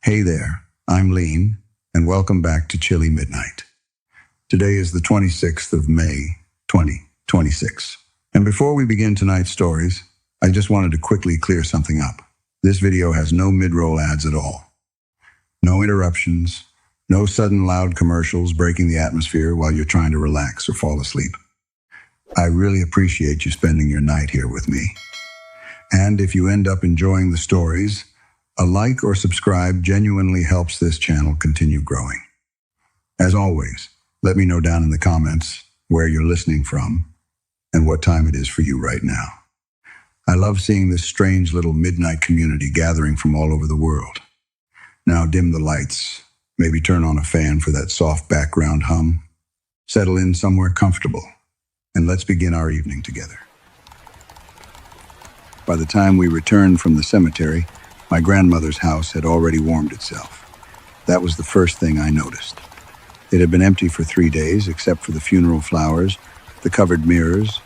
Hey there, I'm Lean, and welcome back to Chilly Midnight. Today is the 26th of May, 2026. And before we begin tonight's stories, I just wanted to quickly clear something up. This video has no mid-roll ads at all. No interruptions, no sudden loud commercials breaking the atmosphere while you're trying to relax or fall asleep. I really appreciate you spending your night here with me. And if you end up enjoying the stories, a like or subscribe genuinely helps this channel continue growing. As always, let me know down in the comments where you're listening from and what time it is for you right now. I love seeing this strange little midnight community gathering from all over the world. Now dim the lights, maybe turn on a fan for that soft background hum. Settle in somewhere comfortable, and let's begin our evening together. By the time we returned from the cemetery, my grandmother's house had already warmed itself. That was the first thing I noticed. It had been empty for 3 days, except for the funeral flowers, the covered mirrors,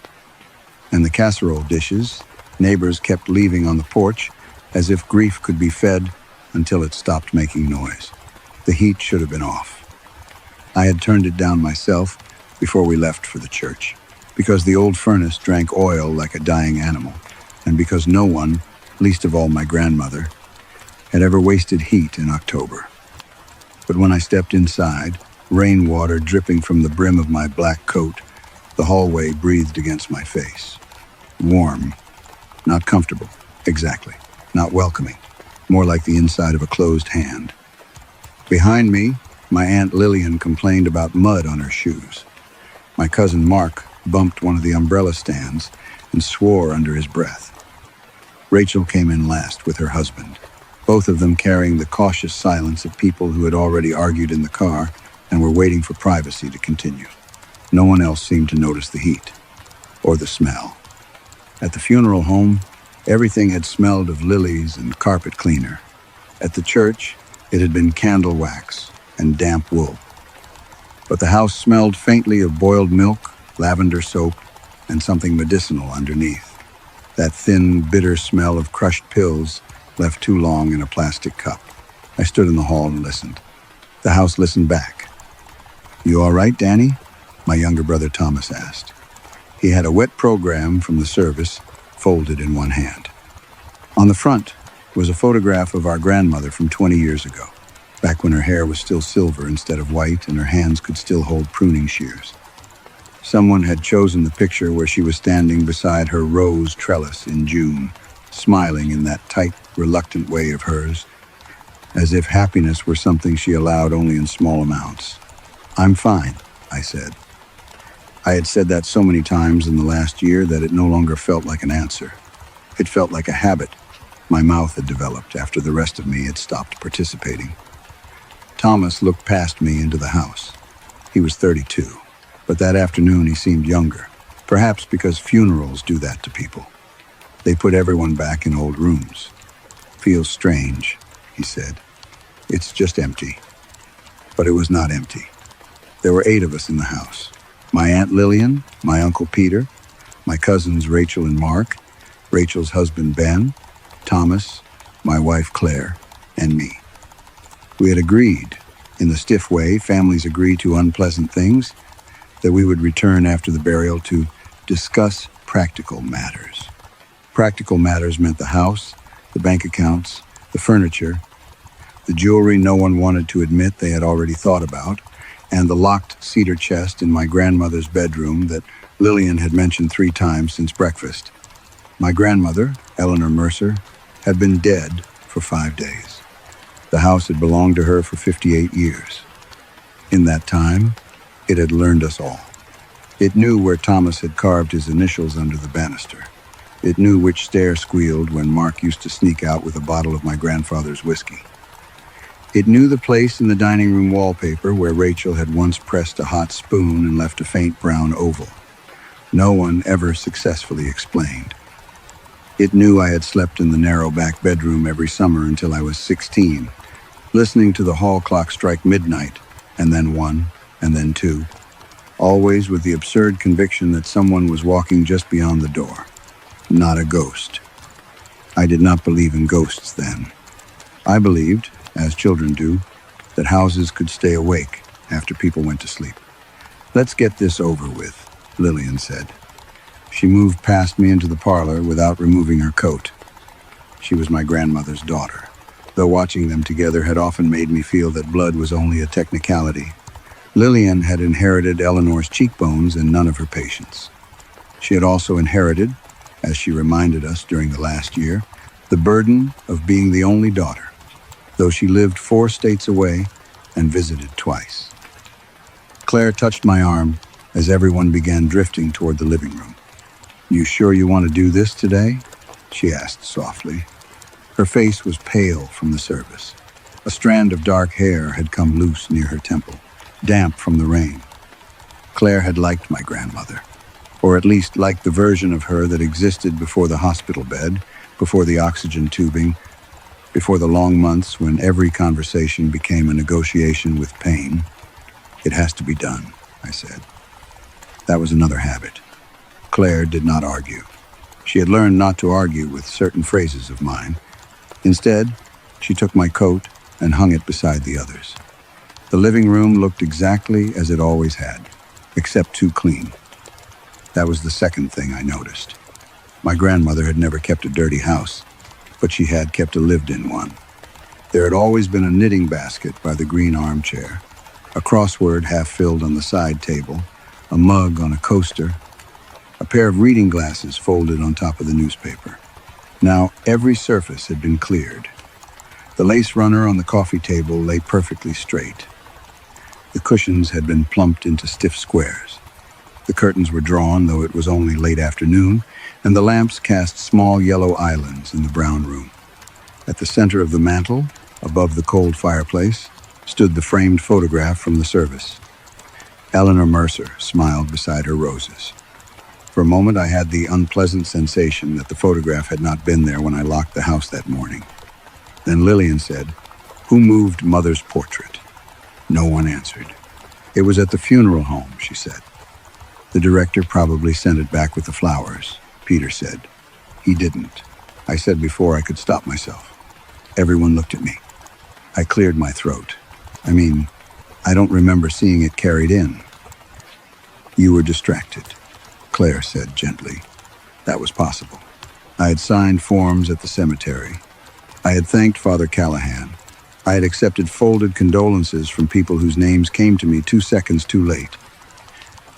and the casserole dishes. Neighbors kept leaving on the porch, as if grief could be fed until it stopped making noise. The heat should have been off. I had turned it down myself before we left for the church, because the old furnace drank oil like a dying animal, and because no one, least of all my grandmother, had ever wasted heat in October. But when I stepped inside, rainwater dripping from the brim of my black coat, the hallway breathed against my face. Warm, not comfortable, exactly, not welcoming, more like the inside of a closed hand. Behind me, my Aunt Lillian complained about mud on her shoes. My cousin Mark bumped one of the umbrella stands and swore under his breath. Rachel came in last with her husband, both of them carrying the cautious silence of people who had already argued in the car and were waiting for privacy to continue. No one else seemed to notice the heat or the smell. At the funeral home, everything had smelled of lilies and carpet cleaner. At the church, it had been candle wax and damp wool. But the house smelled faintly of boiled milk, lavender soap, and something medicinal underneath. That thin, bitter smell of crushed pills left too long in a plastic cup. I stood in the hall and listened. The house listened back. "You all right, Danny?" my younger brother Thomas asked. He had a wet program from the service folded in one hand. On the front was a photograph of our grandmother from 20 years ago, back when her hair was still silver instead of white and her hands could still hold pruning shears. Someone had chosen the picture where she was standing beside her rose trellis in June, smiling in that tight, reluctant way of hers, as if happiness were something she allowed only in small amounts. "I'm fine," I said. I had said that so many times in the last year that it no longer felt like an answer. It felt like a habit my mouth had developed after the rest of me had stopped participating. Thomas looked past me into the house. He was 32, but that afternoon he seemed younger, perhaps because funerals do that to people. They put everyone back in old rooms. "Feels strange," he said. "It's just empty." But it was not empty. There were 8 of us in the house. My Aunt Lillian, my Uncle Peter, my cousins Rachel and Mark, Rachel's husband Ben, Thomas, my wife Claire, and me. We had agreed, in the stiff way families agree to unpleasant things, that we would return after the burial to discuss practical matters. Practical matters meant the house, the bank accounts, the furniture, the jewelry no one wanted to admit they had already thought about, and the locked cedar chest in my grandmother's bedroom that Lillian had mentioned 3 times since breakfast. My grandmother, Eleanor Mercer, had been dead for 5 days. The house had belonged to her for 58 years. In that time, it had learned us all. It knew where Thomas had carved his initials under the banister. It knew which stair squealed when Mark used to sneak out with a bottle of my grandfather's whiskey. It knew the place in the dining room wallpaper where Rachel had once pressed a hot spoon and left a faint brown oval. No one ever successfully explained. It knew I had slept in the narrow back bedroom every summer until I was 16, listening to the hall clock strike midnight, and then 1, and then 2, always with the absurd conviction that someone was walking just beyond the door. Not a ghost. I did not believe in ghosts then. I believed, as children do, that houses could stay awake after people went to sleep. "Let's get this over with," Lillian said. She moved past me into the parlor without removing her coat. She was my grandmother's daughter, though watching them together had often made me feel that blood was only a technicality. Lillian had inherited Eleanor's cheekbones and none of her patience. She had also inherited, as she reminded us during the last year, the burden of being the only daughter, though she lived 4 states away and visited twice. Claire touched my arm as everyone began drifting toward the living room. "You sure you want to do this today?" she asked softly. Her face was pale from the service. A strand of dark hair had come loose near her temple, damp from the rain. Claire had liked my grandmother, or at least liked the version of her that existed before the hospital bed, before the oxygen tubing, before the long months when every conversation became a negotiation with pain. "It has to be done," I said. That was another habit. Claire did not argue. She had learned not to argue with certain phrases of mine. Instead, she took my coat and hung it beside the others. The living room looked exactly as it always had, except too clean. That was the second thing I noticed. My grandmother had never kept a dirty house, but she had kept a lived-in one. There had always been a knitting basket by the green armchair, a crossword half filled on the side table, a mug on a coaster, a pair of reading glasses folded on top of the newspaper. Now every surface had been cleared. The lace runner on the coffee table lay perfectly straight. The cushions had been plumped into stiff squares. The curtains were drawn, though it was only late afternoon, and the lamps cast small yellow islands in the brown room. At the center of the mantel, above the cold fireplace, stood the framed photograph from the service. Eleanor Mercer smiled beside her roses. For a moment, I had the unpleasant sensation that the photograph had not been there when I locked the house that morning. Then Lillian said, "Who moved Mother's portrait?" No one answered. "It was at the funeral home," she said. "The director probably sent it back with the flowers," Peter said. "He didn't," I said before I could stop myself. Everyone looked at me. I cleared my throat. I don't remember seeing it carried in." "You were distracted," Claire said gently. That was possible. I had signed forms at the cemetery. I had thanked Father Callahan. I had accepted folded condolences from people whose names came to me 2 seconds too late.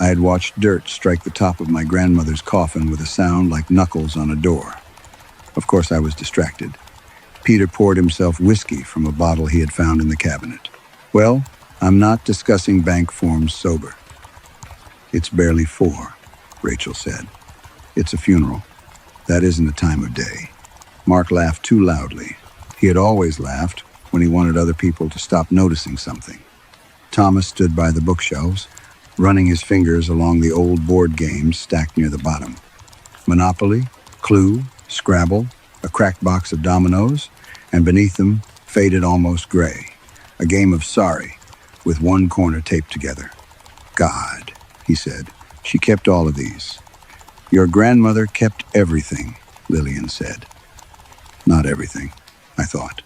I had watched dirt strike the top of my grandmother's coffin with a sound like knuckles on a door. Of course I was distracted. Peter poured himself whiskey from a bottle he had found in the cabinet. "Well, I'm not discussing bank forms sober." "It's barely 4, Rachel said. "It's a funeral. That isn't a time of day." Mark laughed too loudly. He had always laughed when he wanted other people to stop noticing something. Thomas stood by the bookshelves, running his fingers along the old board games stacked near the bottom. Monopoly, Clue, Scrabble, a cracked box of dominoes, and beneath them, faded almost gray, a game of Sorry, with one corner taped together. "God," he said, "she kept all of these." "Your grandmother kept everything," Lillian said. Not everything, I thought.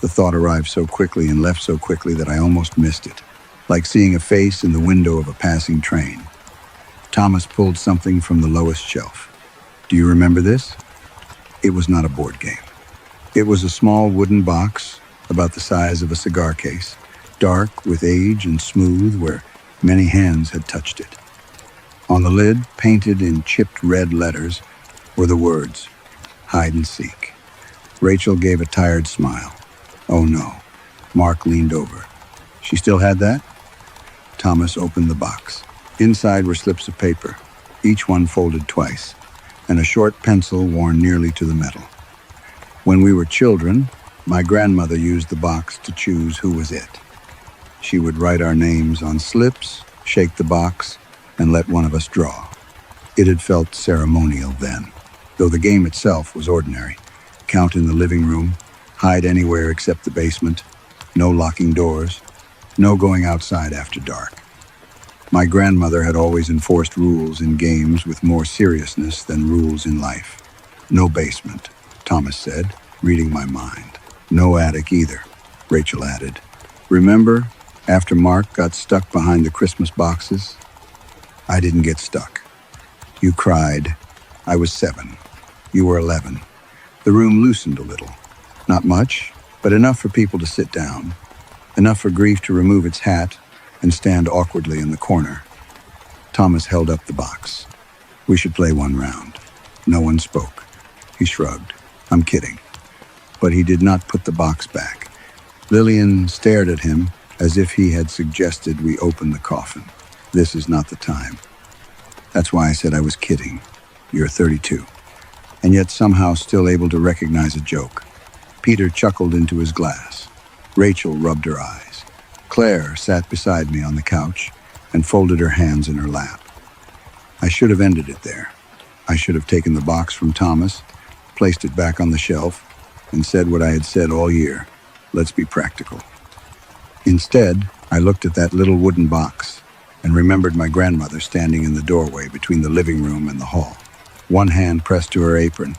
The thought arrived so quickly and left so quickly that I almost missed it, like seeing a face in the window of a passing train. Thomas pulled something from the lowest shelf. "Do you remember this?" It was not a board game. It was a small wooden box, about the size of a cigar case, dark with age and smooth where many hands had touched it. On the lid, painted in chipped red letters, were the words, "Hide and Seek." Rachel gave a tired smile. "Oh no." Mark leaned over. "She still had that?" Thomas opened the box. Inside were slips of paper, each one folded twice, and a short pencil worn nearly to the metal. When we were children, my grandmother used the box to choose who was it. She would write our names on slips, shake the box, and let one of us draw. It had felt ceremonial then, though the game itself was ordinary. Count in the living room, hide anywhere except the basement, no locking doors, no going outside after dark. My grandmother had always enforced rules in games with more seriousness than rules in life. "No basement," Thomas said, reading my mind. "No attic either." Rachel added. Remember, after Mark got stuck behind the Christmas boxes? I didn't get stuck. You cried. I was 7. You were 11. The room loosened a little. Not much, but enough for people to sit down. Enough for grief to remove its hat and stand awkwardly in the corner. Thomas held up the box. We should play one round. No one spoke. He shrugged. I'm kidding. But he did not put the box back. Lillian stared at him as if he had suggested we open the coffin. This is not the time. That's why I said I was kidding. You're 32. And yet somehow still able to recognize a joke. Peter chuckled into his glass. Rachel rubbed her eyes. Claire sat beside me on the couch and folded her hands in her lap. I should have ended it there. I should have taken the box from Thomas, placed it back on the shelf, and said what I had said all year. Let's be practical. Instead, I looked at that little wooden box and remembered my grandmother standing in the doorway between the living room and the hall, one hand pressed to her apron,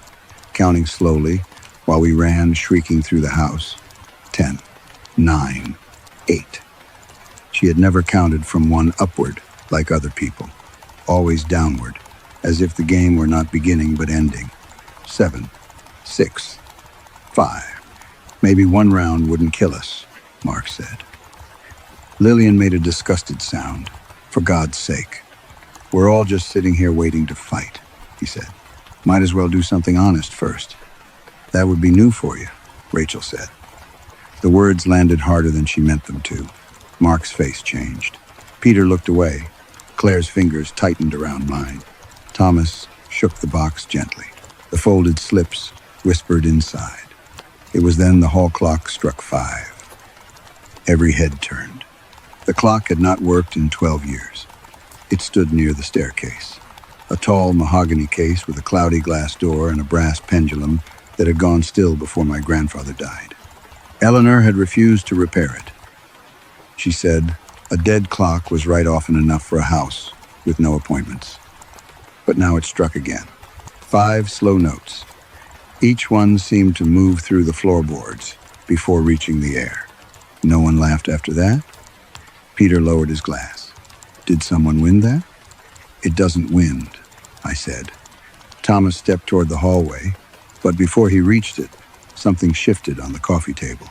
counting slowly while we ran shrieking through the house. 10, 9, 8. She had never counted from 1 upward like other people, always downward, as if the game were not beginning but ending. 7, 6, 5. Maybe 1 round wouldn't kill us, Mark said. Lillian made a disgusted sound. For God's sake. We're all just sitting here waiting to fight, he said. Might as well do something honest first. That would be new for you, Rachel said. The words landed harder than she meant them to. Mark's face changed. Peter looked away. Claire's fingers tightened around mine. Thomas shook the box gently. The folded slips whispered inside. It was then the hall clock struck 5. Every head turned. The clock had not worked in 12 years. It stood near the staircase, a tall mahogany case with a cloudy glass door and a brass pendulum that had gone still before my grandfather died. Eleanor had refused to repair it. She said a dead clock was right often enough for a house with no appointments. But now it struck again. 5 slow notes. Each one seemed to move through the floorboards before reaching the air. No one laughed after that. Peter lowered his glass. Did someone win that? It doesn't wind, I said. Thomas stepped toward the hallway, but before he reached it, something shifted on the coffee table.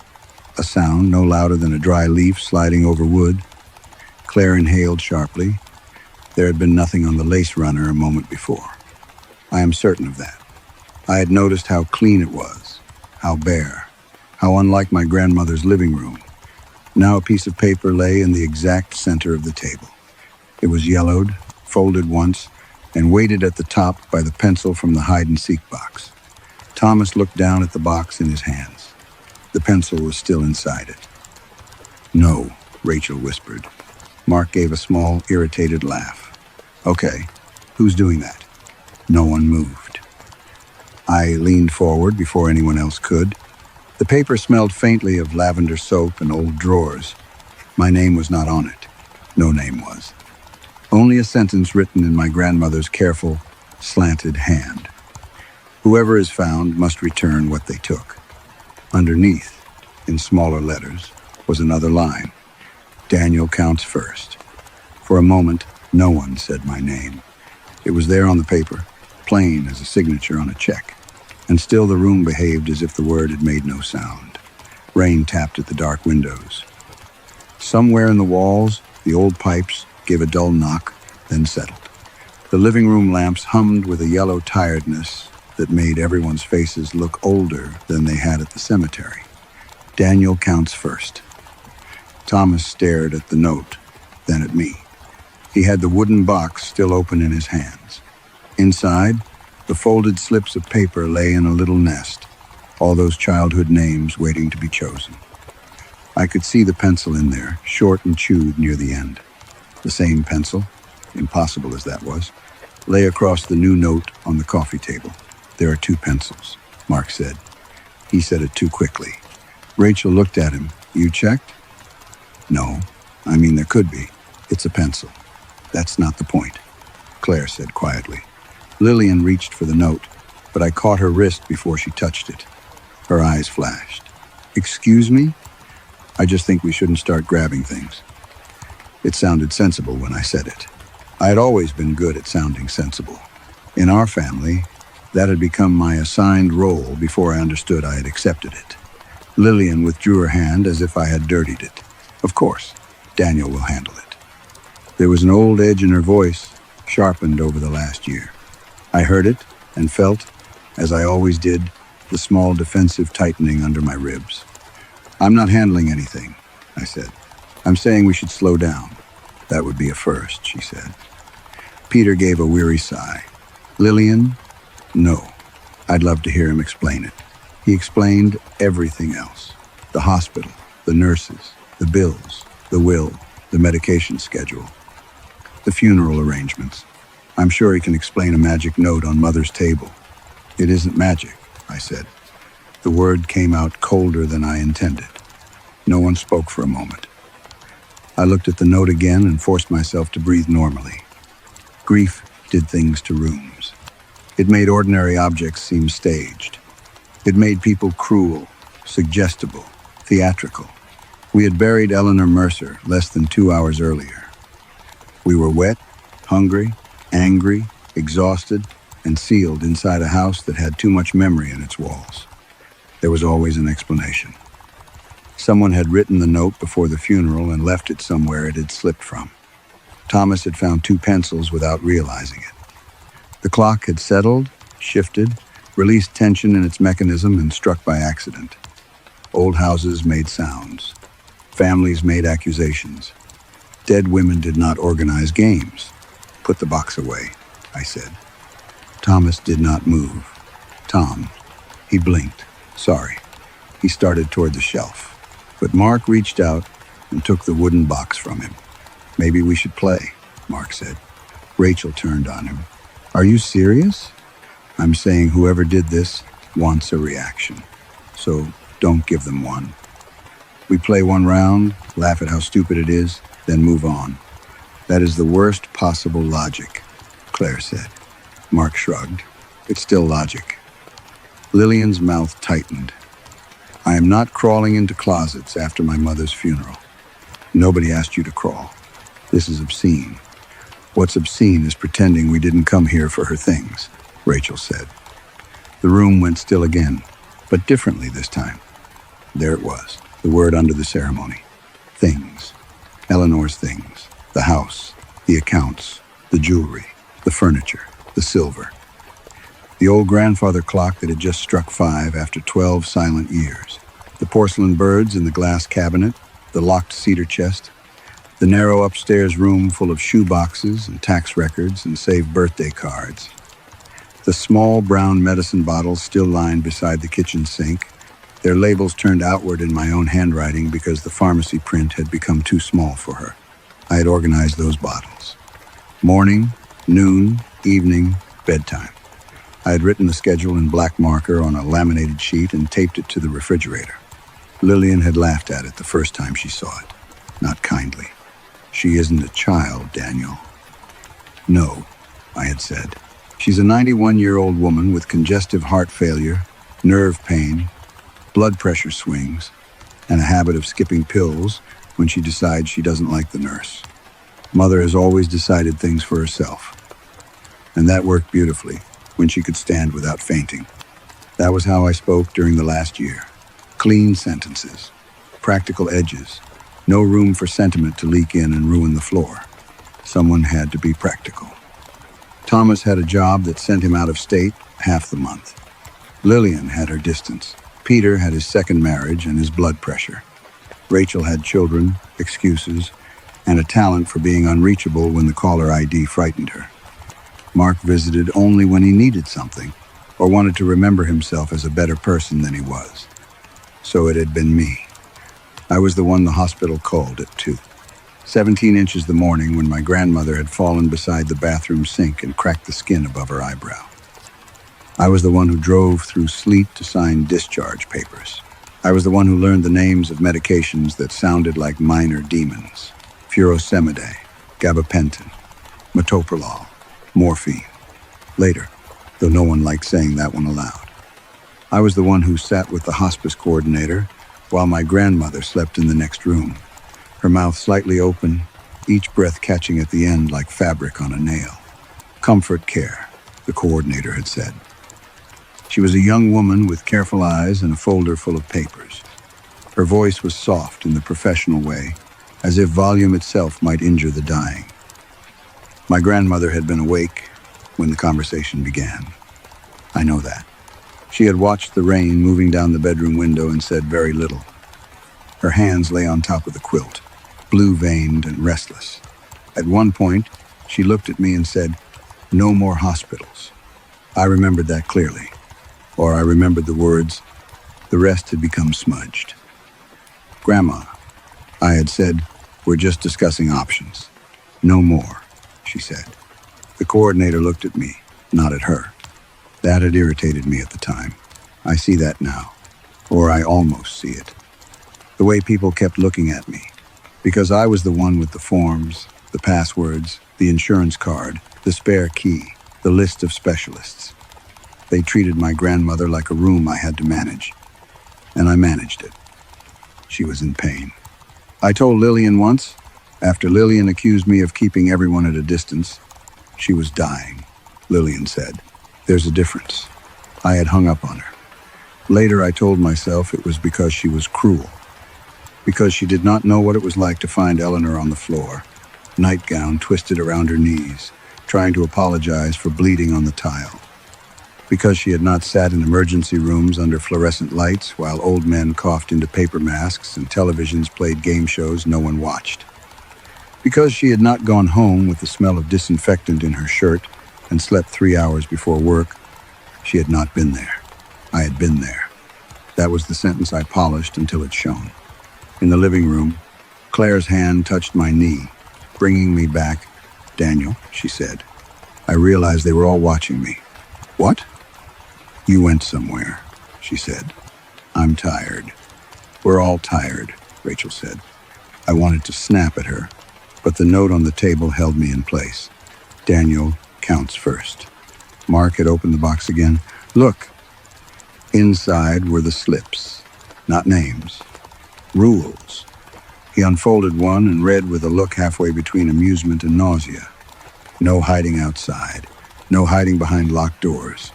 A sound no louder than a dry leaf sliding over wood. Claire inhaled sharply. There had been nothing on the lace runner a moment before. I am certain of that. I had noticed how clean it was, how bare, how unlike my grandmother's living room. Now a piece of paper lay in the exact center of the table. It was yellowed, folded once, and weighted at the top by the pencil from the hide-and-seek box. Thomas looked down at the box in his hands. The pencil was still inside it. No, Rachel whispered. Mark gave a small, irritated laugh. Okay, who's doing that? No one moved. I leaned forward before anyone else could. The paper smelled faintly of lavender soap and old drawers. My name was not on it. No name was. Only a sentence written in my grandmother's careful, slanted hand. Whoever is found must return what they took. Underneath, in smaller letters, was another line. Daniel counts first. For a moment, no one said my name. It was there on the paper, plain as a signature on a check. And still the room behaved as if the word had made no sound. Rain tapped at the dark windows. Somewhere in the walls, the old pipes gave a dull knock, then settled. The living room lamps hummed with a yellow tiredness that made everyone's faces look older than they had at the cemetery. Daniel counts first. Thomas stared at the note, then at me. He had the wooden box still open in his hands. Inside, the folded slips of paper lay in a little nest, all those childhood names waiting to be chosen. I could see the pencil in there, short and chewed near the end. The same pencil, impossible as that was, lay across the new note on the coffee table. There are 2 pencils, Mark said. He said it too quickly. Rachel looked at him. You checked? No, I mean there could be. It's a pencil. That's not the point, Claire said quietly. Lillian reached for the note, but I caught her wrist before she touched it. Her eyes flashed. Excuse me? I just think we shouldn't start grabbing things." It sounded sensible when I said it. I had always been good at sounding sensible. In our family, that had become my assigned role before I understood I had accepted it. Lillian withdrew her hand as if I had dirtied it. "Of course, Daniel will handle it." There was an old edge in her voice, sharpened over the last year. I heard it and felt, as I always did, the small defensive tightening under my ribs. "I'm not handling anything," I said. "I'm saying we should slow down." "That would be a first," she said. Peter gave a weary sigh. "Lillian? No." I'd love to hear him explain it. He explained everything else. The hospital, the nurses, the bills, the will, the medication schedule, the funeral arrangements. I'm sure he can explain a magic note on Mother's table. "It isn't magic," I said. The word came out colder than I intended. No one spoke for a moment. I looked at the note again and forced myself to breathe normally. Grief did things to rooms. It made ordinary objects seem staged. It made people cruel, suggestible, theatrical. We had buried Eleanor Mercer less than 2 hours earlier. We were wet, hungry, angry, exhausted, and sealed inside a house that had too much memory in its walls. There was always an explanation. Someone had written the note before the funeral and left it somewhere it had slipped from. Thomas had found 2 pencils without realizing it. The clock had settled, shifted, released tension in its mechanism, and struck by accident. Old houses made sounds. Families made accusations. Dead women did not organize games. "Put the box away," I said. Thomas did not move. "Tom." He blinked. "Sorry." He started toward the shelf. But Mark reached out and took the wooden box from him. "Maybe we should play," Mark said. Rachel turned on him. "Are you serious?" "I'm saying whoever did this wants a reaction. So don't give them one. We play one round, laugh at how stupid it is, then move on. That is the worst possible logic," Claire said. Mark shrugged. "It's still logic." Lillian's mouth tightened. "I am not crawling into closets after my mother's funeral. Nobody asked you to crawl. This is obscene. What's obscene is pretending we didn't come here for her things," Rachel said. The room went still again, but differently this time. There it was, the word under the ceremony. Things. Eleanor's things. The house, the accounts, the jewelry, the furniture, the silver. The old grandfather clock that had just struck 5 after 12 silent years. The porcelain birds in the glass cabinet, the locked cedar chest, the narrow upstairs room full of shoe boxes and tax records and saved birthday cards. The small brown medicine bottles still lined beside the kitchen sink, their labels turned outward in my own handwriting because the pharmacy print had become too small for her. I had organized those bottles. Morning, noon, evening, bedtime. I had written the schedule in black marker on a laminated sheet and taped it to the refrigerator. Lillian had laughed at it the first time she saw it. Not kindly. "She isn't a child, Daniel." "No," I had said. "She's a 91-year-old woman with congestive heart failure, nerve pain, blood pressure swings, and a habit of skipping pills when she decides she doesn't like the nurse. Mother has always decided things for herself. And that worked beautifully when she could stand without fainting. That was how I spoke during the last year. Clean sentences, practical edges, no room for sentiment to leak in and ruin the floor. Someone had to be practical. Thomas had a job that sent him out of state half the month. Lillian had her distance. Peter had his second marriage and his blood pressure. Rachel had children, excuses, and a talent for being unreachable when the caller ID frightened her. Mark visited only when he needed something or wanted to remember himself as a better person than he was. So it had been me. I was the one the hospital called at 2. 17 inches the morning when my grandmother had fallen beside the bathroom sink and cracked the skin above her eyebrow. I was the one who drove through sleet to sign discharge papers. I was the one who learned the names of medications that sounded like minor demons. Furosemide, gabapentin, metoprolol, morphine. Later, though no one liked saying that one aloud. I was the one who sat with the hospice coordinator while my grandmother slept in the next room, her mouth slightly open, each breath catching at the end like fabric on a nail. Comfort care, the coordinator had said. She was a young woman with careful eyes and a folder full of papers. Her voice was soft in the professional way, as if volume itself might injure the dying. My grandmother had been awake when the conversation began. I know that. She had watched the rain moving down the bedroom window and said very little. Her hands lay on top of the quilt, blue-veined and restless. At one point, she looked at me and said, "No more hospitals." I remembered that clearly, or I remembered the words. The rest had become smudged. "Grandma," I had said, "we're just discussing options." "No more," she said. The coordinator looked at me, not at her. That had irritated me at the time. I see that now, or I almost see it. The way people kept looking at me, because I was the one with the forms, the passwords, the insurance card, the spare key, the list of specialists. They treated my grandmother like a room I had to manage, and I managed it. She was in pain. I told Lillian once, after Lillian accused me of keeping everyone at a distance. She was dying, Lillian said. There's a difference. I had hung up on her. Later I told myself it was because she was cruel, because she did not know what it was like to find Eleanor on the floor, nightgown twisted around her knees, trying to apologize for bleeding on the tile. Because she had not sat in emergency rooms under fluorescent lights while old men coughed into paper masks and televisions played game shows no one watched. Because she had not gone home with the smell of disinfectant in her shirt and slept 3 hours before work. She had not been there. I had been there. That was the sentence I polished until it shone. In the living room, Claire's hand touched my knee, bringing me back. "Daniel," she said. I realized they were all watching me. "What?" "You went somewhere," she said. "I'm tired." "We're all tired," Rachel said. I wanted to snap at her, but the note on the table held me in place. "Daniel counts first." Mark had opened the box again. "Look." Inside were the slips, not names, rules. He unfolded one and read with a look halfway between amusement and nausea. No hiding outside. No hiding behind locked doors.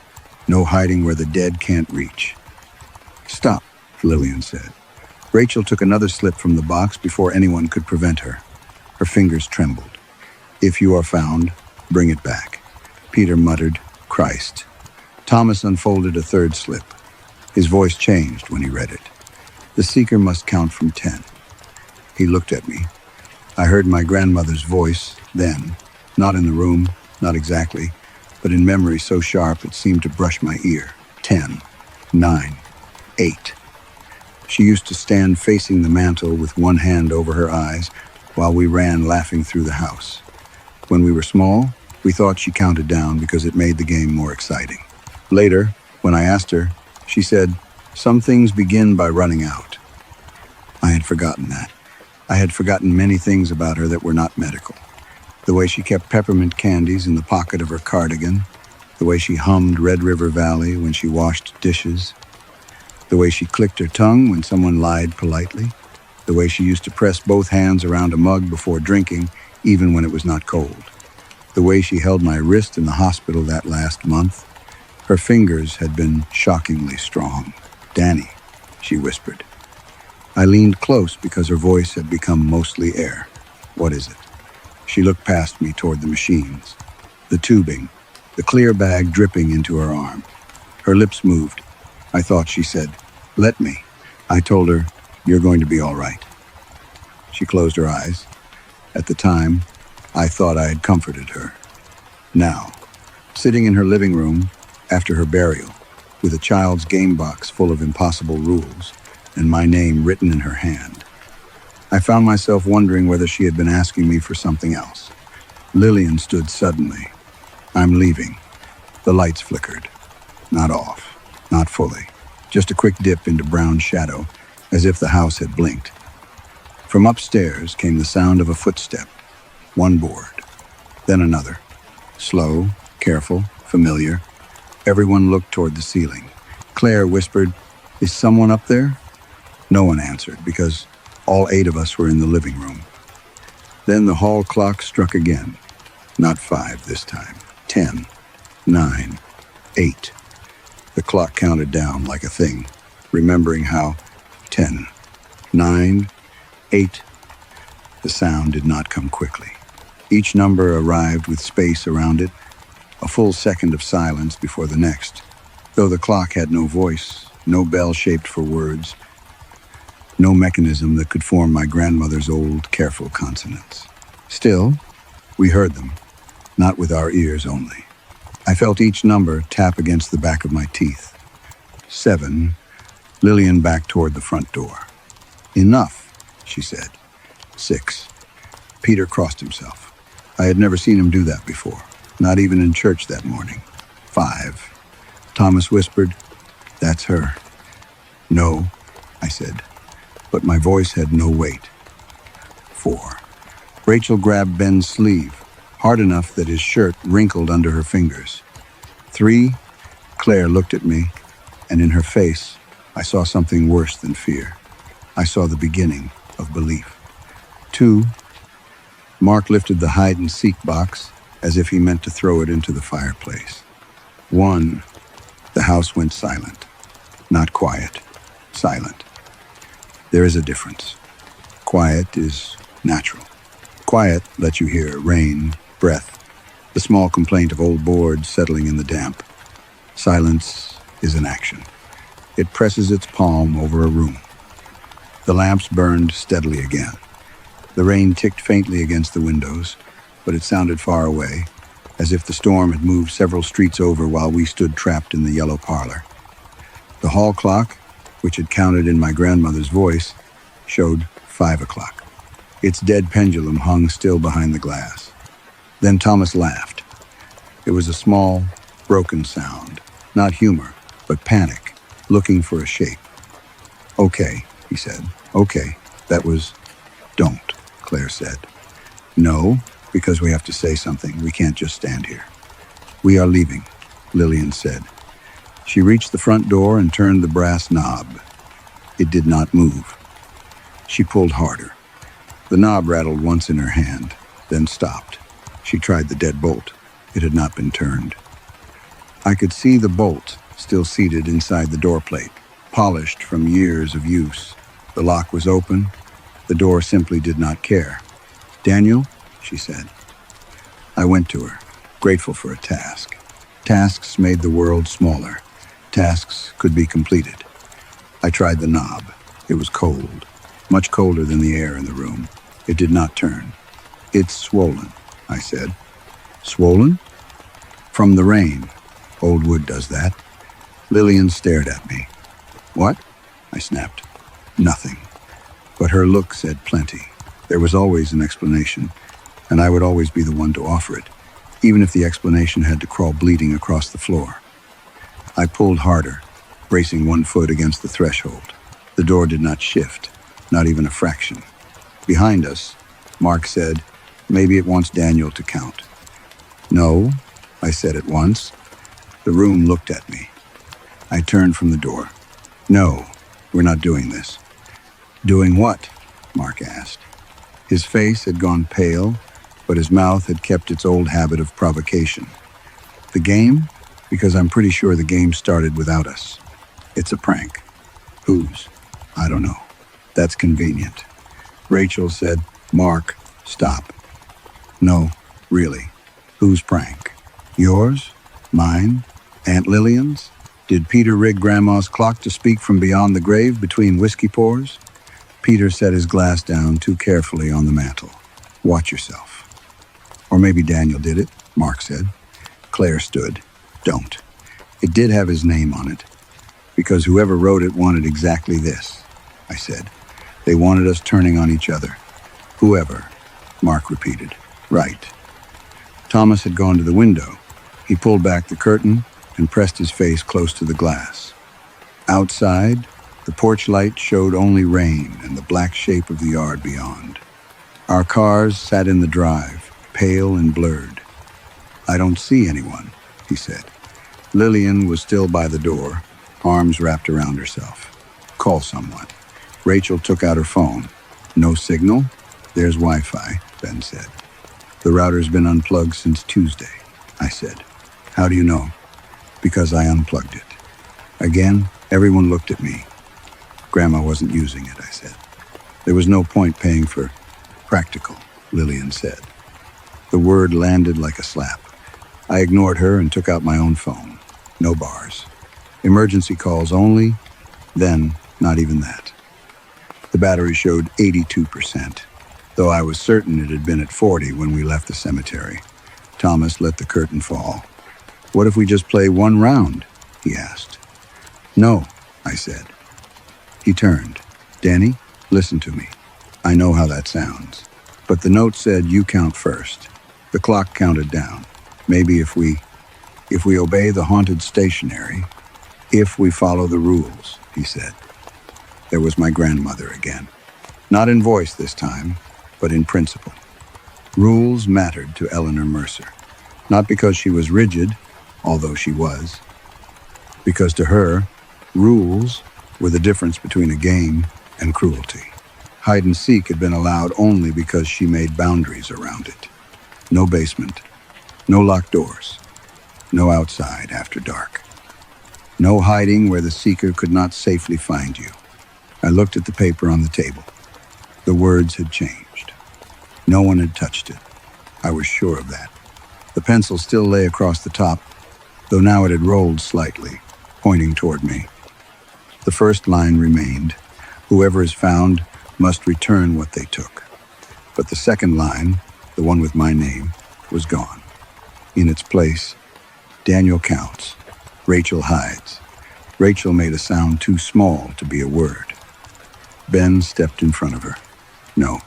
No hiding where the dead can't reach. "Stop," Lillian said. Rachel took another slip from the box before anyone could prevent her. Her fingers trembled. "If you are found, bring it back." Peter muttered, "Christ." Thomas unfolded a third slip. His voice changed when he read it. "The seeker must count from 10. He looked at me. I heard my grandmother's voice then, not in the room, not exactly, but in memory so sharp it seemed to brush my ear. 10, 9, 8. She used to stand facing the mantel with one hand over her eyes while we ran laughing through the house. When we were small, we thought she counted down because it made the game more exciting. Later, when I asked her, she said, "Some things begin by running out." I had forgotten that. I had forgotten many things about her that were not medical. The way she kept peppermint candies in the pocket of her cardigan, the way she hummed Red River Valley when she washed dishes, the way she clicked her tongue when someone lied politely, the way she used to press both hands around a mug before drinking, even when it was not cold, the way she held my wrist in the hospital that last month. Her fingers had been shockingly strong. "Danny," she whispered. I leaned close because her voice had become mostly air. "What is it?" She looked past me toward the machines, the tubing, the clear bag dripping into her arm. Her lips moved. I thought she said, "Let me." I told her, "You're going to be all right." She closed her eyes. At the time, I thought I had comforted her. Now, sitting in her living room after her burial, with a child's game box full of impossible rules and my name written in her hand, I found myself wondering whether she had been asking me for something else. Lillian stood suddenly. "I'm leaving." The lights flickered. Not off, not fully. Just a quick dip into brown shadow, as if the house had blinked. From upstairs came the sound of a footstep. One board, then another. Slow, careful, familiar. Everyone looked toward the ceiling. Claire whispered, "Is someone up there?" No one answered because all 8 of us were in the living room. Then the hall clock struck again. Not 5 this time. 10, 9, 8. The clock counted down like a thing, remembering how 10, 9, 8. The sound did not come quickly. Each number arrived with space around it, a full second of silence before the next, though the clock had no voice, no bell shaped for words, no mechanism that could form my grandmother's old, careful consonants. Still, we heard them, not with our ears only. I felt each number tap against the back of my teeth. 7, Lillian backed toward the front door. "Enough," she said. 6, Peter crossed himself. I had never seen him do that before, not even in church that morning. 5, Thomas whispered, "That's her." "No," I said, but my voice had no weight. 4, Rachel grabbed Ben's sleeve, hard enough that his shirt wrinkled under her fingers. 3, Claire looked at me, and in her face, I saw something worse than fear. I saw the beginning of belief. 2, Mark lifted the hide-and-seek box as if he meant to throw it into the fireplace. 1, the house went silent. Not quiet, silent. There is a difference. Quiet is natural. Quiet lets you hear rain, breath, the small complaint of old boards settling in the damp. Silence is an action. It presses its palm over a room. The lamps burned steadily again. The rain ticked faintly against the windows, but it sounded far away, as if the storm had moved several streets over while we stood trapped in the yellow parlor. The hall clock, which had counted in my grandmother's voice, showed 5 o'clock. Its dead pendulum hung still behind the glass. Then Thomas laughed. It was a small, broken sound, not humor, but panic, looking for a shape. "Okay," he said. "Okay, that was..." "Don't," Claire said. "No, because we have to say something. We can't just stand here." "We are leaving," Lillian said. She reached the front door and turned the brass knob. It did not move. She pulled harder. The knob rattled once in her hand, then stopped. She tried the dead bolt. It had not been turned. I could see the bolt still seated inside the door plate, polished from years of use. The lock was open. The door simply did not care. "Daniel," she said. I went to her, grateful for a task. Tasks made the world smaller. Tasks could be completed. I tried the knob. It was cold, much colder than the air in the room. It did not turn. "It's swollen," I said. "Swollen?" "From the rain. Old wood does that." Lillian stared at me. "What?" I snapped. "Nothing." But her look said plenty. There was always an explanation, and I would always be the one to offer it, even if the explanation had to crawl bleeding across the floor. I pulled harder, bracing one foot against the threshold. The door did not shift, not even a fraction. Behind us, Mark said, "Maybe it wants Daniel to count." "No," I said at once. The room looked at me. I turned from the door. "No, we're not doing this." "Doing what?" Mark asked. His face had gone pale, but his mouth had kept its old habit of provocation. "The game? Because I'm pretty sure the game started without us. It's a prank." "Whose?" "I don't know." "That's convenient." Rachel said, "Mark, stop." "No, really. Whose prank? Yours? Mine? Aunt Lillian's? Did Peter rig Grandma's clock to speak from beyond the grave between whiskey pours?" Peter set his glass down too carefully on the mantel. "Watch yourself." "Or maybe Daniel did it," Mark said. Claire stood. "Don't." It did have his name on it, because whoever wrote it wanted exactly this, I said. They wanted us turning on each other. "Whoever," Mark repeated. "Right." Thomas had gone to the window. He pulled back the curtain and pressed his face close to the glass. Outside, the porch light showed only rain and the black shape of the yard beyond. Our cars sat in the drive, pale and blurred. "I don't see anyone," he said. Lillian was still by the door, arms wrapped around herself. "Call someone." Rachel took out her phone. No signal? There's Wi-Fi, Ben said. The router's been unplugged since Tuesday, I said. How do you know? Because I unplugged it. Again, everyone looked at me. Grandma wasn't using it, I said. There was no point paying for practical, Lillian said. The word landed like a slap. I ignored her and took out my own phone. No bars. Emergency calls only, then not even that. The battery showed 82%, though I was certain it had been at 40 when we left the cemetery. Thomas let the curtain fall. What if we just play one round? He asked. No, I said. He turned. Danny, listen to me. I know how that sounds. But the note said you count first. The clock counted down. Maybe if we obey the haunted stationery, if we follow the rules, he said. There was my grandmother again. Not in voice this time, but in principle. Rules mattered to Eleanor Mercer. Not because she was rigid, although she was. Because to her, rules were the difference between a game and cruelty. Hide and seek had been allowed only because she made boundaries around it. No basement, no locked doors, no outside after dark. No hiding where the seeker could not safely find you. I looked at the paper on the table. The words had changed. No one had touched it. I was sure of that. The pencil still lay across the top, though now it had rolled slightly, pointing toward me. The first line remained. Whoever is found must return what they took. But the second line, the one with my name, was gone. In its place, Daniel counts. Rachel hides. Rachel made a sound too small to be a word. Ben stepped in front of her. No.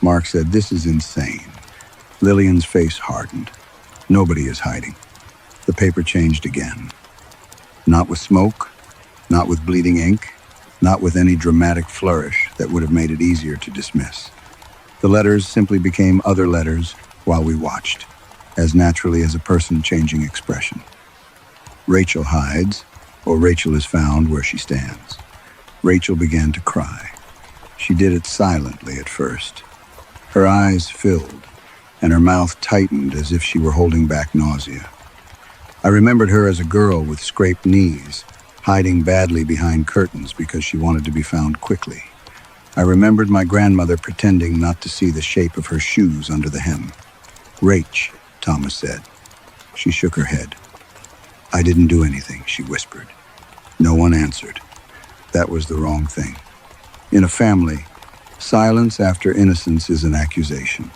Mark said, this is insane. Lillian's face hardened. Nobody is hiding. The paper changed again. Not with smoke, not with bleeding ink, not with any dramatic flourish that would have made it easier to dismiss. The letters simply became other letters while we watched, as naturally as a person changing expression. Rachel hides, or Rachel is found where she stands. Rachel began to cry. She did it silently at first. Her eyes filled, and her mouth tightened as if she were holding back nausea. I remembered her as a girl with scraped knees, hiding badly behind curtains because she wanted to be found quickly. I remembered my grandmother pretending not to see the shape of her shoes under the hem. Rach, Thomas said. She shook her head. I didn't do anything, she whispered. No one answered. That was the wrong thing. In a family, silence after innocence is an accusation.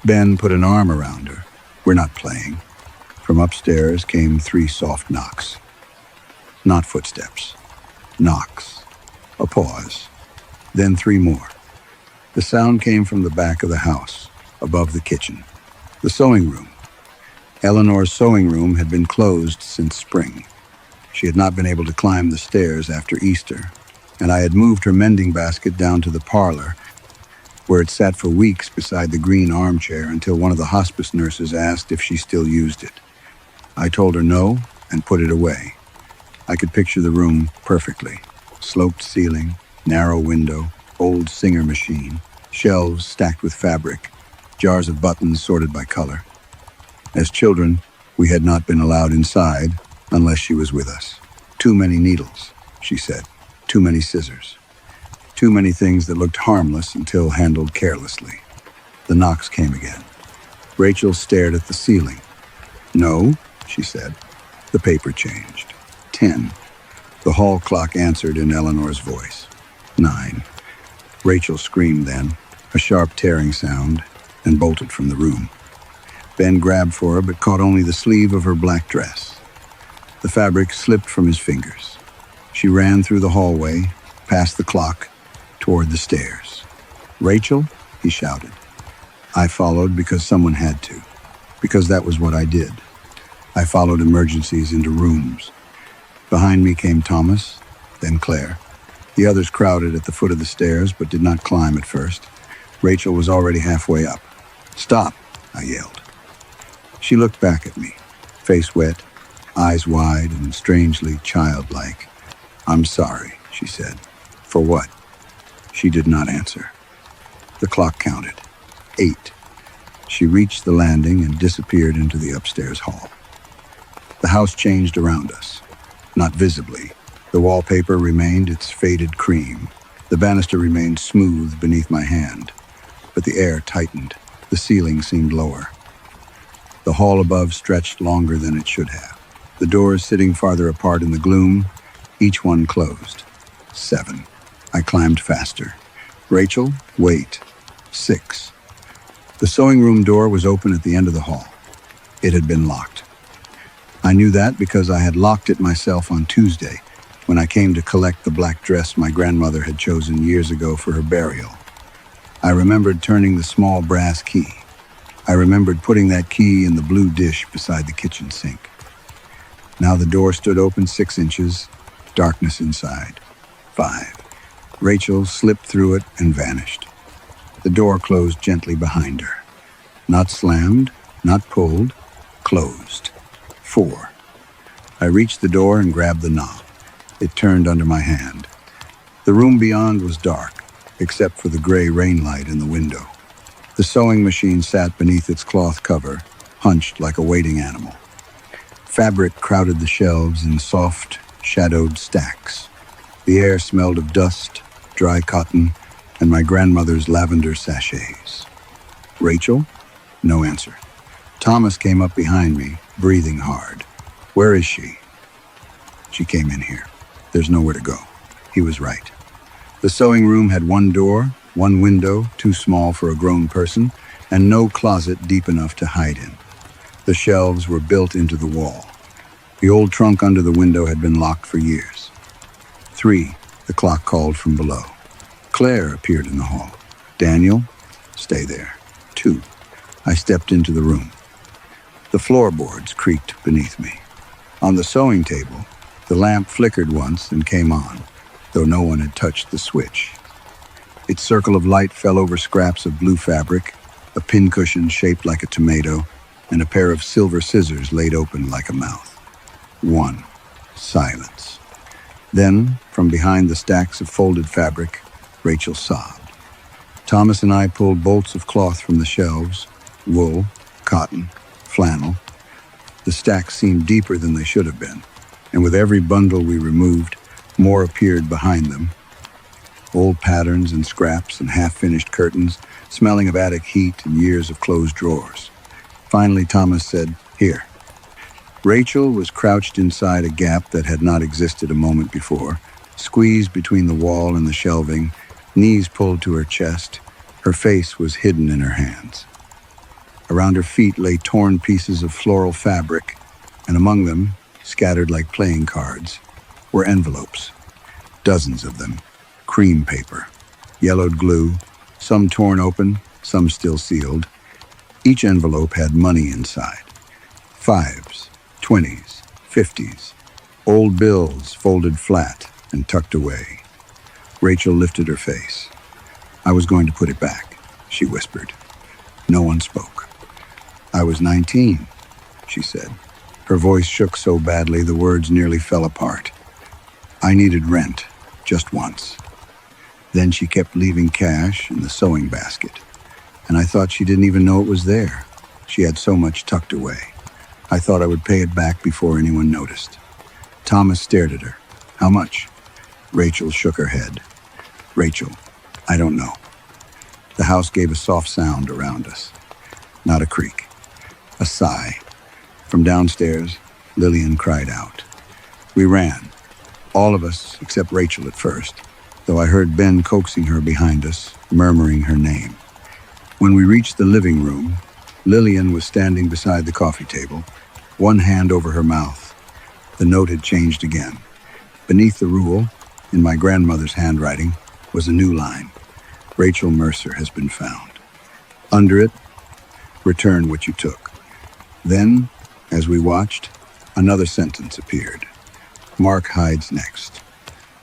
Ben put an arm around her. We're not playing. From upstairs came 3 soft knocks. Not footsteps. Knocks. A pause. Then 3 more. The sound came from the back of the house, above the kitchen. The sewing room. Eleanor's sewing room had been closed since spring. She had not been able to climb the stairs after Easter, and I had moved her mending basket down to the parlor, where it sat for weeks beside the green armchair until one of the hospice nurses asked if she still used it. I told her no and put it away. I could picture the room perfectly. Sloped ceiling, narrow window, old Singer machine, shelves stacked with fabric, jars of buttons sorted by color. As children, we had not been allowed inside unless she was with us. Too many needles, she said. Too many scissors. Too many things that looked harmless until handled carelessly. The knocks came again. Rachel stared at the ceiling. No, she said. The paper changed. 10. The hall clock answered in Eleanor's voice. 9. Rachel screamed then, a sharp tearing sound, and bolted from the room. Ben grabbed for her but caught only the sleeve of her black dress. The fabric slipped from his fingers. She ran through the hallway, past the clock, toward the stairs. Rachel, he shouted. I followed because someone had to, because that was what I did. I followed emergencies into rooms. Behind me came Thomas, then Claire. The others crowded at the foot of the stairs but did not climb at first. Rachel was already halfway up. Stop, I yelled. She looked back at me, face wet, eyes wide and strangely childlike. I'm sorry, she said. For what? She did not answer. The clock counted. 8. She reached the landing and disappeared into the upstairs hall. The house changed around us. Not visibly. The wallpaper remained its faded cream. The banister remained smooth beneath my hand. But the air tightened. The ceiling seemed lower. The hall above stretched longer than it should have. The doors sitting farther apart in the gloom, each one closed. 7. I climbed faster. Rachel, wait. 6. The sewing room door was open at the end of the hall. It had been locked. I knew that because I had locked it myself on Tuesday, when I came to collect the black dress my grandmother had chosen years ago for her burial. I remembered turning the small brass key. I remembered putting that key in the blue dish beside the kitchen sink. Now the door stood open 6 inches, darkness inside. 5. Rachel slipped through it and vanished. The door closed gently behind her. Not slammed, not pulled, closed. 4. I reached the door and grabbed the knob. It turned under my hand. The room beyond was dark, except for the gray rain light in the window. The sewing machine sat beneath its cloth cover, hunched like a waiting animal. Fabric crowded the shelves in soft, shadowed stacks. The air smelled of dust, dry cotton, and my grandmother's lavender sachets. Rachel? No answer. Thomas came up behind me, breathing hard. Where is she? She came in here. There's nowhere to go. He was right. The sewing room had one door, one window, too small for a grown person, and no closet deep enough to hide in. The shelves were built into the wall. The old trunk under the window had been locked for years. 3, the clock called from below. Claire appeared in the hall. Daniel, stay there. 2, I stepped into the room. The floorboards creaked beneath me. On the sewing table, the lamp flickered once and came on, though no one had touched the switch. Its circle of light fell over scraps of blue fabric, a pincushion shaped like a tomato, and a pair of silver scissors laid open like a mouth. 1. Silence. Then, from behind the stacks of folded fabric, Rachel sobbed. Thomas and I pulled bolts of cloth from the shelves, wool, cotton, flannel. The stacks seemed deeper than they should have been, and with every bundle we removed, more appeared behind them. Old patterns and scraps and half-finished curtains, smelling of attic heat and years of closed drawers. Finally, Thomas said, "Here." Rachel was crouched inside a gap that had not existed a moment before, squeezed between the wall and the shelving, knees pulled to her chest. Her face was hidden in her hands. Around her feet lay torn pieces of floral fabric, and among them, scattered like playing cards, were envelopes. Dozens of them. Cream paper. Yellowed glue, some torn open, some still sealed. Each envelope had money inside. 5s, 20s, 50s. Old bills folded flat and tucked away. Rachel lifted her face. "I was going to put it back," she whispered. No one spoke. "I was 19, she said. Her voice shook so badly the words nearly fell apart. "I needed rent, just once." Then she kept leaving cash in the sewing basket, and I thought she didn't even know it was there. She had so much tucked away. I thought I would pay it back before anyone noticed. Thomas stared at her. "How much?" Rachel shook her head. "Rachel, I don't know." The house gave a soft sound around us. Not a creak. A sigh. From downstairs, Lillian cried out. We ran. All of us, except Rachel at first, though I heard Ben coaxing her behind us, murmuring her name. When we reached the living room, Lillian was standing beside the coffee table, one hand over her mouth. The note had changed again. Beneath the rule, in my grandmother's handwriting, was a new line. "Rachel Mercer has been found." Under it, "Return what you took." Then, as we watched, another sentence appeared. "Mark hides next."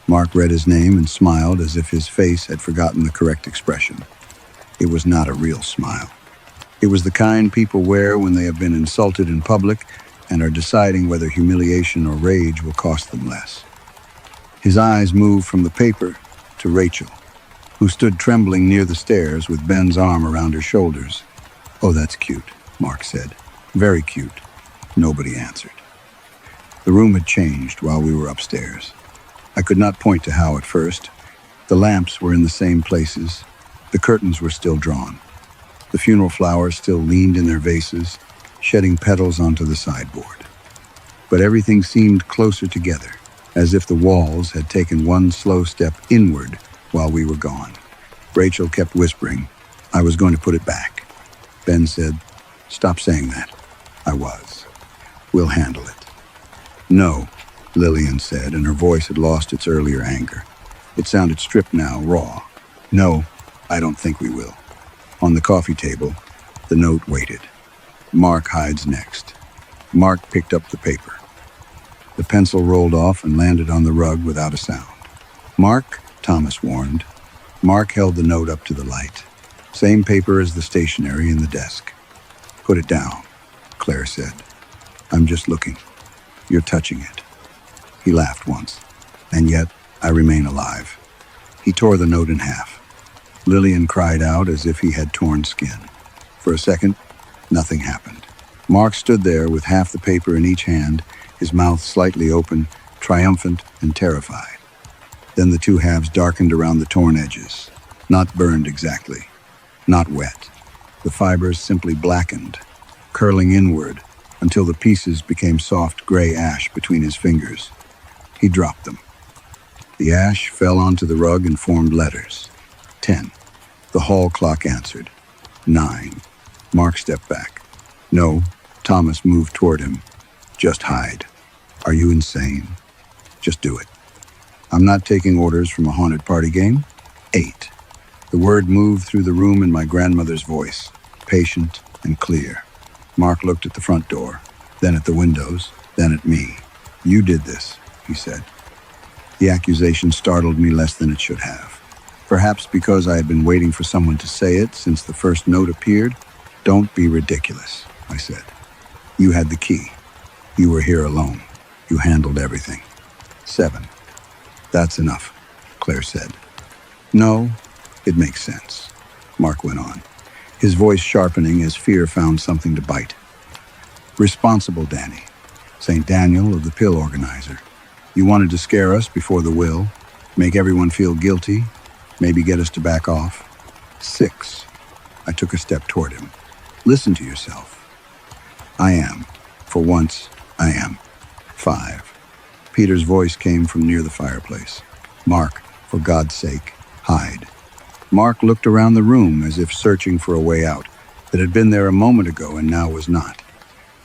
Mark read his name and smiled as if his face had forgotten the correct expression. It was not a real smile. It was the kind people wear when they have been insulted in public and are deciding whether humiliation or rage will cost them less. His eyes moved from the paper to Rachel. who stood trembling near the stairs with Ben's arm around her shoulders. "Oh, that's cute," Mark said. "Very cute." Nobody answered. The room had changed while we were upstairs. I could not point to how at first. The lamps were in the same places. The curtains were still drawn. The funeral flowers still leaned in their vases, shedding petals onto the sideboard. But everything seemed closer together, as if the walls had taken one slow step inward while we were gone. Rachel kept whispering, "I was going to put it back." Ben said, "Stop saying that." I was. "We'll handle it." "No," Lillian said, and her voice had lost its earlier anger. It sounded stripped now, raw. "No, I don't think we will." On the coffee table, the note waited. "Mark hides next." Mark picked up the paper. The pencil rolled off and landed on the rug without a sound. "Mark," Thomas warned. Mark held the note up to the light. "Same paper as the stationery in the desk." "Put it down," Claire said. "I'm just looking. You're touching it." He laughed once. "And yet, I remain alive." He tore the note in half. Lillian cried out as if he had torn skin. For a second, nothing happened. Mark stood there with half the paper in each hand, his mouth slightly open, triumphant and terrified. Then the two halves darkened around the torn edges. Not burned exactly. Not wet. The fibers simply blackened, curling inward until the pieces became soft gray ash between his fingers. He dropped them. The ash fell onto the rug and formed letters. 10. The hall clock answered. 9. Mark stepped back. "No." Thomas moved toward him. "Just hide." "Are you insane?" "Just do it." "I'm not taking orders from a haunted party game." 8. The word moved through the room in my grandmother's voice, patient and clear. Mark looked at the front door, then at the windows, then at me. "You did this," he said. The accusation startled me less than it should have. Perhaps because I had been waiting for someone to say it since the first note appeared. "Don't be ridiculous," I said. "You had the key. You were here alone. You handled everything." 7. "That's enough," Claire said. "No, it makes sense," Mark went on, his voice sharpening as fear found something to bite. "Responsible Danny, St. Daniel of the pill organizer. You wanted to scare us before the will, make everyone feel guilty, maybe get us to back off." 6. I took a step toward him. "Listen to yourself." "I am. For once, I am." 5. Peter's voice came from near the fireplace. "Mark, for God's sake, hide." Mark looked around the room as if searching for a way out that had been there a moment ago and now was not.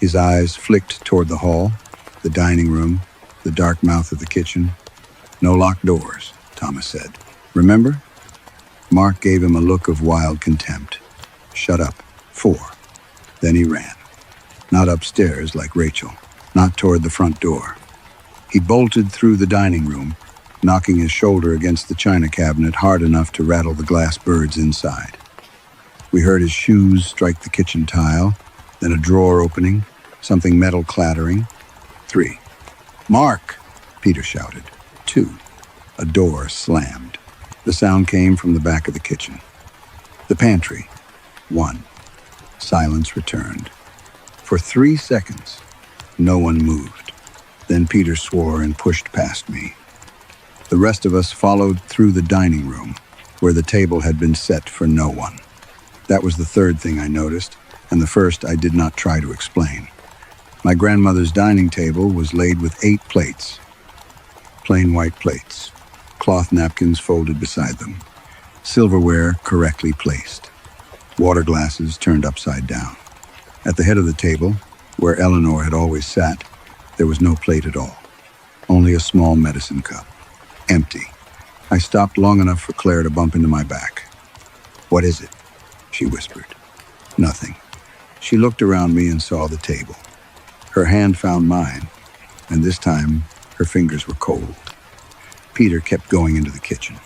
His eyes flicked toward the hall, the dining room, the dark mouth of the kitchen. "No locked doors," Thomas said. "Remember?" Mark gave him a look of wild contempt. "Shut up." 4. Then he ran. Not upstairs like Rachel, not toward the front door. He bolted through the dining room, knocking his shoulder against the china cabinet hard enough to rattle the glass birds inside. We heard his shoes strike the kitchen tile, then a drawer opening, something metal clattering. 3. "Mark!" Peter shouted. 2. A door slammed. The sound came from the back of the kitchen. The pantry. 1. Silence returned. For 3 seconds, no one moved. Then Peter swore and pushed past me. The rest of us followed through the dining room, where the table had been set for no one. That was the third thing I noticed, and the first I did not try to explain. My grandmother's dining table was laid with 8 plates. Plain white plates, cloth napkins folded beside them, silverware correctly placed, water glasses turned upside down. At the head of the table, where Eleanor had always sat, there was no plate at all, only a small medicine cup. Empty. I stopped long enough for Claire to bump into my back. "What is it?" she whispered. "Nothing." She looked around me and saw the table. Her hand found mine, and this time her fingers were cold. Peter kept going into the kitchen.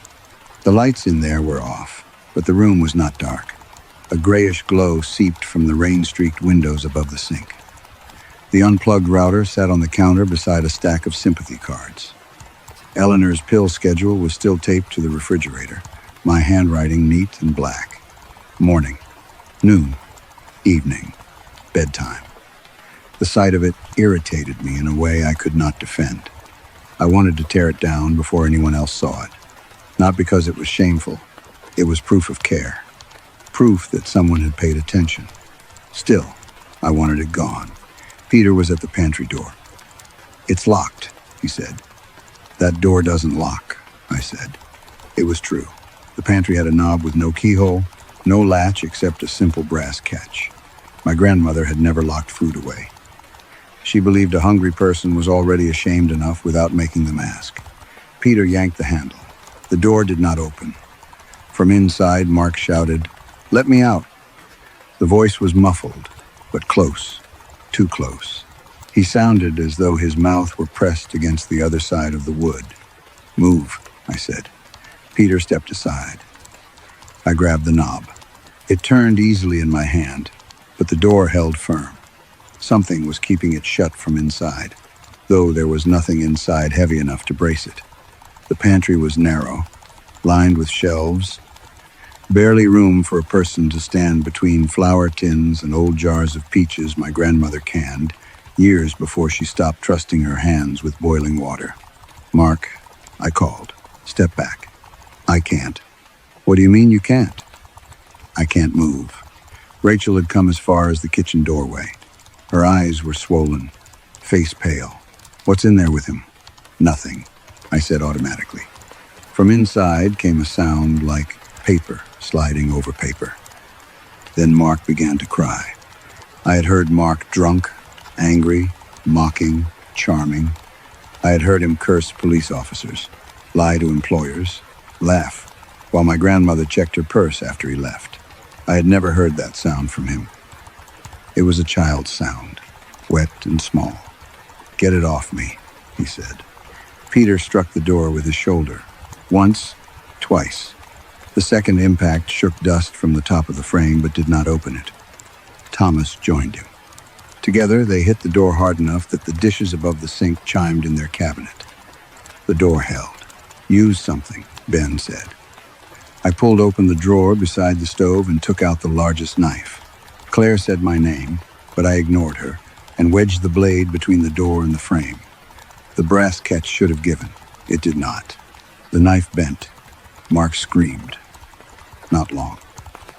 The lights in there were off, but the room was not dark. A grayish glow seeped from the rain-streaked windows above the sink. The unplugged router sat on the counter beside a stack of sympathy cards. Eleanor's pill schedule was still taped to the refrigerator, my handwriting neat and black. Morning, noon, evening, bedtime. The sight of it irritated me in a way I could not defend. I wanted to tear it down before anyone else saw it. Not because it was shameful. It was proof of care. Proof that someone had paid attention. Still, I wanted it gone. Peter was at the pantry door. "It's locked," he said. "That door doesn't lock," I said. It was true. The pantry had a knob with no keyhole, no latch except a simple brass catch. My grandmother had never locked food away. She believed a hungry person was already ashamed enough without making them ask. Peter yanked the handle. The door did not open. From inside, Mark shouted, "Let me out." The voice was muffled, but close, too close. He sounded as though his mouth were pressed against the other side of the wood. "Move," I said. Peter stepped aside. I grabbed the knob. It turned easily in my hand, but the door held firm. Something was keeping it shut from inside, though there was nothing inside heavy enough to brace it. The pantry was narrow, lined with shelves, barely room for a person to stand between flour tins and old jars of peaches my grandmother canned years before she stopped trusting her hands with boiling water. "Mark," I called. "Step back." "I can't." "What do you mean you can't?" "I can't move." Rachel had come as far as the kitchen doorway. Her eyes were swollen, face pale. "What's in there with him?" "Nothing," I said automatically. From inside came a sound like paper sliding over paper. Then Mark began to cry. I had heard Mark drunk, angry, mocking, charming. I had heard him curse police officers, lie to employers, laugh, while my grandmother checked her purse after he left. I had never heard that sound from him. It was a child's sound, wet and small. "Get it off me," he said. Peter struck the door with his shoulder. Once, twice. The second impact shook dust from the top of the frame but did not open it. Thomas joined him. Together, they hit the door hard enough that the dishes above the sink chimed in their cabinet. The door held. "Use something," Ben said. I pulled open the drawer beside the stove and took out the largest knife. Claire said my name, but I ignored her and wedged the blade between the door and the frame. The brass catch should have given. It did not. The knife bent. Mark screamed. Not long.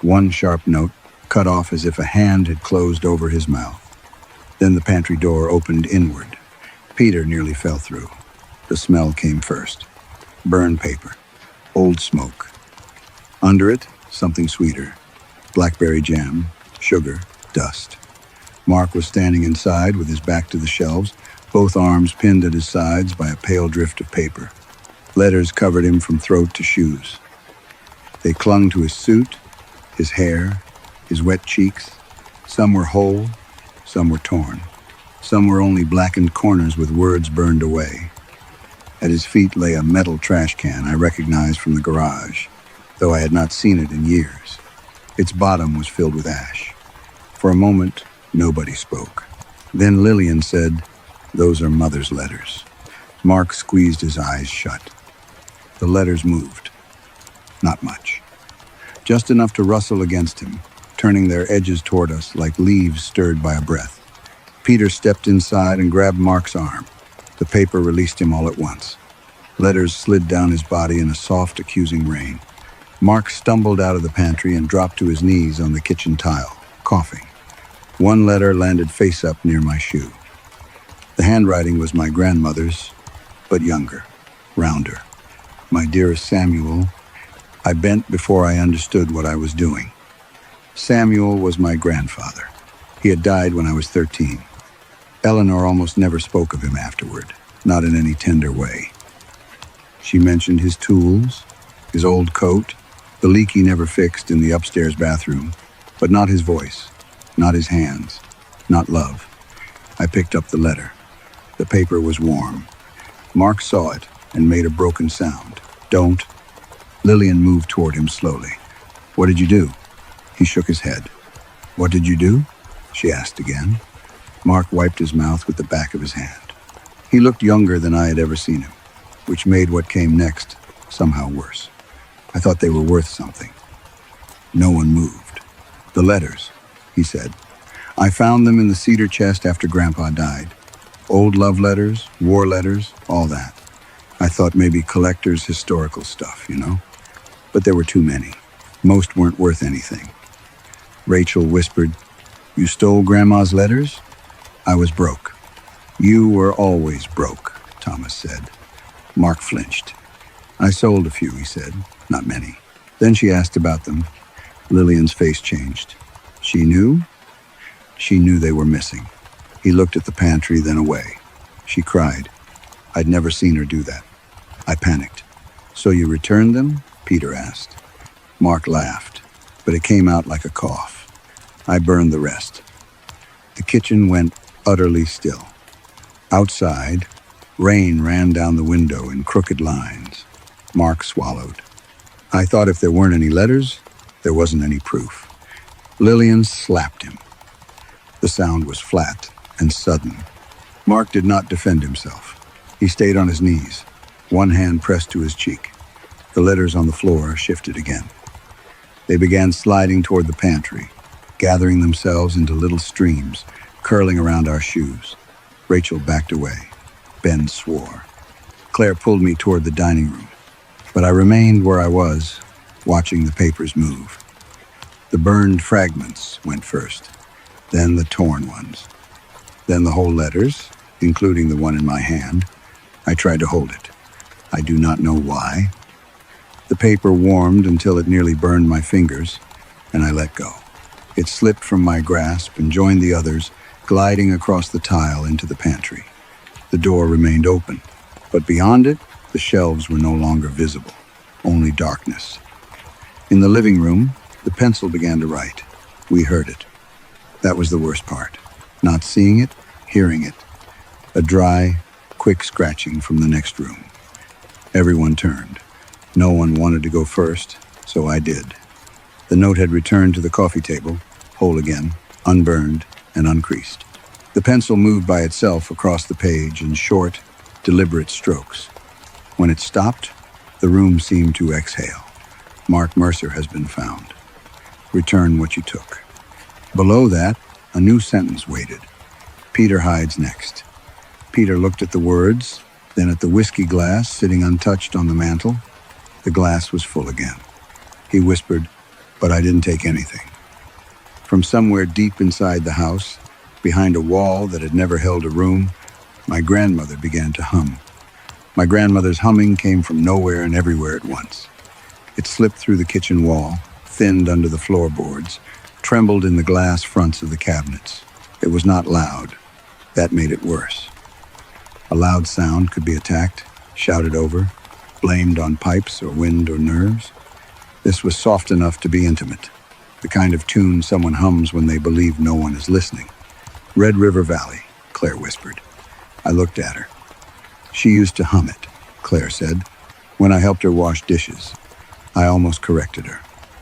One sharp note, cut off as if a hand had closed over his mouth. Then the pantry door opened inward. Peter nearly fell through. The smell came first. Burned paper. Old smoke. Under it, something sweeter. Blackberry jam, sugar, dust. Mark was standing inside with his back to the shelves, both arms pinned at his sides by a pale drift of paper. Letters covered him from throat to shoes. They clung to his suit, his hair, his wet cheeks. Some were whole, some were torn. Some were only blackened corners with words burned away. At his feet lay a metal trash can I recognized from the garage, though I had not seen it in years. Its bottom was filled with ash. For a moment, nobody spoke. Then Lillian said, "Those are Mother's letters." Mark squeezed his eyes shut. The letters moved. Not much. Just enough to rustle against him, turning their edges toward us like leaves stirred by a breath. Peter stepped inside and grabbed Mark's arm. The paper released him all at once. Letters slid down his body in a soft, accusing rain. Mark stumbled out of the pantry and dropped to his knees on the kitchen tile, coughing. One letter landed face up near my shoe. The handwriting was my grandmother's, but younger, rounder. "My dearest Samuel," I bent before I understood what I was doing. Samuel was my grandfather. He had died when I was 13. Eleanor almost never spoke of him afterward, not in any tender way. She mentioned his tools, his old coat, the leak he never fixed in the upstairs bathroom, but not his voice, not his hands, not love. I picked up the letter. The paper was warm. Mark saw it and made a broken sound. "Don't." Lillian moved toward him slowly. "What did you do?" He shook his head. "What did you do?" she asked again. Mark wiped his mouth with the back of his hand. He looked younger than I had ever seen him, which made what came next somehow worse. I thought they were worth something. No one moved. The letters, he said. I found them in the cedar chest after Grandpa died. Old love letters, war letters, all that. I thought maybe collector's historical stuff, you know? But there were too many. Most weren't worth anything. Rachel whispered, "You stole Grandma's letters?" I was broke. "You were always broke," Thomas said. Mark flinched. "I sold a few," he said. "Not many." Then she asked about them. Lillian's face changed. She knew? She knew they were missing. He looked at the pantry, then away. She cried. I'd never seen her do that. I panicked. "So you returned them?" Peter asked. Mark laughed, but it came out like a cough. "I burned the rest." The kitchen went utterly still. Outside, rain ran down the window in crooked lines. Mark swallowed. I thought if there weren't any letters, there wasn't any proof. Lillian slapped him. The sound was flat and sudden. Mark did not defend himself. He stayed on his knees, one hand pressed to his cheek. The letters on the floor shifted again. They began sliding toward the pantry, gathering themselves into little streams, curling around our shoes. Rachel backed away. Ben swore. Claire pulled me toward the dining room, but I remained where I was, watching the papers move. The burned fragments went first, then the torn ones, then the whole letters, including the one in my hand. I tried to hold it. I do not know why. The paper warmed until it nearly burned my fingers, and I let go. It slipped from my grasp and joined the others, gliding across the tile into the pantry. The door remained open, but beyond it, the shelves were no longer visible, only darkness. In the living room, the pencil began to write. We heard it. That was the worst part. Not seeing it, hearing it. A dry, quick scratching from the next room. Everyone turned. No one wanted to go first, so I did. The note had returned to the coffee table, whole again, unburned and uncreased. The pencil moved by itself across the page in short, deliberate strokes. When it stopped, the room seemed to exhale. Mark Mercer has been found. Return what you took. Below that, a new sentence waited. Peter hides next. Peter looked at the words, then at the whiskey glass sitting untouched on the mantel. The glass was full again. He whispered, "But I didn't take anything." From somewhere deep inside the house, behind a wall that had never held a room, my grandmother began to hum. My grandmother's humming came from nowhere and everywhere at once. It slipped through the kitchen wall, thinned under the floorboards, trembled in the glass fronts of the cabinets. It was not loud. That made it worse. A loud sound could be attacked, shouted over, blamed on pipes or wind or nerves. This was soft enough to be intimate, the kind of tune someone hums when they believe no one is listening. "Red River Valley," Claire whispered. I looked at her. "She used to hum it," Claire said, "when I helped her wash dishes." I almost corrected her.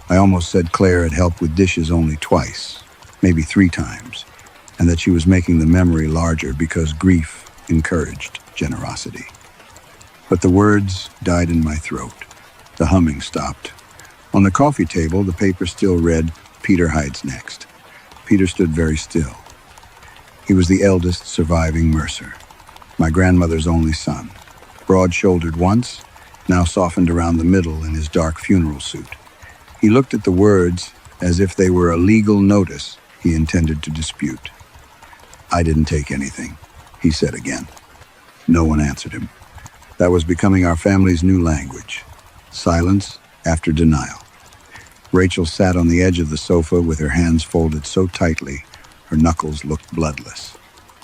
I almost said Claire had helped with dishes only twice, maybe 3 times, and that she was making the memory larger because grief encouraged generosity. But the words died in my throat. The humming stopped. On the coffee table, the paper still read, "Peter hides next." Peter stood very still. He was the eldest surviving Mercer, my grandmother's only son, broad-shouldered once, now softened around the middle in his dark funeral suit. He looked at the words as if they were a legal notice he intended to dispute. "I didn't take anything," he said again. No one answered him. That was becoming our family's new language. Silence after denial. Rachel sat on the edge of the sofa with her hands folded so tightly, her knuckles looked bloodless.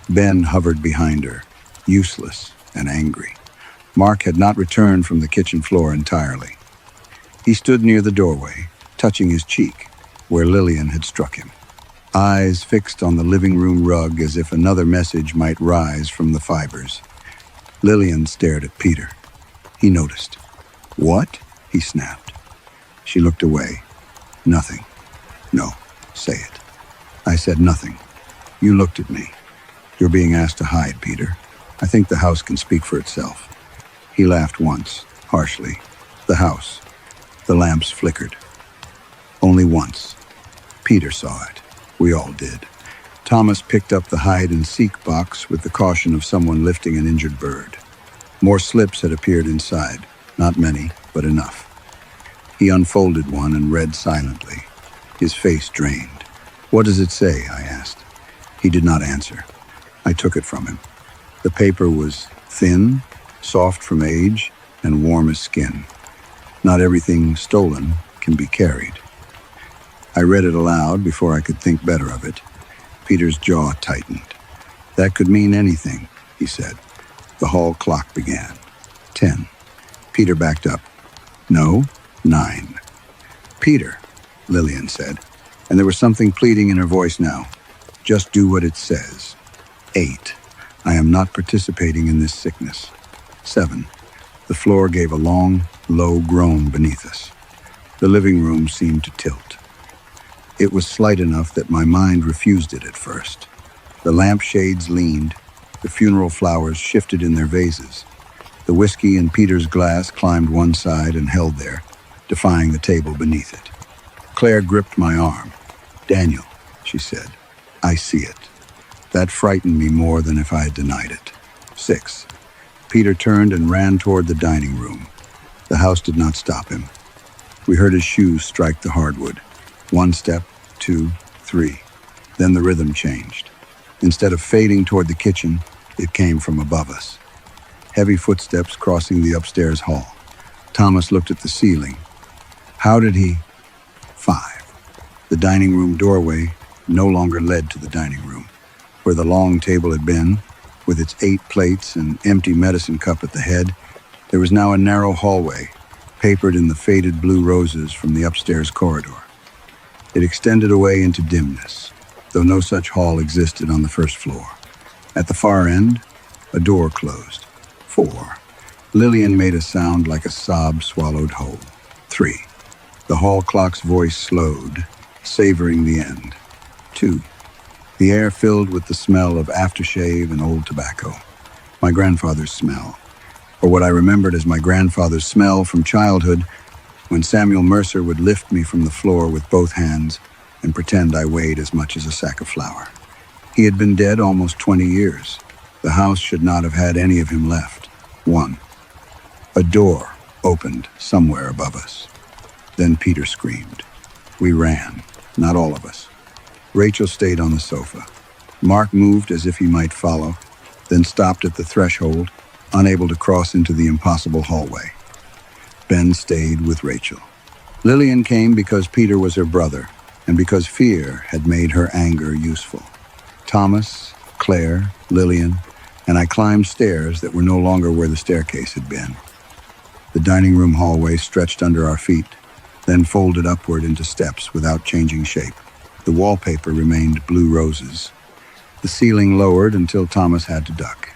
Ben hovered behind her, useless and angry. Mark had not returned from the kitchen floor entirely. He stood near the doorway, touching his cheek, where Lillian had struck him. Eyes fixed on the living room rug as if another message might rise from the fibers. Lillian stared at Peter. He noticed. "What?" he snapped. She looked away. "Nothing." "No, say it." I said nothing. "You looked at me. You're being asked to hide, Peter. I think the house can speak for itself." He laughed once, harshly. The house. The lamps flickered. Only once. Peter saw it. We all did. Thomas picked up the hide-and-seek box with the caution of someone lifting an injured bird. More slips had appeared inside. Not many, but enough. He unfolded one and read silently, his face drained. "What does it say?" I asked. He did not answer. I took it from him. The paper was thin, soft from age, and warm as skin. Not everything stolen can be carried. I read it aloud before I could think better of it. Peter's jaw tightened. "That could mean anything," he said. The hall clock began. 10. Peter backed up. "No, 9. "Peter," Lillian said, and there was something pleading in her voice now. "Just do what it says." 8. "I am not participating in this sickness." 7. The floor gave a long, low groan beneath us. The living room seemed to tilt. It was slight enough that my mind refused it at first. The lampshades leaned. The funeral flowers shifted in their vases. The whiskey in Peter's glass climbed one side and held there, defying the table beneath it. Claire gripped my arm. "Daniel," she said, "I see it." That frightened me more than if I had denied it. 6. Peter turned and ran toward the dining room. The house did not stop him. We heard his shoes strike the hardwood. 1 step, 2, 3. Then the rhythm changed. Instead of fading toward the kitchen, it came from above us. Heavy footsteps crossing the upstairs hall. Thomas looked at the ceiling. How did he? 5. The dining room doorway no longer led to the dining room. Where the long table had been, with its 8 plates and empty medicine cup at the head, there was now a narrow hallway, papered in the faded blue roses from the upstairs corridor. It extended away into dimness, though no such hall existed on the first floor. At the far end, a door closed. 4. Lillian made a sound like a sob swallowed whole. 3. The hall clock's voice slowed, savoring the end. 2. The air filled with the smell of aftershave and old tobacco. My grandfather's smell, or what I remembered as my grandfather's smell from childhood, when Samuel Mercer would lift me from the floor with both hands and pretend I weighed as much as a sack of flour. He had been dead almost 20 years. The house should not have had any of him left. 1. A door opened somewhere above us. Then Peter screamed. We ran, not all of us. Rachel stayed on the sofa. Mark moved as if he might follow, then stopped at the threshold, unable to cross into the impossible hallway. Ben stayed with Rachel. Lillian came because Peter was her brother, and because fear had made her anger useful. Thomas, Claire, Lillian, and I climbed stairs that were no longer where the staircase had been. The dining room hallway stretched under our feet, then folded upward into steps without changing shape. The wallpaper remained blue roses. The ceiling lowered until Thomas had to duck.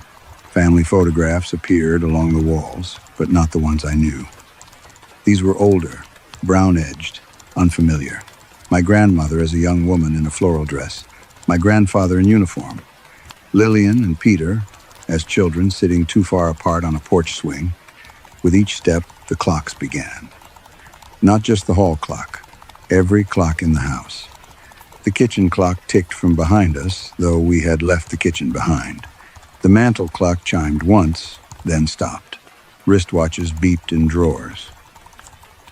Family photographs appeared along the walls, but not the ones I knew. These were older, brown-edged, unfamiliar. My grandmother as a young woman in a floral dress, my grandfather in uniform, Lillian and Peter as children sitting too far apart on a porch swing. With each step, the clocks began. Not just the hall clock, every clock in the house. The kitchen clock ticked from behind us, though we had left the kitchen behind. The mantel clock chimed once, then stopped. Wristwatches beeped in drawers.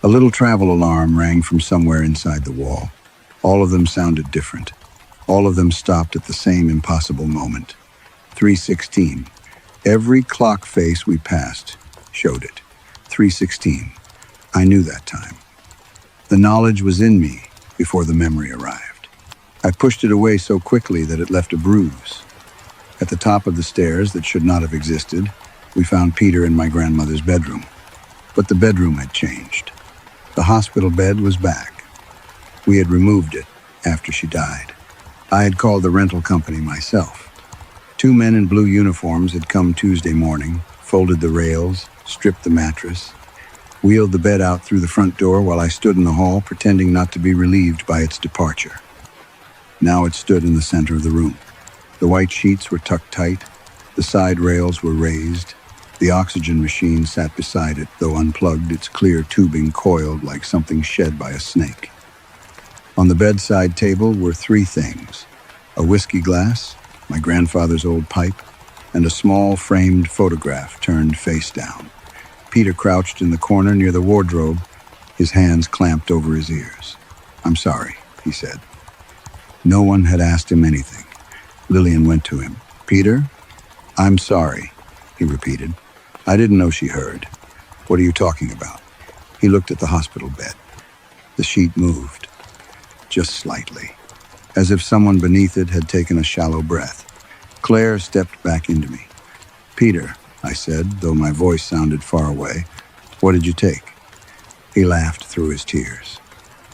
A little travel alarm rang from somewhere inside the wall. All of them sounded different. All of them stopped at the same impossible moment. 3:16. Every clock face we passed showed it. 3:16. I knew that time. The knowledge was in me before the memory arrived. I pushed it away so quickly that it left a bruise. At the top of the stairs that should not have existed, we found Peter in my grandmother's bedroom. But the bedroom had changed. The hospital bed was back. We had removed it after she died. I had called the rental company myself. 2 men in blue uniforms had come Tuesday morning, folded the rails, stripped the mattress, wheeled the bed out through the front door while I stood in the hall pretending not to be relieved by its departure. Now it stood in the center of the room. The white sheets were tucked tight, the side rails were raised, The oxygen machine sat beside it, though unplugged, its clear tubing coiled like something shed by a snake. On the bedside table were three things: a whiskey glass, my grandfather's old pipe, and a small framed photograph turned face down. Peter crouched in the corner near the wardrobe, his hands clamped over his ears. "I'm sorry," he said. No one had asked him anything. Lillian went to him. "Peter, I'm sorry," he repeated. I didn't know she heard. "What are you talking about?" He looked at the hospital bed. The sheet moved, just slightly, as if someone beneath it had taken a shallow breath. Claire stepped back into me. "Peter," I said, though my voice sounded far away, "what did you take?" He laughed through his tears.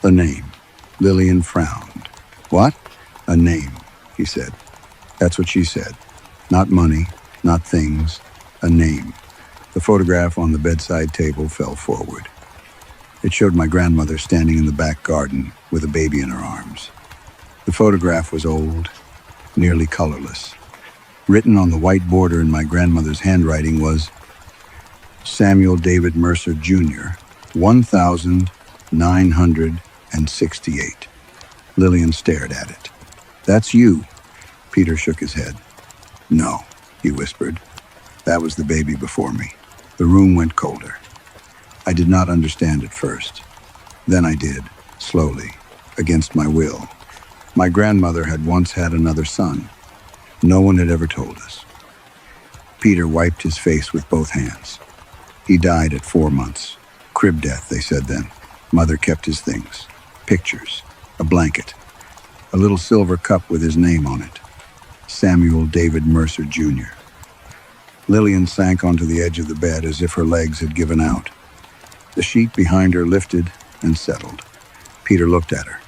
"A name." Lillian frowned. "What?" "A name," he said. "That's what she said. Not money, not things, a name." The photograph on the bedside table fell forward. It showed my grandmother standing in the back garden with a baby in her arms. The photograph was old, nearly colorless. Written on the white border in my grandmother's handwriting was Samuel David Mercer, Jr., 1968. Lillian stared at it. "That's you." Peter shook his head. "No," he whispered. "That was the baby before me." The room went colder. I did not understand at first. Then I did, slowly, against my will. My grandmother had once had another son. No one had ever told us. Peter wiped his face with both hands. He died at 4 months. Crib death, they said then. Mother kept his things. Pictures. A blanket. A little silver cup with his name on it. Samuel David Mercer, Jr. Lillian sank onto the edge of the bed as if her legs had given out. The sheet behind her lifted and settled. Peter looked at her.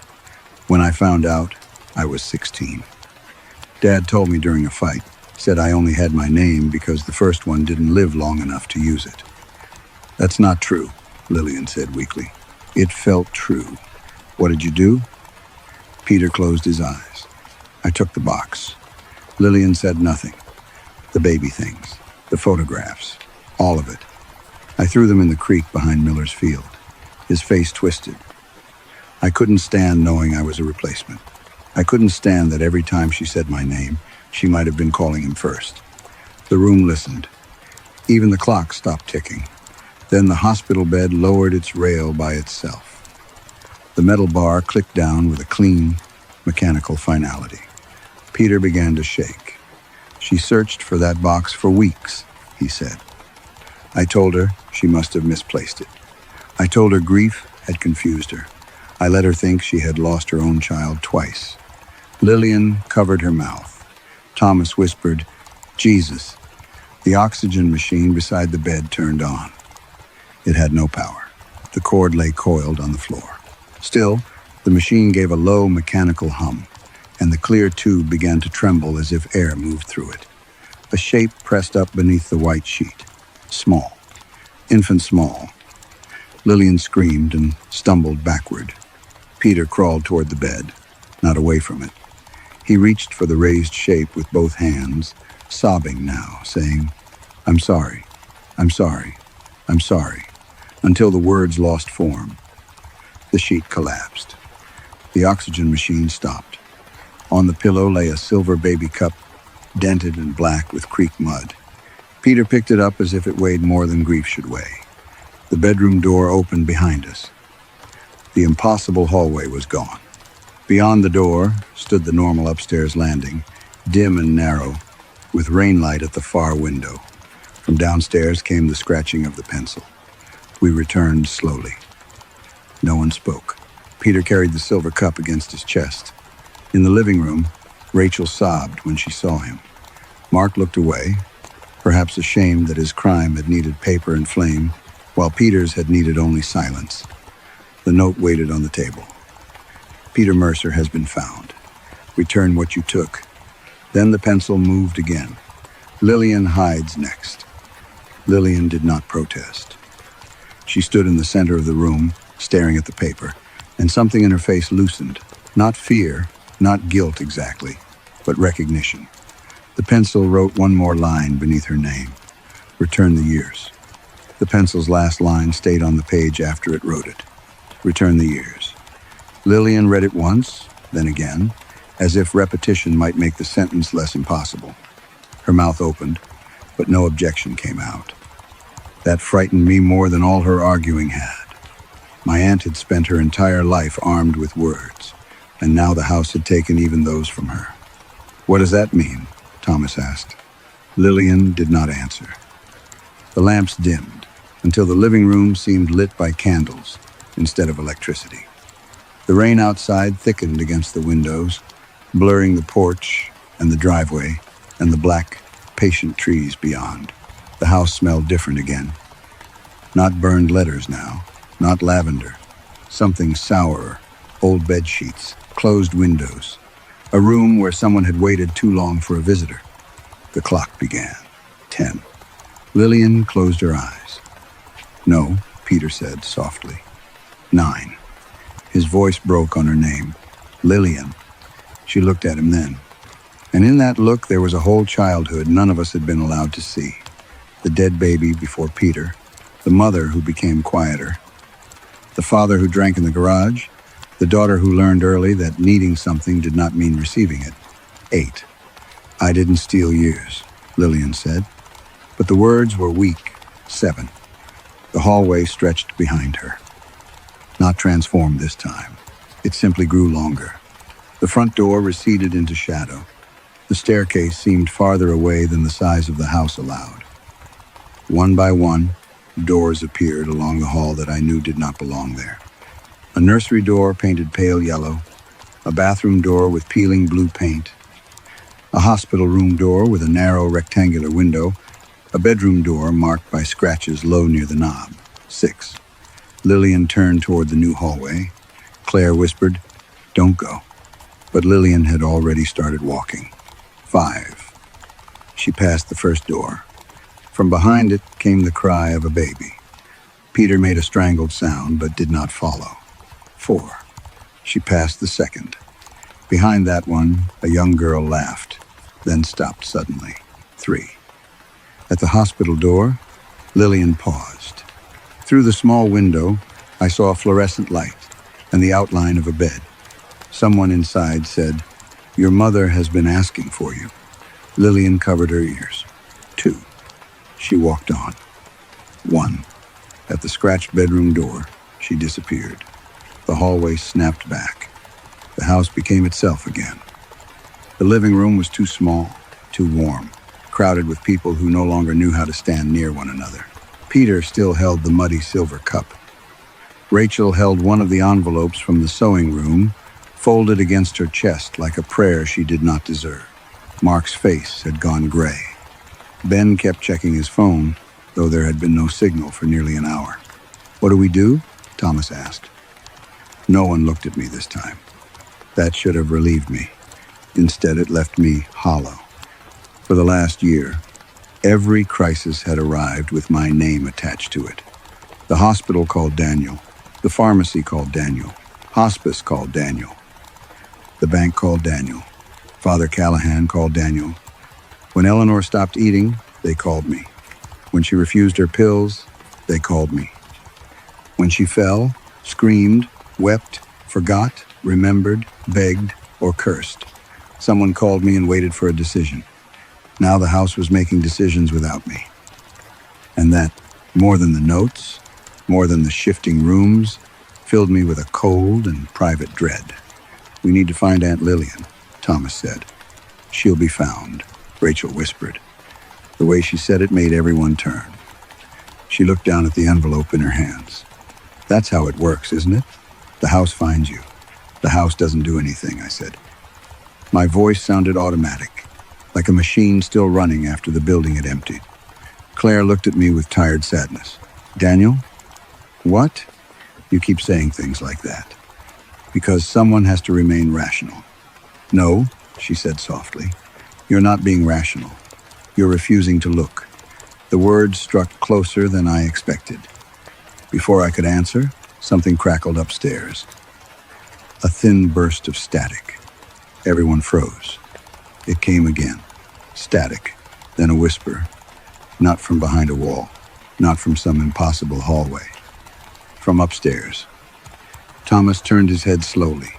When I found out, I was 16. Dad told me during a fight, said I only had my name because the first one didn't live long enough to use it. "That's not true," Lillian said weakly. "It felt true. What did you do?" Peter closed his eyes. I took the box. Lillian said nothing. The baby things, the photographs, all of it. I threw them in the creek behind Miller's field. His face twisted. I couldn't stand knowing I was a replacement. I couldn't stand that every time she said my name, she might have been calling him first. The room listened. Even the clock stopped ticking. Then the hospital bed lowered its rail by itself. The metal bar clicked down with a clean, mechanical finality. Peter began to shake. "She searched for that box for weeks," he said. I told her she must have misplaced it. I told her grief had confused her. I let her think she had lost her own child twice. Lillian covered her mouth. Thomas whispered, "Jesus." The oxygen machine beside the bed turned on. It had no power. The cord lay coiled on the floor. Still, the machine gave a low mechanical hum, and the clear tube began to tremble as if air moved through it. A shape pressed up beneath the white sheet. Small. Infant small. Lillian screamed and stumbled backward. Peter crawled toward the bed, not away from it. He reached for the raised shape with both hands, sobbing now, saying, "I'm sorry, I'm sorry, I'm sorry," until the words lost form. The sheet collapsed. The oxygen machine stopped. On the pillow lay a silver baby cup, dented and black with creek mud. Peter picked it up as if it weighed more than grief should weigh. The bedroom door opened behind us. The impossible hallway was gone. Beyond the door stood the normal upstairs landing, dim and narrow, with rain light at the far window. From downstairs came the scratching of the pencil. We returned slowly. No one spoke. Peter carried the silver cup against his chest. In the living room, Rachel sobbed when she saw him. Mark looked away, perhaps ashamed that his crime had needed paper and flame, while Peter's had needed only silence. The note waited on the table. "Peter Mercer has been found. Return what you took." Then the pencil moved again. "Lillian hides next." Lillian did not protest. She stood in the center of the room, staring at the paper, and something in her face loosened. Not fear, not guilt exactly, but recognition. The pencil wrote one more line beneath her name. Return the years. The pencil's last line stayed on the page after it wrote it. Return the years. Lillian read it once, then again, as if repetition might make the sentence less impossible. Her mouth opened, but no objection came out. That frightened me more than all her arguing had. My aunt had spent her entire life armed with words, and now the house had taken even those from her. "What does that mean?" Thomas asked. Lillian did not answer. The lamps dimmed until the living room seemed lit by candles instead of electricity. The rain outside thickened against the windows, blurring the porch and the driveway and the black, patient trees beyond. The house smelled different again. Not burned letters now, not lavender. Something sourer, old bed sheets, closed windows. A room where someone had waited too long for a visitor. The clock began. 10. Lillian closed her eyes. "No," Peter said softly. 9. His voice broke on her name. "Lillian." She looked at him then. And in that look there was a whole childhood none of us had been allowed to see. The dead baby before Peter, the mother who became quieter, the father who drank in the garage, the daughter who learned early that needing something did not mean receiving it. 8. "I didn't steal years," Lillian said. But the words were weak. 7. The hallway stretched behind her. Not transformed this time. It simply grew longer. The front door receded into shadow. The staircase seemed farther away than the size of the house allowed. One by one, doors appeared along the hall that I knew did not belong there. A nursery door painted pale yellow, a bathroom door with peeling blue paint, a hospital room door with a narrow rectangular window, a bedroom door marked by scratches low near the knob. 6. Lillian turned toward the new hallway. Claire whispered, "Don't go." But Lillian had already started walking. 5. She passed the first door. From behind it came the cry of a baby. Peter made a strangled sound but did not follow. 4. She passed the second. Behind that one, a young girl laughed, then stopped suddenly. 3. At the hospital door, Lillian paused. Through the small window, I saw a fluorescent light and the outline of a bed. Someone inside said, "Your mother has been asking for you." Lillian covered her ears. 2. She walked on. 1. At the scratched bedroom door, she disappeared. The hallway snapped back. The house became itself again. The living room was too small, too warm, crowded with people who no longer knew how to stand near one another. Peter still held the muddy silver cup. Rachel held one of the envelopes from the sewing room, folded against her chest like a prayer she did not deserve. Mark's face had gone gray. Ben kept checking his phone, though there had been no signal for nearly an hour. "What do we do?" Thomas asked. No one looked at me this time. That should have relieved me. Instead, it left me hollow. For the last year, every crisis had arrived with my name attached to it. The hospital called Daniel. The pharmacy called Daniel. Hospice called Daniel. The bank called Daniel. Father Callahan called Daniel. When Eleanor stopped eating, they called me. When she refused her pills, they called me. When she fell, screamed, wept, forgot, remembered, begged, or cursed, someone called me and waited for a decision. Now the house was making decisions without me. And that, more than the notes, more than the shifting rooms, filled me with a cold and private dread. "We need to find Aunt Lillian," Thomas said. "She'll be found," Rachel whispered. The way she said it made everyone turn. She looked down at the envelope in her hands. "That's how it works, isn't it? The house finds you. The house doesn't do anything," I said. My voice sounded automatic, like a machine still running after the building had emptied. Claire looked at me with tired sadness. "Daniel? What?" "You keep saying things like that. Because someone has to remain rational." "No," she said softly. "You're not being rational. You're refusing to look." The words struck closer than I expected. Before I could answer, something crackled upstairs. A thin burst of static. Everyone froze. It came again. Static, then a whisper. Not from behind a wall, not from some impossible hallway. From upstairs. Thomas turned his head slowly.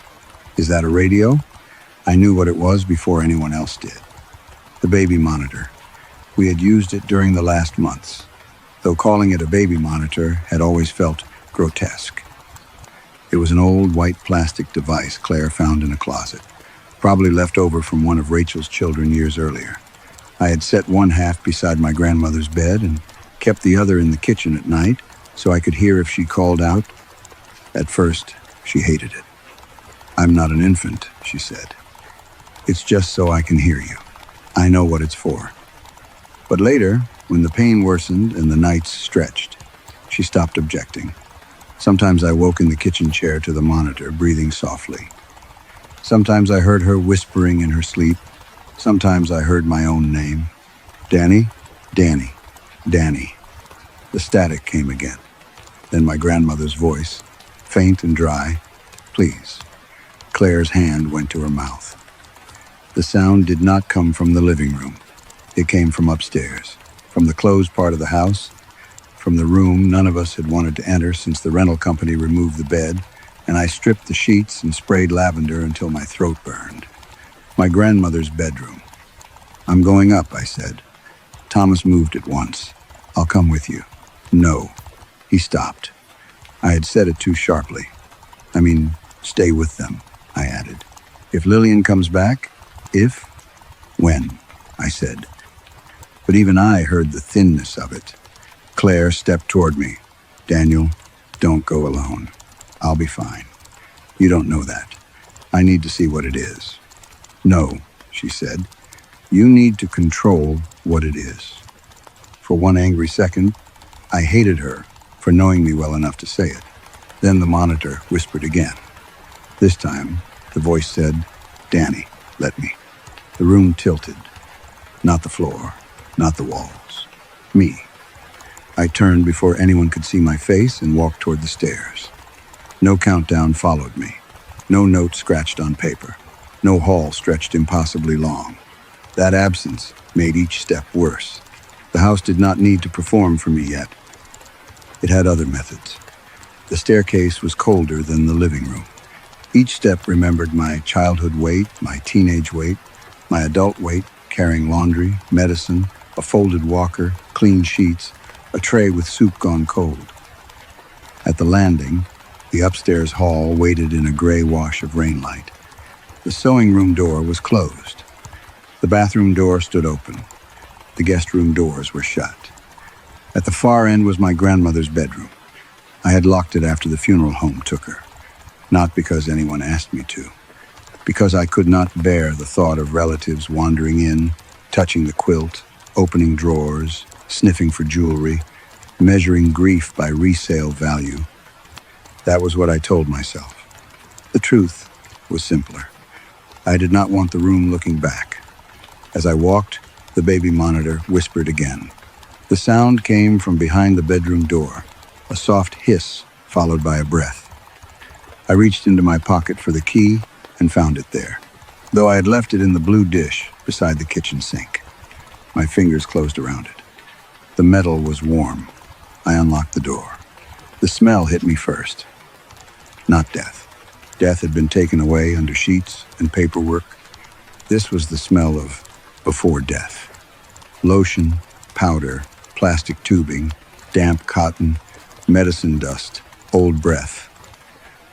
Is that a radio? I knew what it was before anyone else did. The baby monitor. We had used it during the last months, though calling it a baby monitor had always felt grotesque. It was an old white plastic device Claire found in a closet, probably left over from one of Rachel's children years earlier. I had set one half beside my grandmother's bed and kept the other in the kitchen at night so I could hear if she called out. At first, she hated it. I'm not an infant, she said. It's just so I can hear you. I know what it's for. But later, when the pain worsened and the nights stretched, she stopped objecting. Sometimes I woke in the kitchen chair to the monitor, breathing softly. Sometimes I heard her whispering in her sleep. Sometimes I heard my own name. Danny, Danny, Danny. The static came again. Then my grandmother's voice, faint and dry. Please. Claire's hand went to her mouth. The sound did not come from the living room. It came from upstairs, from the closed part of the house, from the room none of us had wanted to enter since the rental company removed the bed, and I stripped the sheets and sprayed lavender until my throat burned. My grandmother's bedroom. I'm going up, I said. Thomas moved at once. I'll come with you. No. He stopped. I had said it too sharply. Stay with them, I added. If Lillian comes back, when, I said. But even I heard the thinness of it. Claire stepped toward me. Daniel, don't go alone. I'll be fine. You don't know that. I need to see what it is. No, she said. You need to control what it is. For one angry second, I hated her for knowing me well enough to say it. Then the monitor whispered again. This time, the voice said, Danny, let me. The room tilted. Not the floor, not the walls. Me. I turned before anyone could see my face and walked toward the stairs. No countdown followed me. No note scratched on paper. No hall stretched impossibly long. That absence made each step worse. The house did not need to perform for me yet. It had other methods. The staircase was colder than the living room. Each step remembered my childhood weight, my teenage weight, my adult weight, carrying laundry, medicine, a folded walker, clean sheets, a tray with soup gone cold. At the landing, the upstairs hall waited in a gray wash of rainlight. The sewing room door was closed. The bathroom door stood open. The guest room doors were shut. At the far end was my grandmother's bedroom. I had locked it after the funeral home took her. Not because anyone asked me to. Because I could not bear the thought of relatives wandering in, touching the quilt, opening drawers, sniffing for jewelry, measuring grief by resale value. That was what I told myself. The truth was simpler. I did not want the room looking back. As I walked, the baby monitor whispered again. The sound came from behind the bedroom door, a soft hiss followed by a breath. I reached into my pocket for the key and found it there, though I had left it in the blue dish beside the kitchen sink. My fingers closed around it. The metal was warm. I unlocked the door. The smell hit me first. Not death. Death had been taken away under sheets and paperwork. This was the smell of before death. Lotion, powder, plastic tubing, damp cotton, medicine dust, old breath.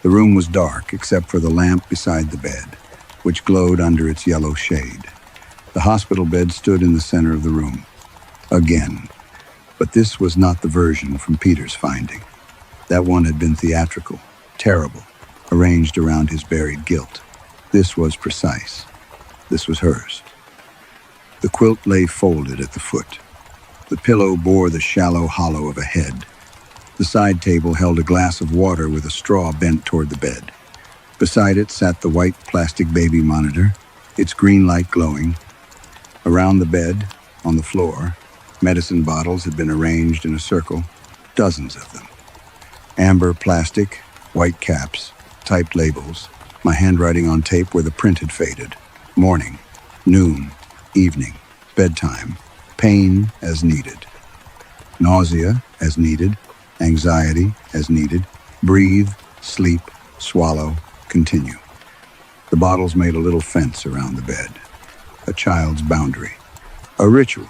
The room was dark except for the lamp beside the bed, which glowed under its yellow shade. The hospital bed stood in the center of the room. Again. But this was not the version from Peter's finding. That one had been theatrical, terrible, arranged around his buried guilt. This was precise. This was hers. The quilt lay folded at the foot. The pillow bore the shallow hollow of a head. The side table held a glass of water with a straw bent toward the bed. Beside it sat the white plastic baby monitor, its green light glowing. Around the bed, on the floor, medicine bottles had been arranged in a circle, dozens of them. Amber plastic, white caps, typed labels, my handwriting on tape where the print had faded. Morning, noon, evening, bedtime, pain as needed. Nausea as needed, anxiety as needed, breathe, sleep, swallow, continue. The bottles made a little fence around the bed, a child's boundary, a ritual.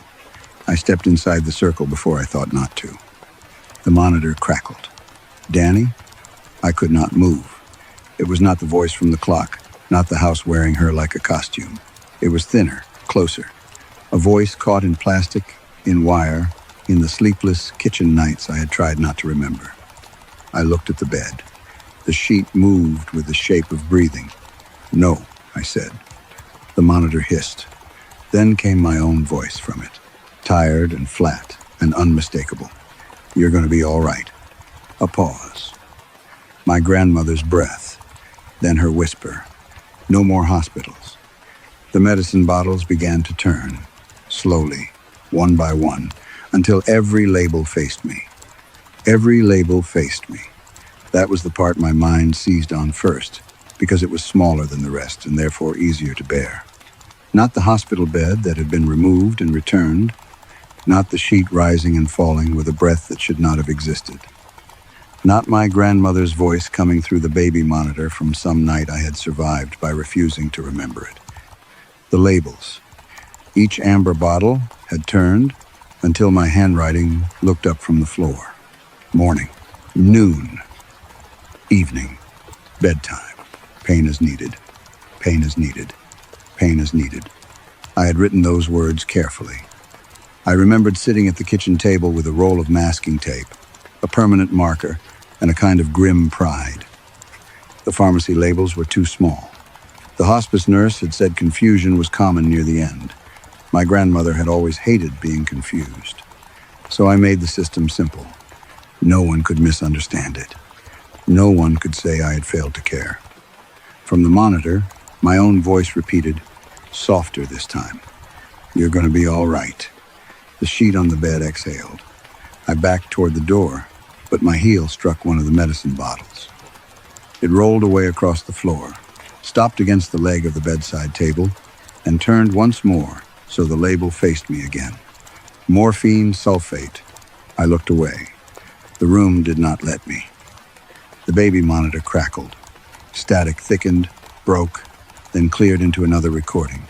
I stepped inside the circle before I thought not to. The monitor crackled. Danny? I could not move. It was not the voice from the clock, not the house wearing her like a costume. It was thinner, closer. A voice caught in plastic, in wire, in the sleepless kitchen nights I had tried not to remember. I looked at the bed. The sheet moved with the shape of breathing. No, I said. The monitor hissed. Then came my own voice from it, tired and flat and unmistakable. You're going to be all right. A pause. My grandmother's breath. Then her whisper. No more hospitals. The medicine bottles began to turn, slowly, one by one, until every label faced me. Every label faced me. That was the part my mind seized on first, because it was smaller than the rest and therefore easier to bear. Not the hospital bed that had been removed and returned, not the sheet rising and falling with a breath that should not have existed. Not my grandmother's voice coming through the baby monitor from some night I had survived by refusing to remember it. The labels. Each amber bottle had turned until my handwriting looked up from the floor. Morning, noon, evening, bedtime. Pain is needed. Pain is needed. Pain is needed. I had written those words carefully. I remembered sitting at the kitchen table with a roll of masking tape, a permanent marker, and a kind of grim pride. The pharmacy labels were too small. The hospice nurse had said confusion was common near the end. My grandmother had always hated being confused. So I made the system simple. No one could misunderstand it. No one could say I had failed to care. From the monitor, my own voice repeated, softer this time. You're going to be all right. The sheet on the bed exhaled. I backed toward the door, but my heel struck one of the medicine bottles. It rolled away across the floor, stopped against the leg of the bedside table, and turned once more so the label faced me again. Morphine sulfate. I looked away. The room did not let me. The baby monitor crackled. Static thickened, broke, then cleared into another recording.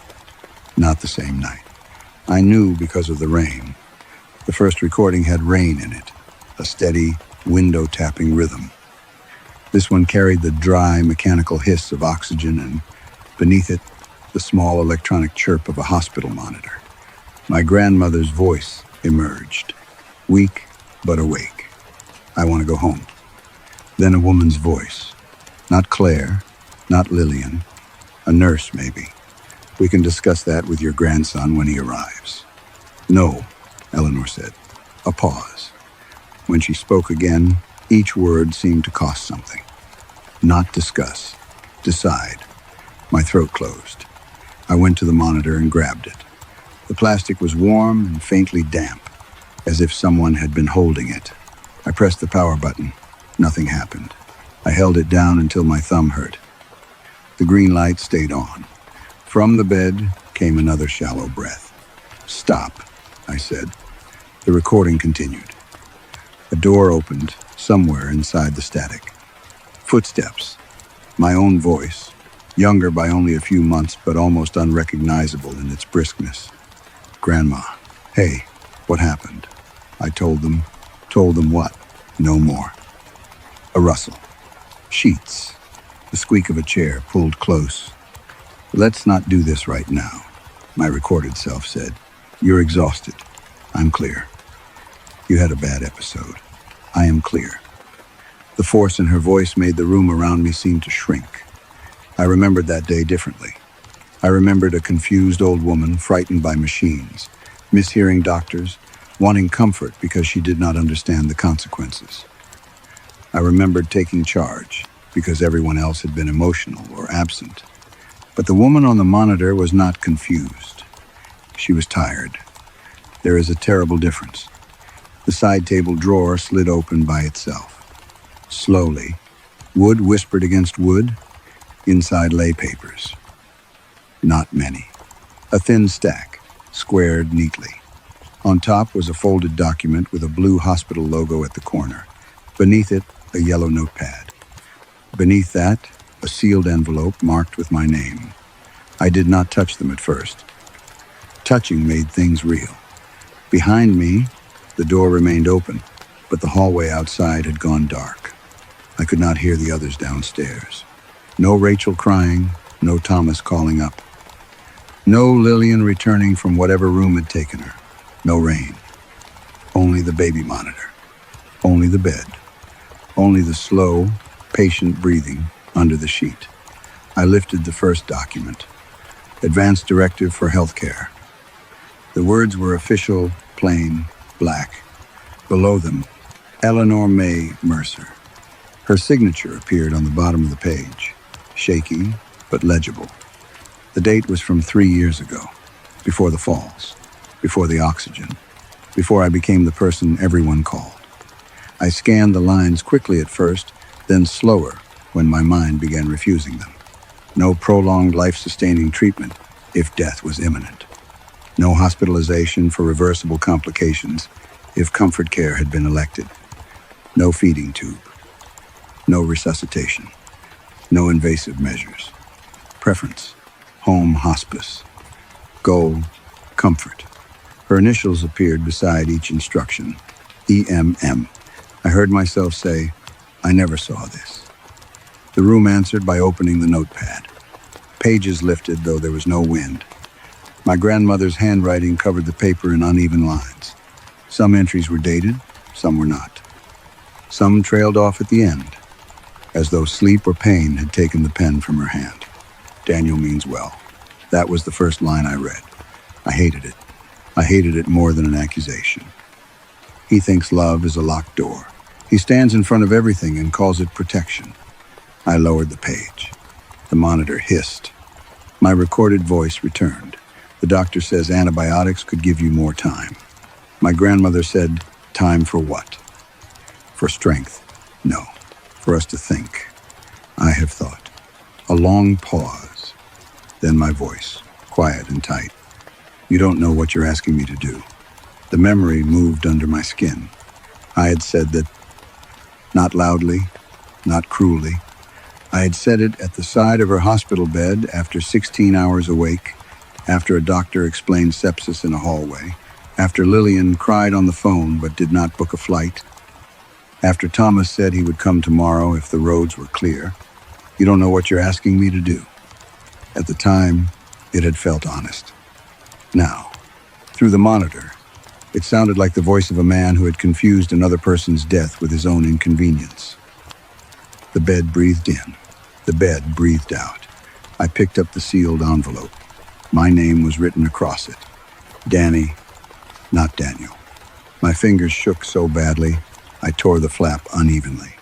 Not the same night. I knew because of the rain. The first recording had rain in it, a steady, window-tapping rhythm. This one carried the dry, mechanical hiss of oxygen and, beneath it, the small electronic chirp of a hospital monitor. My grandmother's voice emerged, weak but awake. I want to go home. Then a woman's voice. Not Claire, not Lillian, a nurse maybe. We can discuss that with your grandson when he arrives. No, Eleanor said. A pause. When she spoke again, each word seemed to cost something. Not discuss. Decide. My throat closed. I went to the monitor and grabbed it. The plastic was warm and faintly damp, as if someone had been holding it. I pressed the power button. Nothing happened. I held it down until my thumb hurt. The green light stayed on. From the bed came another shallow breath. Stop, I said. The recording continued. A door opened somewhere inside the static. Footsteps. My own voice, younger by only a few months but almost unrecognizable in its briskness. Grandma. Hey, what happened? I told them. Told them what? No more. A rustle. Sheets. The squeak of a chair pulled close. Let's not do this right now, my recorded self said. You're exhausted. I'm clear. You had a bad episode. I am clear. The force in her voice made the room around me seem to shrink. I remembered that day differently. I remembered a confused old woman frightened by machines, mishearing doctors, wanting comfort because she did not understand the consequences. I remembered taking charge because everyone else had been emotional or absent. But the woman on the monitor was not confused. She was tired. There is a terrible difference. The side table drawer slid open by itself. Slowly, wood whispered against wood. Inside lay papers. Not many. A thin stack, squared neatly. On top was a folded document with a blue hospital logo at the corner. Beneath it, a yellow notepad. Beneath that, a sealed envelope marked with my name. I did not touch them at first. Touching made things real. Behind me, the door remained open, but the hallway outside had gone dark. I could not hear the others downstairs. No Rachel crying, no Thomas calling up. No Lillian returning from whatever room had taken her. No rain. Only the baby monitor. Only the bed. Only the slow, patient breathing under the sheet. I lifted the first document. Advanced Directive for Healthcare. The words were official, plain, black. Below them, Eleanor May Mercer. Her signature appeared on the bottom of the page, shaky but legible. The date was from 3 years ago, before the falls, before the oxygen, before I became the person everyone called. I scanned the lines quickly at first, then slower when my mind began refusing them. No prolonged life-sustaining treatment if death was imminent. No hospitalization for reversible complications if comfort care had been elected. No feeding tube. No resuscitation. No invasive measures. Preference, home hospice. Goal, comfort. Her initials appeared beside each instruction. EMM. I heard myself say, I never saw this. The room answered by opening the notepad. Pages lifted, though there was no wind. My grandmother's handwriting covered the paper in uneven lines. Some entries were dated, some were not. Some trailed off at the end, as though sleep or pain had taken the pen from her hand. Daniel means well. That was the first line I read. I hated it. I hated it more than an accusation. He thinks love is a locked door. He stands in front of everything and calls it protection. I lowered the page. The monitor hissed. My recorded voice returned. The doctor says antibiotics could give you more time. My grandmother said, time for what? For strength. No, for us to think. I have thought. A long pause. Then my voice, quiet and tight. You don't know what you're asking me to do. The memory moved under my skin. I had said that, not loudly, not cruelly. I had said it at the side of her hospital bed after 16 hours awake, after a doctor explained sepsis in a hallway, after Lillian cried on the phone but did not book a flight, after Thomas said he would come tomorrow if the roads were clear. You don't know what you're asking me to do. At the time, it had felt honest. Now, through the monitor, it sounded like the voice of a man who had confused another person's death with his own inconvenience. The bed breathed in. The bed breathed out. I picked up the sealed envelope. My name was written across it. Danny, not Daniel. My fingers shook so badly, I tore the flap unevenly.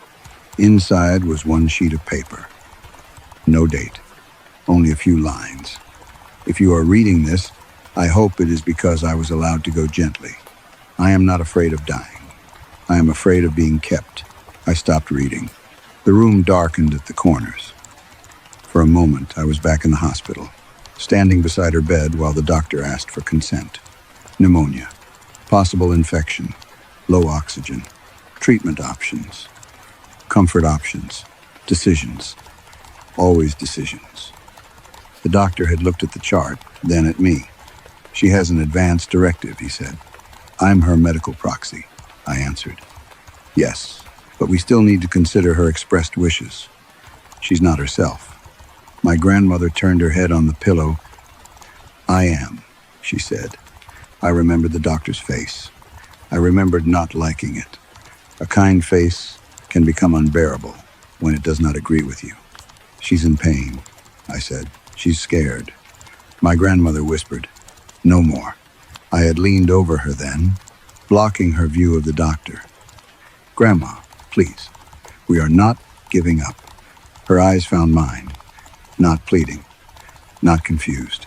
Inside was one sheet of paper. No date. Only a few lines. If you are reading this, I hope it is because I was allowed to go gently. I am not afraid of dying. I am afraid of being kept. I stopped reading. The room darkened at the corners. For a moment, I was back in the hospital, standing beside her bed while the doctor asked for consent. Pneumonia, possible infection, low oxygen, treatment options, comfort options, decisions, always decisions. The doctor had looked at the chart, then at me. She has an advanced directive, he said. I'm her medical proxy, I answered. Yes, but we still need to consider her expressed wishes. She's not herself. My grandmother turned her head on the pillow. I am, she said. I remembered the doctor's face. I remembered not liking it. A kind face can become unbearable when it does not agree with you. She's in pain, I said. She's scared. My grandmother whispered, no more. I had leaned over her then, blocking her view of the doctor. Grandma, please, we are not giving up. Her eyes found mine, not pleading, not confused,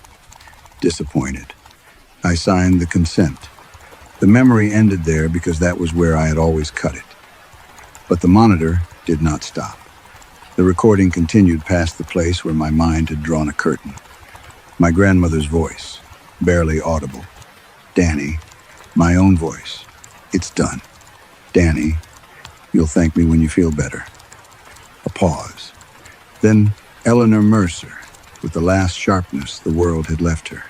disappointed. I signed the consent. The memory ended there because that was where I had always cut it. But the monitor did not stop. The recording continued past the place where my mind had drawn a curtain. My grandmother's voice, barely audible. Danny, My own voice. It's done. Danny, you'll thank me when you feel better. A pause. Then Eleanor Mercer, with the last sharpness the world had left her.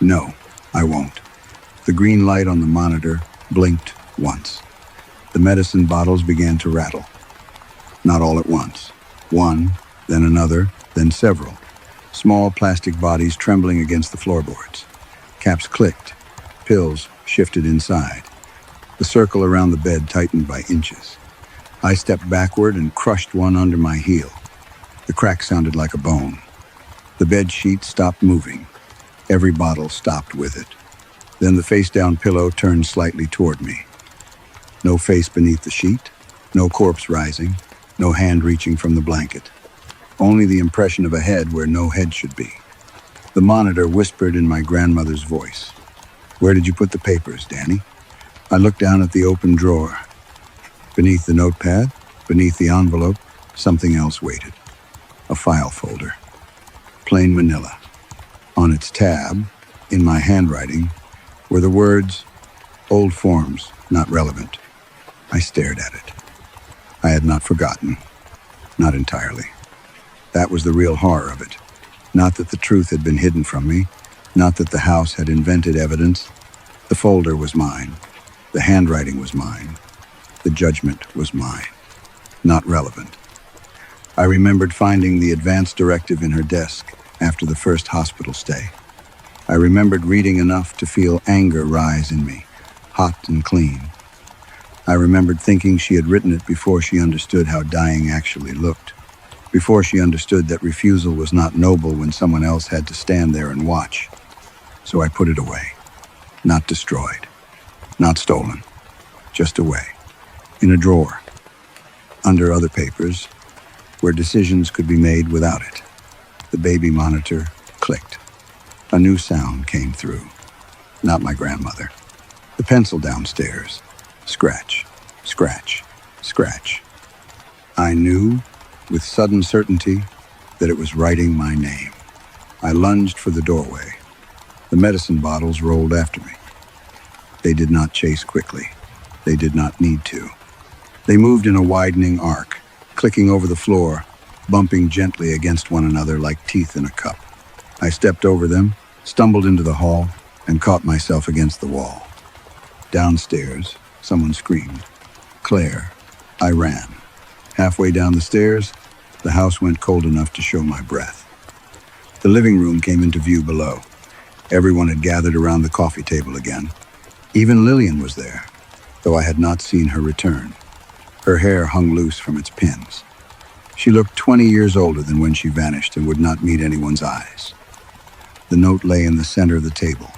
No, I won't. The green light on the monitor blinked once. The medicine bottles began to rattle. Not all at once. One, then another, then several. Small plastic bodies trembling against the floorboards. Caps clicked. Pills shifted inside. The circle around the bed tightened by inches. I stepped backward and crushed one under my heel. The crack sounded like a bone. The bed sheet stopped moving. Every bottle stopped with it. Then the face-down pillow turned slightly toward me. No face beneath the sheet, no corpse rising, no hand reaching from the blanket. Only the impression of a head where no head should be. The monitor whispered in my grandmother's voice. "Where did you put the papers, Danny?" I looked down at the open drawer. Beneath the notepad, beneath the envelope, something else waited. A file folder. Plain manila. On its tab, in my handwriting, were the words, "Old forms, not relevant." I stared at it. I had not forgotten. Not entirely. That was the real horror of it. Not that the truth had been hidden from me, not that the house had invented evidence. The folder was mine. The handwriting was mine. The judgment was mine. Not relevant. I remembered finding the advance directive in her desk after the first hospital stay. I remembered reading enough to feel anger rise in me, hot and clean. I remembered thinking she had written it before she understood how dying actually looked, before she understood that refusal was not noble when someone else had to stand there and watch. So I put it away. Not destroyed. Not stolen. Just away. In a drawer. Under other papers, where decisions could be made without it. The baby monitor clicked. A new sound came through. Not my grandmother. The pencil downstairs. Scratch, scratch, scratch. I knew, with sudden certainty, that it was writing my name. I lunged for the doorway. The medicine bottles rolled after me. They did not chase quickly. They did not need to. They moved in a widening arc, clicking over the floor, bumping gently against one another like teeth in a cup. I stepped over them, stumbled into the hall, and caught myself against the wall. Downstairs, someone screamed. "Claire." I ran. Halfway down the stairs, the house went cold enough to show my breath. The living room came into view below. Everyone had gathered around the coffee table again. Even Lillian was there, though I had not seen her return. Her hair hung loose from its pins. She looked 20 years older than when she vanished and would not meet anyone's eyes. The note lay in the center of the table.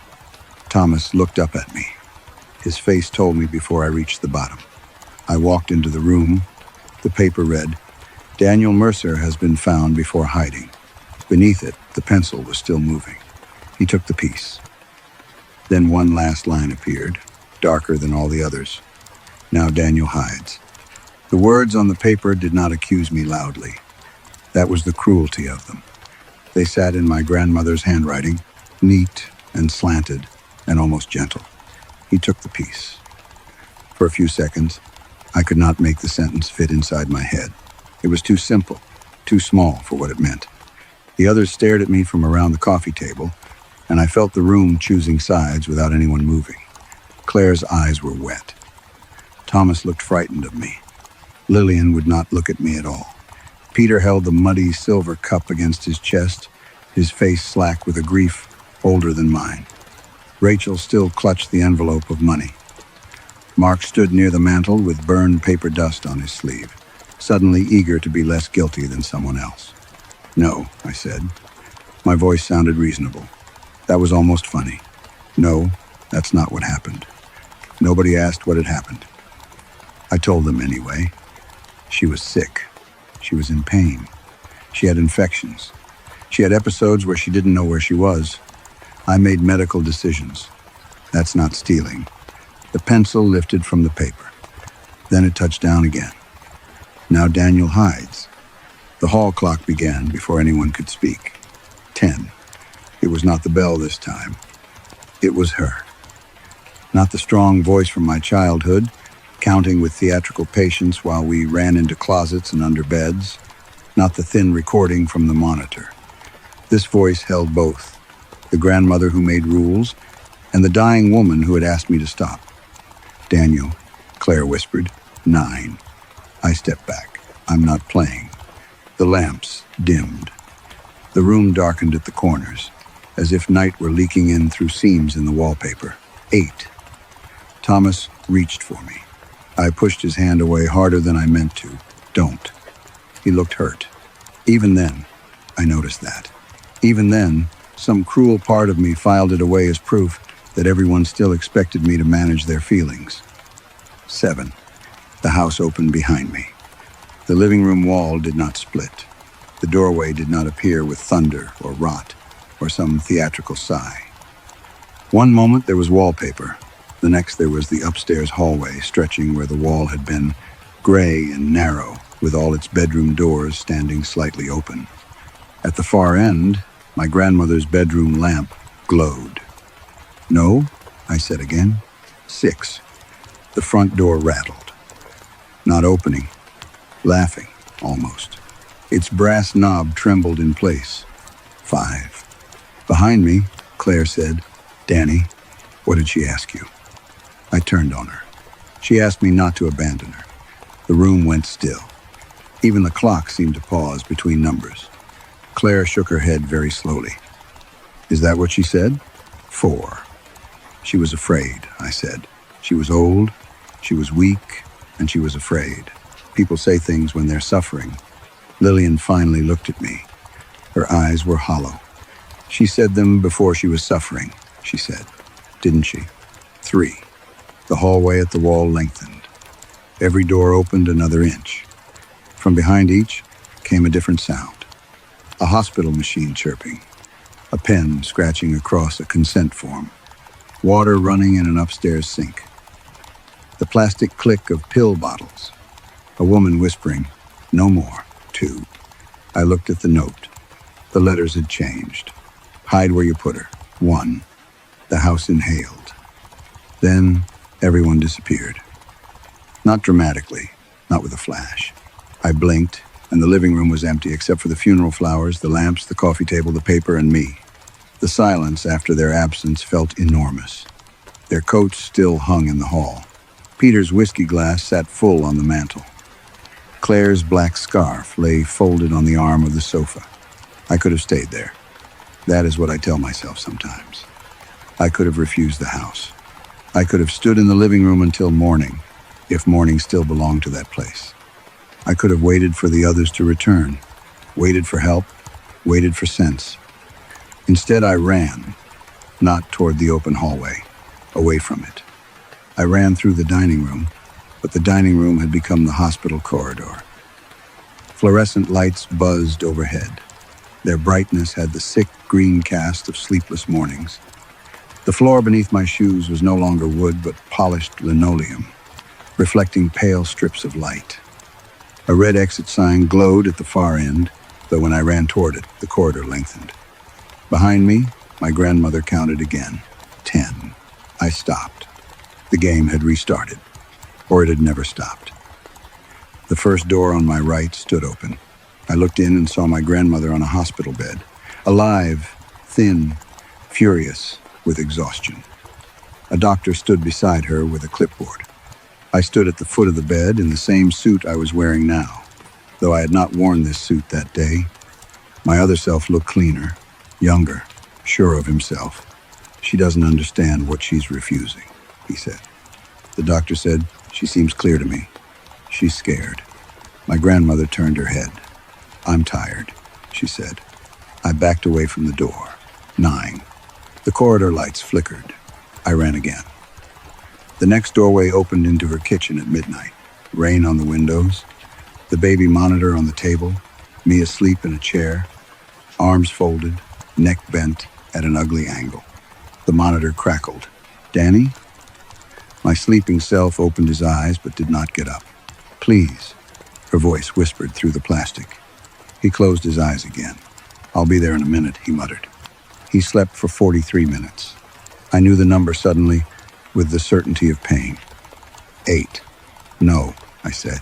Thomas looked up at me. His face told me before I reached the bottom. I walked into the room. The paper read, "Daniel Mercer has been found before hiding." Beneath it, the pencil was still moving. He took the piece. Then one last line appeared, darker than all the others. "Now Daniel hides." The words on the paper did not accuse me loudly. That was the cruelty of them. They sat in my grandmother's handwriting, neat and slanted and almost gentle. He took the piece. For a few seconds, I could not make the sentence fit inside my head. It was too simple, too small for what it meant. The others stared at me from around the coffee table, and I felt the room choosing sides without anyone moving. Claire's eyes were wet. Thomas looked frightened of me. Lillian would not look at me at all. Peter held the muddy silver cup against his chest, his face slack with a grief older than mine. Rachel still clutched the envelope of money. Mark stood near the mantel with burned paper dust on his sleeve, suddenly eager to be less guilty than someone else. "No," I said. My voice sounded reasonable. That was almost funny. "No, that's not what happened." Nobody asked what had happened. I told them anyway. She was sick. She was in pain. She had infections. She had episodes where she didn't know where she was. I made medical decisions. That's not stealing. The pencil lifted from the paper. Then it touched down again. Now Daniel hides. The hall clock began before anyone could speak. 10. It was not the bell this time. It was her. Not the strong voice from my childhood, counting with theatrical patience while we ran into closets and under beds. Not the thin recording from the monitor. This voice held both, the grandmother who made rules and the dying woman who had asked me to stop. "Daniel," Claire whispered. "9. I stepped back. "I'm not playing." The lamps dimmed. The room darkened at the corners, as if night were leaking in through seams in the wallpaper. 8. Thomas reached for me. I pushed his hand away harder than I meant to. "Don't." He looked hurt. Even then, I noticed that. Even then, some cruel part of me filed it away as proof that everyone still expected me to manage their feelings. 7. The house opened behind me. The living room wall did not split. The doorway did not appear with thunder or rot or some theatrical sigh. One moment there was wallpaper. The next there was the upstairs hallway stretching where the wall had been, gray and narrow, with all its bedroom doors standing slightly open. At the far end, my grandmother's bedroom lamp glowed. "No," I said again. 6. The front door rattled. Not opening. Laughing, almost. Its brass knob trembled in place. 5. Behind me, Claire said, "Danny, what did she ask you?" I turned on her. She asked me not to abandon her. The room went still. Even the clock seemed to pause between numbers. Claire shook her head very slowly. "Is that what she said?" 4. She was afraid, I said. She was old, she was weak, and she was afraid. People say things when they're suffering. Lillian finally looked at me. Her eyes were hollow. "She said them before she was suffering," she said. "Didn't she?" 3. The hallway at the wall lengthened. Every door opened another inch. From behind each came a different sound. A hospital machine chirping. A pen scratching across a consent form. Water running in an upstairs sink. The plastic click of pill bottles. A woman whispering, "No more. 2. I looked at the note. The letters had changed. "Hide where you put her. 1. The house inhaled." Then everyone disappeared. Not dramatically, not with a flash. I blinked, and the living room was empty except for the funeral flowers, the lamps, the coffee table, the paper, and me. The silence after their absence felt enormous. Their coats still hung in the hall. Peter's whiskey glass sat full on the mantel. Claire's black scarf lay folded on the arm of the sofa. I could have stayed there. That is what I tell myself sometimes. I could have refused the house. I could have stood in the living room until morning, if morning still belonged to that place. I could have waited for the others to return, waited for help, waited for sense. Instead, I ran, not toward the open hallway, away from it. I ran through the dining room, but the dining room had become the hospital corridor. Fluorescent lights buzzed overhead. Their brightness had the sick green cast of sleepless mornings. The floor beneath my shoes was no longer wood, but polished linoleum, reflecting pale strips of light. A red exit sign glowed at the far end, though when I ran toward it, the corridor lengthened. Behind me, my grandmother counted again. 10. I stopped. The game had restarted, or it had never stopped. The first door on my right stood open. I looked in and saw my grandmother on a hospital bed, alive, thin, furious, with exhaustion. A doctor stood beside her with a clipboard. I stood at the foot of the bed in the same suit I was wearing now, though I had not worn this suit that day. My other self looked cleaner, younger, sure of himself. "She doesn't understand what she's refusing," he said. The doctor said, "She seems clear to me. She's scared." My grandmother turned her head. "I'm tired," she said. I backed away from the door. 9. The corridor lights flickered. I ran again. The next doorway opened into her kitchen at midnight. Rain on the windows, the baby monitor on the table, me asleep in a chair, arms folded, neck bent at an ugly angle. The monitor crackled. "Danny?" My sleeping self opened his eyes but did not get up. "Please," her voice whispered through the plastic. He closed his eyes again. "I'll be there in a minute," he muttered. He slept for 43 minutes. I knew the number suddenly, with the certainty of pain. 8. No, I said.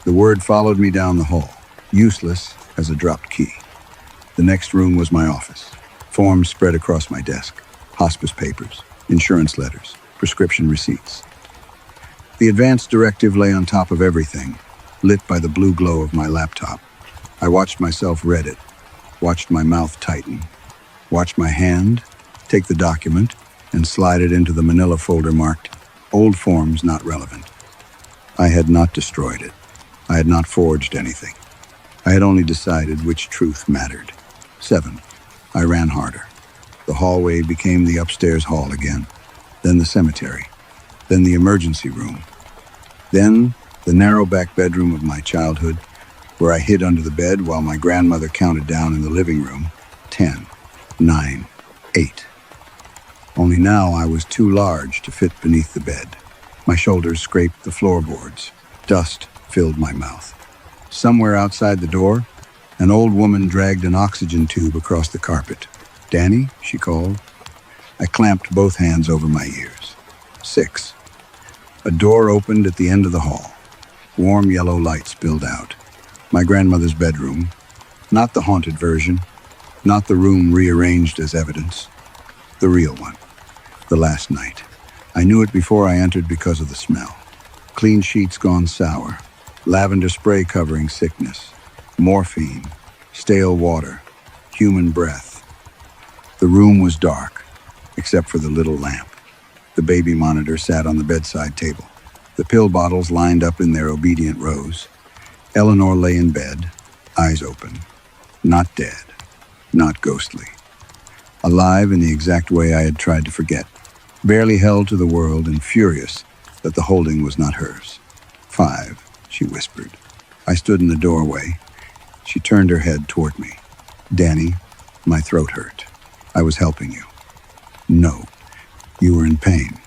The word followed me down the hall, useless as a dropped key. The next room was my office. Forms spread across my desk. Hospice papers, insurance letters, prescription receipts. The advance directive lay on top of everything, lit by the blue glow of my laptop. I watched myself read it, watched my mouth tighten, watched my hand take the document and slide it into the manila folder marked "Old Forms Not Relevant." I had not destroyed it. I had not forged anything. I had only decided which truth mattered. 7. I ran harder. The hallway became the upstairs hall again, then the cemetery, then the emergency room, then the narrow back bedroom of my childhood, where I hid under the bed while my grandmother counted down in the living room. 10, 9, 8. Only now I was too large to fit beneath the bed. My shoulders scraped the floorboards. Dust filled my mouth. Somewhere outside the door, an old woman dragged an oxygen tube across the carpet. "Danny," she called. I clamped both hands over my ears. 6. A door opened at the end of the hall. Warm yellow light spilled out. My grandmother's bedroom. Not the haunted version. Not the room rearranged as evidence. The real one. The last night. I knew it before I entered because of the smell. Clean sheets gone sour. Lavender spray covering sickness. Morphine. Stale water. Human breath. The room was dark, except for the little lamp. The baby monitor sat on the bedside table. The pill bottles lined up in their obedient rows. Eleanor lay in bed, eyes open. Not dead. Not ghostly. Alive in the exact way I had tried to forget. Barely held to the world and furious that the holding was not hers. 5, she whispered. I stood in the doorway. She turned her head toward me. "Danny, my throat hurt. I was helping you." "No. You were in pain."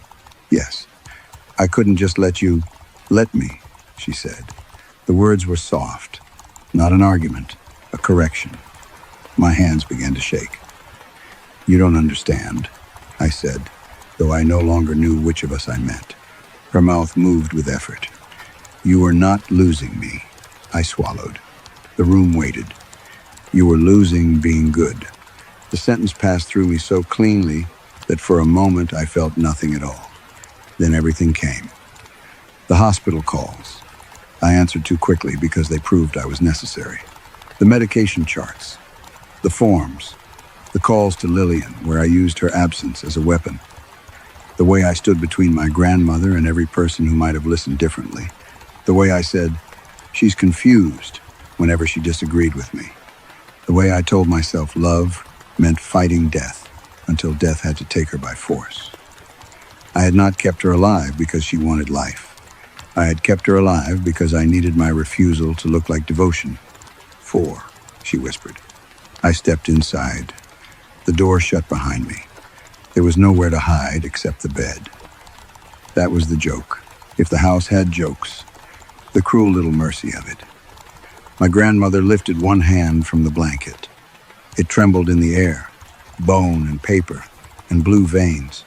"Yes. I couldn't just let you." "Let me," she said. The words were soft. Not an argument, a correction. My hands began to shake. "You don't understand," I said, though I no longer knew which of us I meant. Her mouth moved with effort. "You are not losing me." I swallowed. The room waited. "You were losing being good." The sentence passed through me so cleanly that for a moment I felt nothing at all. Then everything came. The hospital calls. I answered too quickly because they proved I was necessary. The medication charts. The forms. The calls to Lillian, where I used her absence as a weapon. The way I stood between my grandmother and every person who might have listened differently. The way I said, "She's confused," whenever she disagreed with me. The way I told myself love meant fighting death until death had to take her by force. I had not kept her alive because she wanted life. I had kept her alive because I needed my refusal to look like devotion. 4, she whispered. I stepped inside. The door shut behind me. There was nowhere to hide except the bed. That was the joke. If the house had jokes, the cruel little mercy of it. My grandmother lifted one hand from the blanket. It trembled in the air, bone and paper and blue veins.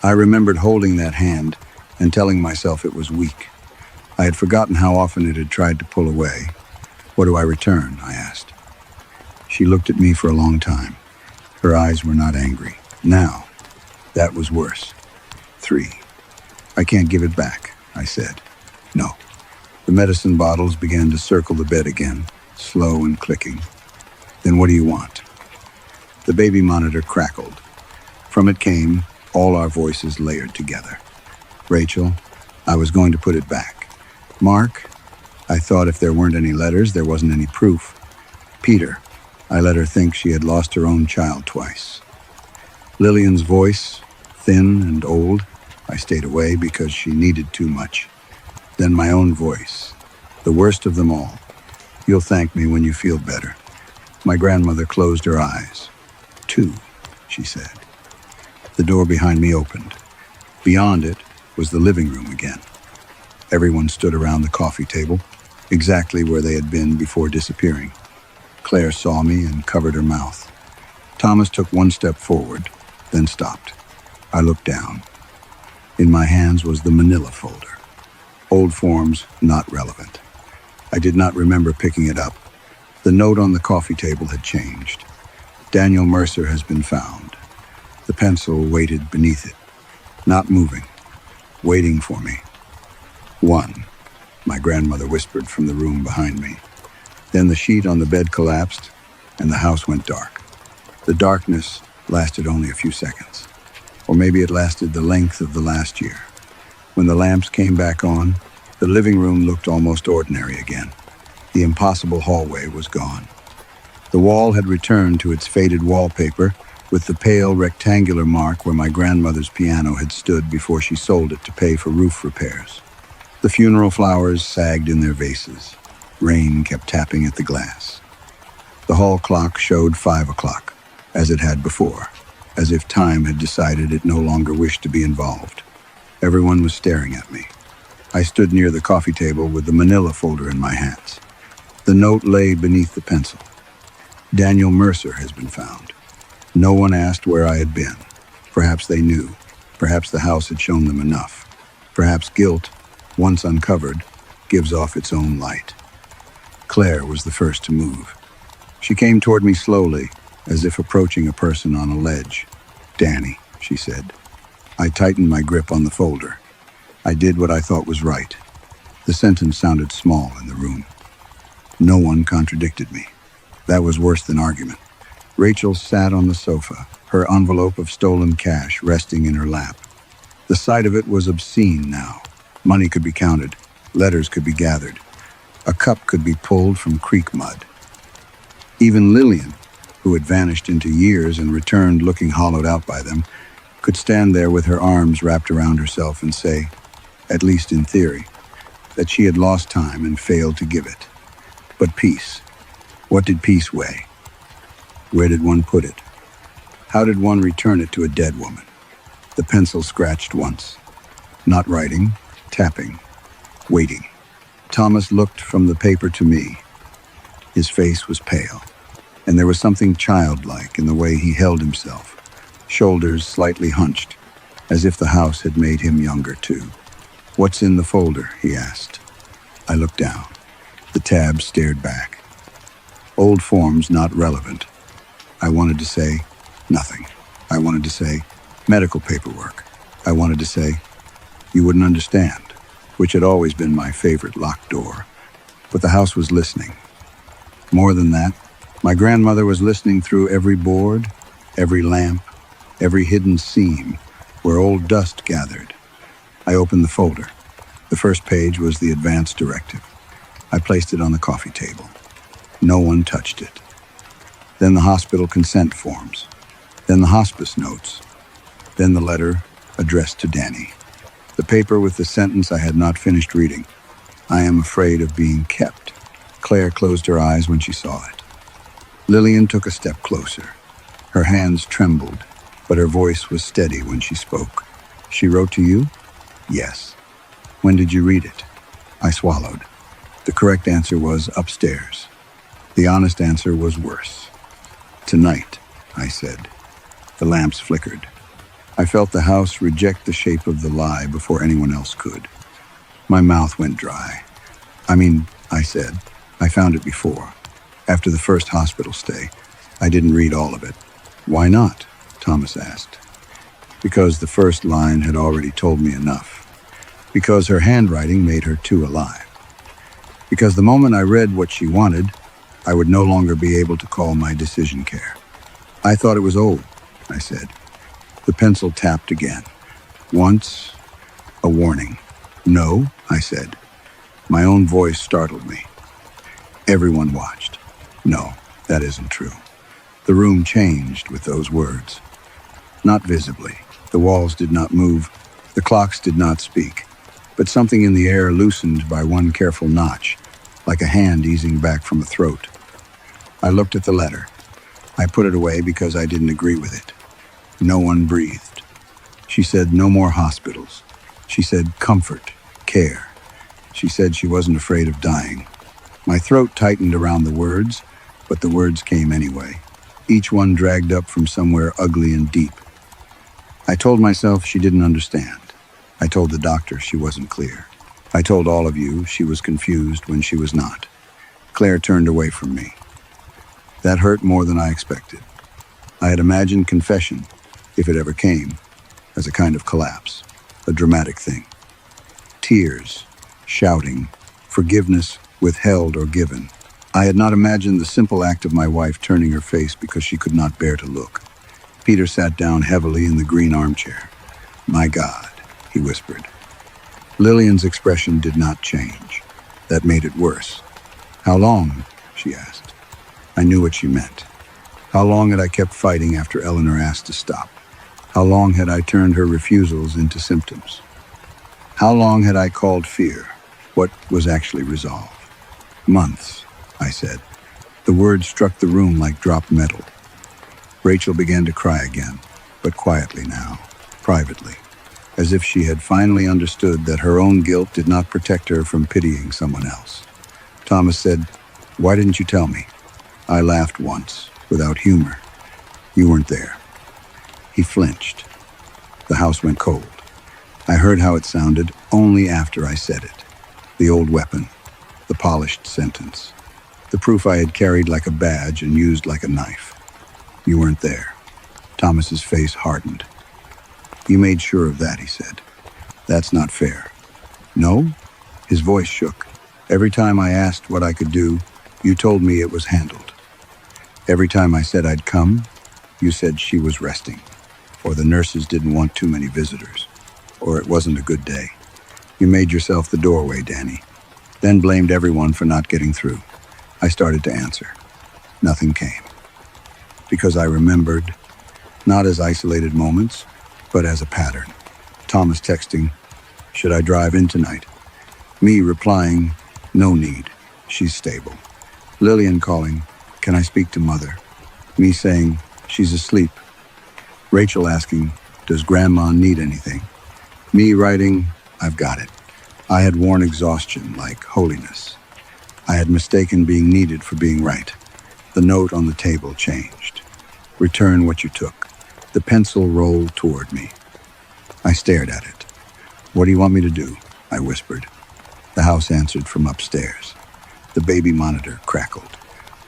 I remembered holding that hand and telling myself it was weak. I had forgotten how often it had tried to pull away. "What do I return?" I asked. She looked at me for a long time. Her eyes were not angry. Now, that was worse. 3. "I can't give it back," I said. "No." The medicine bottles began to circle the bed again, slow and clicking. "Then what do you want?" The baby monitor crackled. From it came all our voices layered together. "Rachel, I was going to put it back. Mark, I thought if there weren't any letters, there wasn't any proof. Peter, I let her think she had lost her own child twice. Lillian's voice, thin and old, I stayed away because she needed too much. Then my own voice, the worst of them all. You'll thank me when you feel better." My grandmother closed her eyes. 2, she said. The door behind me opened. Beyond it was the living room again. Everyone stood around the coffee table, exactly where they had been before disappearing. Claire saw me and covered her mouth. Thomas took one step forward, then stopped. I looked down. In my hands was the manila folder. Old forms, not relevant. I did not remember picking it up. The note on the coffee table had changed. Daniel Mercer has been found. The pencil waited beneath it, not moving, waiting for me. 1, my grandmother whispered from the room behind me. Then the sheet on the bed collapsed, and the house went dark. The darkness lasted only a few seconds, or maybe it lasted the length of the last year. When the lamps came back on, the living room looked almost ordinary again. The impossible hallway was gone. The wall had returned to its faded wallpaper, with the pale rectangular mark where my grandmother's piano had stood before she sold it to pay for roof repairs. The funeral flowers sagged in their vases. Rain kept tapping at the glass. The hall clock showed 5 o'clock, as it had before, as if time had decided it no longer wished to be involved. Everyone was staring at me. I stood near the coffee table with the manila folder in my hands. The note lay beneath the pencil. Daniel Mercer has been found. No one asked where I had been. Perhaps they knew. Perhaps the house had shown them enough. Perhaps guilt, once uncovered, gives off its own light. Claire was the first to move. She came toward me slowly, as if approaching a person on a ledge. "Danny," she said. I tightened my grip on the folder. I did what I thought was right. The sentence sounded small in the room. No one contradicted me. That was worse than argument. Rachel sat on the sofa, her envelope of stolen cash resting in her lap. The sight of it was obscene now. Money could be counted. Letters could be gathered. A cup could be pulled from creek mud. Even Lillian, who had vanished into years and returned looking hollowed out by them, could stand there with her arms wrapped around herself and say, at least in theory, that she had lost time and failed to give it. But peace. What did peace weigh? Where did one put it? How did one return it to a dead woman? The pencil scratched once. Not writing, tapping, waiting. Thomas looked from the paper to me. His face was pale, and there was something childlike in the way he held himself, shoulders slightly hunched, as if the house had made him younger too. "What's in the folder?" he asked. I looked down. The tabs stared back. Old forms not relevant. I wanted to say nothing. I wanted to say medical paperwork. I wanted to say you wouldn't understand, which had always been my favorite locked door. But the house was listening. More than that, my grandmother was listening through every board, every lamp, every hidden seam where old dust gathered. I opened the folder. The first page was the advance directive. I placed it on the coffee table. No one touched it. Then the hospital consent forms. Then the hospice notes. Then the letter addressed to Danny. The paper with the sentence I had not finished reading. "I am afraid of being kept." Claire closed her eyes when she saw it. Lillian took a step closer. Her hands trembled, but her voice was steady when she spoke. "She wrote to you?" "Yes." "When did you read it?" I swallowed. The correct answer was upstairs. The honest answer was worse. "Tonight," I said. The lamps flickered. I felt the house reject the shape of the lie before anyone else could. My mouth went dry. I said, "I found it before. After the first hospital stay. I didn't read all of it." "Why not?" Thomas asked. "Because the first line had already told me enough. Because her handwriting made her too alive. Because the moment I read what she wanted, I would no longer be able to call my decision care." "I thought it was old," I said. The pencil tapped again. Once, a warning. "No," I said. My own voice startled me. Everyone watched. No, that isn't true. The room changed with those words. Not visibly. The walls did not move. The clocks did not speak. But something in the air loosened by one careful notch, like a hand easing back from a throat. I looked at the letter. I put it away because I didn't agree with it. No one breathed. She said no more hospitals. She said comfort, care. She said she wasn't afraid of dying. My throat tightened around the words, but the words came anyway, each one dragged up from somewhere ugly and deep. I told myself she didn't understand. I told the doctor she wasn't clear. I told all of you she was confused when she was not. Claire turned away from me. That hurt more than I expected. I had imagined confession, if it ever came, as a kind of collapse, a dramatic thing. Tears, shouting, forgiveness withheld or given. I had not imagined the simple act of my wife turning her face because she could not bear to look. Peter sat down heavily in the green armchair. "My God," he whispered. Lillian's expression did not change. That made it worse. "How long?" she asked. I knew what she meant. How long had I kept fighting after Eleanor asked to stop? How long had I turned her refusals into symptoms? How long had I called fear what was actually resolve? "Months," I said. The words struck the room like dropped metal. Rachel began to cry again, but quietly now, privately, as if she had finally understood that her own guilt did not protect her from pitying someone else. Thomas said, "Why didn't you tell me?" I laughed once, without humor. "You weren't there." He flinched. The house went cold. I heard how it sounded only after I said it. The old weapon, the polished sentence, the proof I had carried like a badge and used like a knife. "You weren't there." Thomas's face hardened. "You made sure of that," he said. "That's not fair." "No?" His voice shook. "Every time I asked what I could do, you told me it was handled. Every time I said I'd come, you said she was resting, or the nurses didn't want too many visitors, or it wasn't a good day. You made yourself the doorway, Danny, then blamed everyone for not getting through." I started to answer. Nothing came. Because I remembered, not as isolated moments, but as a pattern. Thomas texting, "Should I drive in tonight?" Me replying, "No need, she's stable." Lillian calling, "Can I speak to Mother?" Me saying, "She's asleep." Rachel asking, "Does Grandma need anything?" Me writing, "I've got it." I had worn exhaustion like holiness. I had mistaken being needed for being right. The note on the table changed. "Return what you took." The pencil rolled toward me. I stared at it. "What do you want me to do?" I whispered. The house answered from upstairs. The baby monitor crackled.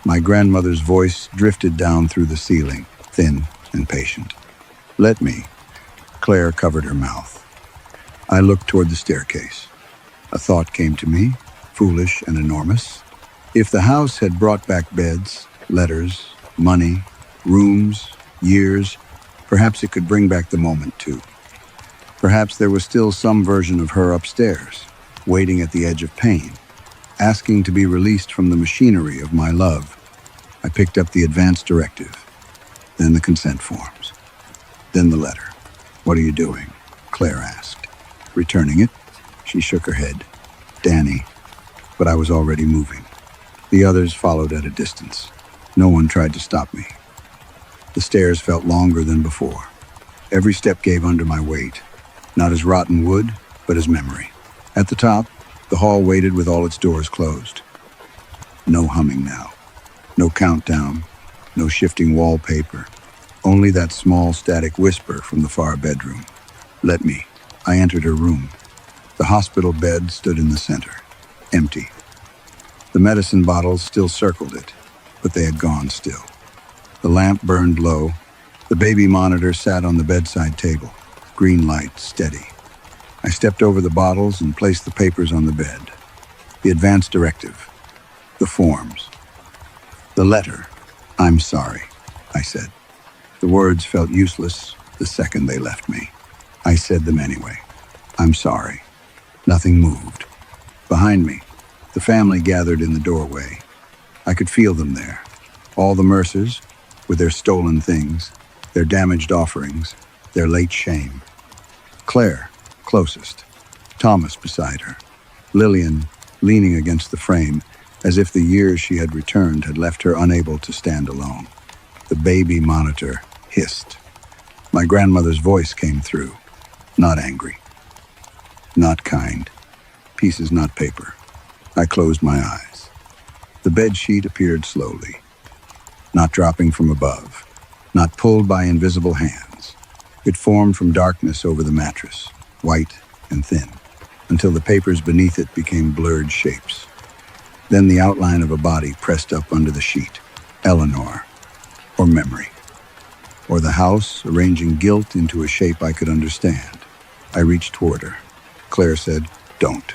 My grandmother's voice drifted down through the ceiling, thin and patient. "Let me." Claire covered her mouth. I looked toward the staircase. A thought came to me, foolish and enormous. If the house had brought back beds, letters, money, rooms, years, perhaps it could bring back the moment too. Perhaps there was still some version of her upstairs, waiting at the edge of pain, asking to be released from the machinery of my love. I picked up the advance directive, then the consent forms, then the letter. "What are you doing?" Claire asked. "Returning it." She shook her head. "Danny." But I was already moving. The others followed at a distance. No one tried to stop me. The stairs felt longer than before. Every step gave under my weight, not as rotten wood, but as memory. At the top, the hall waited with all its doors closed. No humming now. No countdown. No shifting wallpaper. Only that small static whisper from the far bedroom. "Let me." I entered her room. The hospital bed stood in the center, empty. The medicine bottles still circled it, but they had gone still. The lamp burned low. The baby monitor sat on the bedside table, green light steady. I stepped over the bottles and placed the papers on the bed. The advance directive. The forms. The letter. "I'm sorry," I said. The words felt useless the second they left me. I said them anyway. "I'm sorry." Nothing moved. Behind me, the family gathered in the doorway. I could feel them there. All the Mercers, with their stolen things, their damaged offerings, their late shame. Claire, closest. Thomas beside her. Lillian, leaning against the frame, as if the years she had returned had left her unable to stand alone. The baby monitor hissed. My grandmother's voice came through. Not angry. Not kind. Pieces, not paper. I closed my eyes. The bed sheet appeared slowly. Not dropping from above. Not pulled by invisible hands. It formed from darkness over the mattress, white and thin, until the papers beneath it became blurred shapes. Then the outline of a body pressed up under the sheet. Eleanor, or memory, or the house arranging guilt into a shape I could understand. I reached toward her. Claire said, "Don't."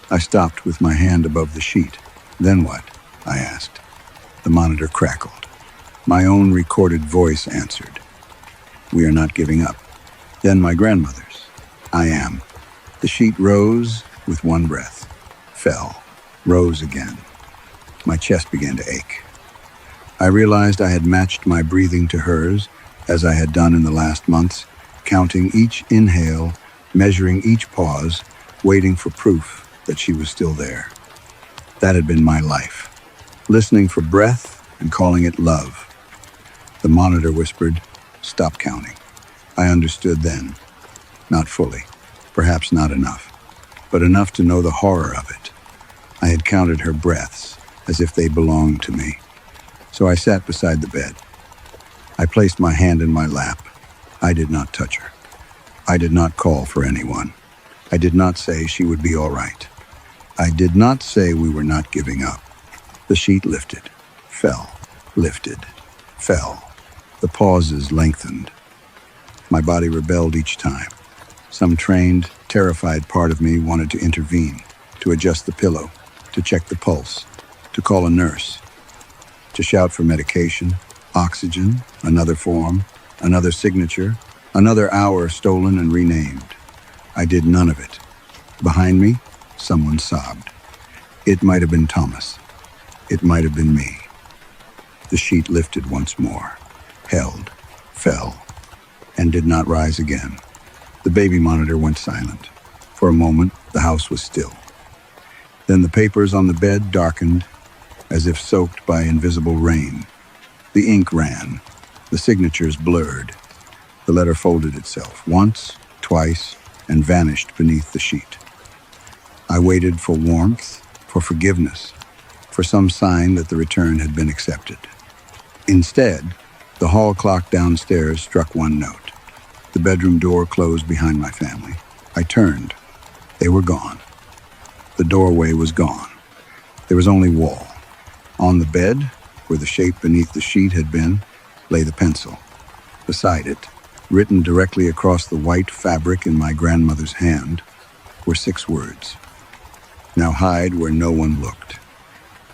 I stopped with my hand above the sheet. "Then what?" I asked. The monitor crackled. My own recorded voice answered, "We are not giving up." Then my grandmother's, "I am." The sheet rose with one breath, fell, rose again. My chest began to ache. I realized I had matched my breathing to hers, as I had done in the last months, counting each inhale, measuring each pause, waiting for proof that she was still there. That had been my life, listening for breath and calling it love. The monitor whispered, "Stop counting." I understood then, not fully, perhaps not enough, but enough to know the horror of it. I had counted her breaths as if they belonged to me. So I sat beside the bed. I placed my hand in my lap. I did not touch her. I did not call for anyone. I did not say she would be all right. I did not say we were not giving up. The sheet lifted, fell, lifted, fell. The pauses lengthened. My body rebelled each time. Some trained, terrified part of me wanted to intervene, to adjust the pillow, to check the pulse, to call a nurse, to shout for medication, oxygen, another form, another signature, another hour stolen and renamed. I did none of it. Behind me, someone sobbed. It might have been Thomas. It might have been me. The sheet lifted once more, held, fell, and did not rise again. The baby monitor went silent. For a moment, the house was still. Then the papers on the bed darkened, as if soaked by invisible rain. The ink ran, the signatures blurred. The letter folded itself once, twice, and vanished beneath the sheet. I waited for warmth, for forgiveness, for some sign that the return had been accepted. Instead, the hall clock downstairs struck one note. The bedroom door closed behind my family. I turned. They were gone. The doorway was gone. There was only wall. On the bed, where the shape beneath the sheet had been, lay the pencil. Beside it, written directly across the white fabric in my grandmother's hand, were 6 words. "Now hide where no one looked."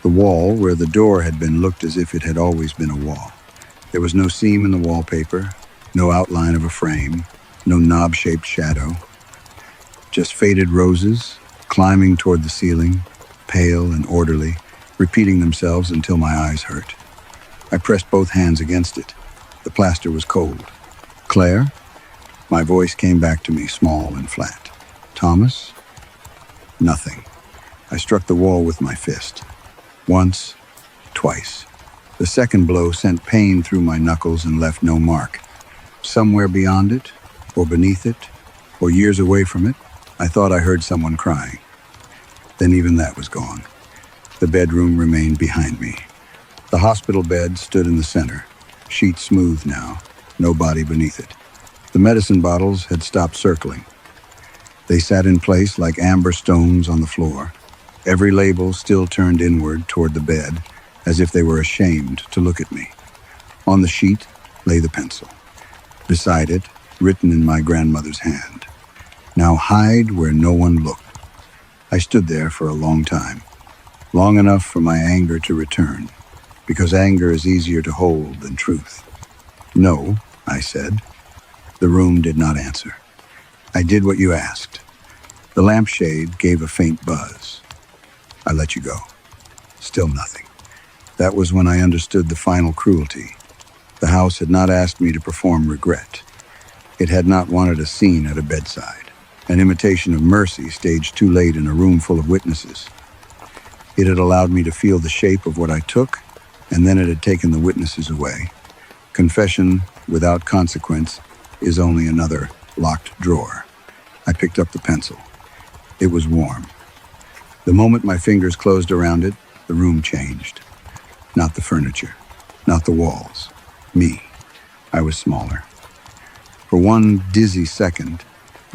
The wall where the door had been looked as if it had always been a wall. There was no seam in the wallpaper, no outline of a frame, no knob-shaped shadow. Just faded roses, climbing toward the ceiling, pale and orderly, repeating themselves until my eyes hurt. I pressed both hands against it. The plaster was cold. "Claire?" My voice came back to me, small and flat. "Thomas?" Nothing. I struck the wall with my fist. Once, twice. The second blow sent pain through my knuckles and left no mark. Somewhere beyond it, or beneath it, or years away from it, I thought I heard someone crying. Then even that was gone. The bedroom remained behind me. The hospital bed stood in the center, sheet smooth now, no body beneath it. The medicine bottles had stopped circling. They sat in place like amber stones on the floor, every label still turned inward toward the bed, as if they were ashamed to look at me. On the sheet lay the pencil. Beside it, written in my grandmother's hand, "Now hide where no one looked." I stood there for a long time, long enough for my anger to return, because anger is easier to hold than truth. "No," I said. The room did not answer. "I did what you asked." The lampshade gave a faint buzz. "I let you go." Still nothing. That was when I understood the final cruelty. The house had not asked me to perform regret. It had not wanted a scene at a bedside, an imitation of mercy staged too late in a room full of witnesses. It had allowed me to feel the shape of what I took, and then it had taken the witnesses away. Confession without consequence is only another locked drawer. I picked up the pencil. It was warm. The moment my fingers closed around it, the room changed. Not the furniture, not the walls. Me. I was smaller. For one dizzy second,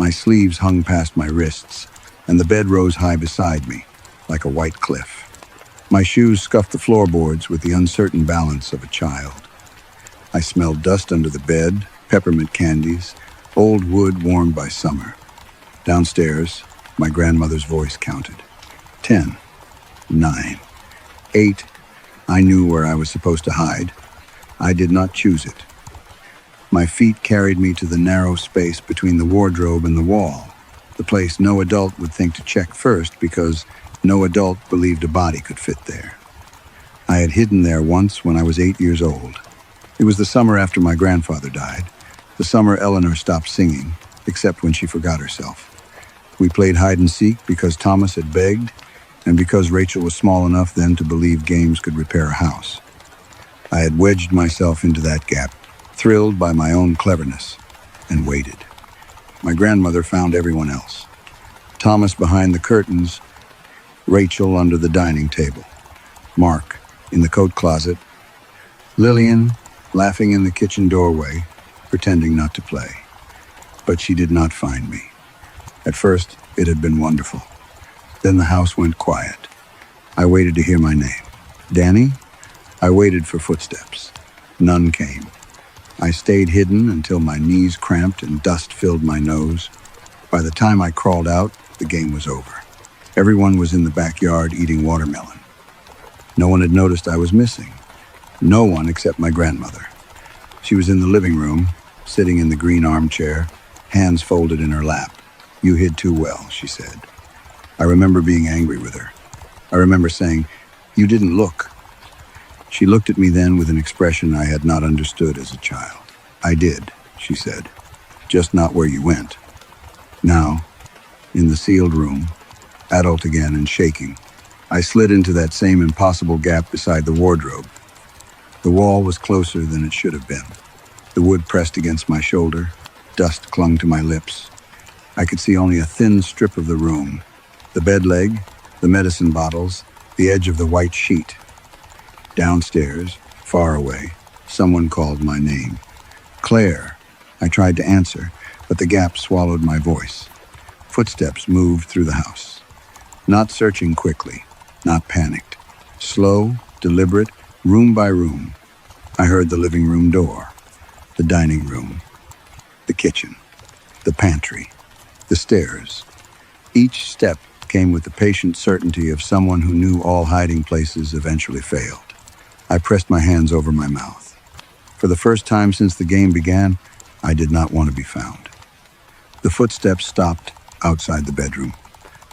My sleeves hung past my wrists, and the bed rose high beside me, like a white cliff. My shoes scuffed the floorboards with the uncertain balance of a child. I smelled dust under the bed, peppermint candies, old wood warmed by summer. Downstairs, my grandmother's voice counted. 10, 9, 8. I knew where I was supposed to hide. I did not choose it. My feet carried me to the narrow space between the wardrobe and the wall, the place no adult would think to check first because no adult believed a body could fit there. I had hidden there once when I was 8 years old. It was the summer after my grandfather died, the summer Eleanor stopped singing, except when she forgot herself. We played hide and seek because Thomas had begged, and because Rachel was small enough then to believe games could repair a house. I had wedged myself into that gap, thrilled by my own cleverness, and waited. My grandmother found everyone else. Thomas behind the curtains, Rachel under the dining table, Mark in the coat closet, Lillian laughing in the kitchen doorway, pretending not to play. But she did not find me. At first, it had been wonderful. Then the house went quiet. I waited to hear my name. Danny? I waited for footsteps. None came. I stayed hidden until my knees cramped and dust filled my nose. By the time I crawled out, the game was over. Everyone was in the backyard eating watermelon. No one had noticed I was missing. No one except my grandmother. She was in the living room, sitting in the green armchair, hands folded in her lap. "You hid too well," she said. I remember being angry with her. I remember saying, "You didn't look." She looked at me then with an expression I had not understood as a child. "I did," she said, "just not where you went." Now, in the sealed room, adult again and shaking, I slid into that same impossible gap beside the wardrobe. The wall was closer than it should have been. The wood pressed against my shoulder, dust clung to my lips. I could see only a thin strip of the room, the bed leg, the medicine bottles, the edge of the white sheet. Downstairs, far away, someone called my name. "Claire." I tried to answer, but the gap swallowed my voice. Footsteps moved through the house. Not searching quickly, not panicked. Slow, deliberate, room by room. I heard the living room door, the dining room, the kitchen, the pantry, the stairs. Each step came with the patient certainty of someone who knew all hiding places eventually failed. I pressed my hands over my mouth. For the first time since the game began, I did not want to be found. The footsteps stopped outside the bedroom.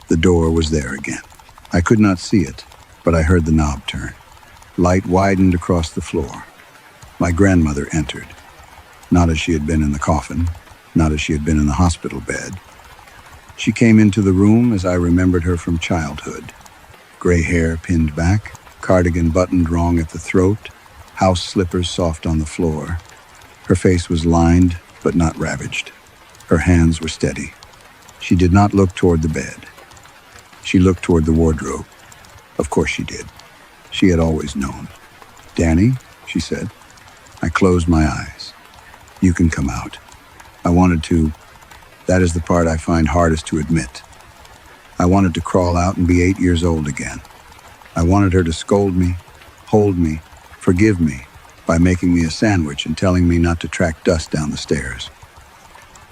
The door was there again. I could not see it, but I heard the knob turn. Light widened across the floor. My grandmother entered. Not as she had been in the coffin, not as she had been in the hospital bed. She came into the room as I remembered her from childhood. Gray hair pinned back, cardigan buttoned wrong at the throat, house slippers soft on the floor. Her face was lined, but not ravaged. Her hands were steady. She did not look toward the bed. She looked toward the wardrobe. Of course she did. She had always known. "Danny," she said. I closed my eyes. "You can come out." I wanted to. That is the part I find hardest to admit. I wanted to crawl out and be 8 years old again. I wanted her to scold me, hold me, forgive me by making me a sandwich and telling me not to track dust down the stairs.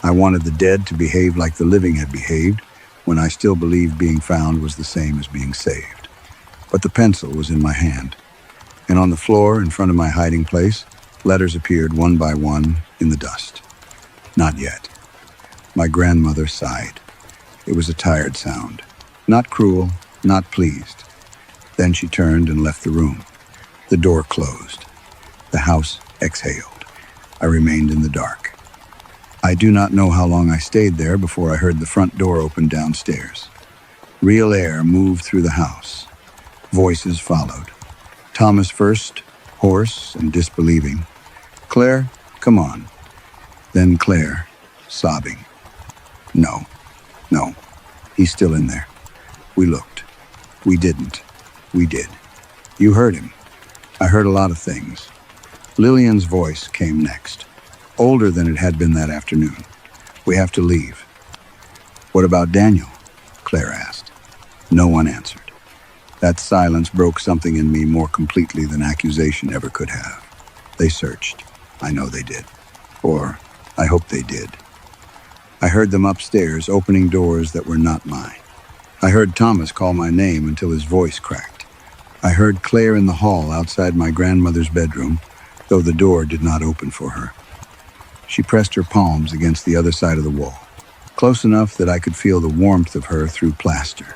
I wanted the dead to behave like the living had behaved when I still believed being found was the same as being saved. But the pencil was in my hand, and on the floor in front of my hiding place, letters appeared one by one in the dust. Not yet. My grandmother sighed. It was a tired sound. Not cruel, not pleased. Then she turned and left the room. The door closed. The house exhaled. I remained in the dark. I do not know how long I stayed there before I heard the front door open downstairs. Real air moved through the house. Voices followed. Thomas first, hoarse and disbelieving. "Claire, come on." Then Claire, sobbing. No, he's still in there. We looked. We didn't. We did. You heard him. I heard a lot of things. Lillian's voice came next, older than it had been that afternoon. "We have to leave." "What about Daniel?" Claire asked. No one answered. That silence broke something in me more completely than accusation ever could have. They searched. I know they did. Or, I hope they did. I heard them upstairs, opening doors that were not mine. I heard Thomas call my name until his voice cracked. I heard Claire in the hall outside my grandmother's bedroom, though the door did not open for her. She pressed her palms against the other side of the wall, close enough that I could feel the warmth of her through plaster.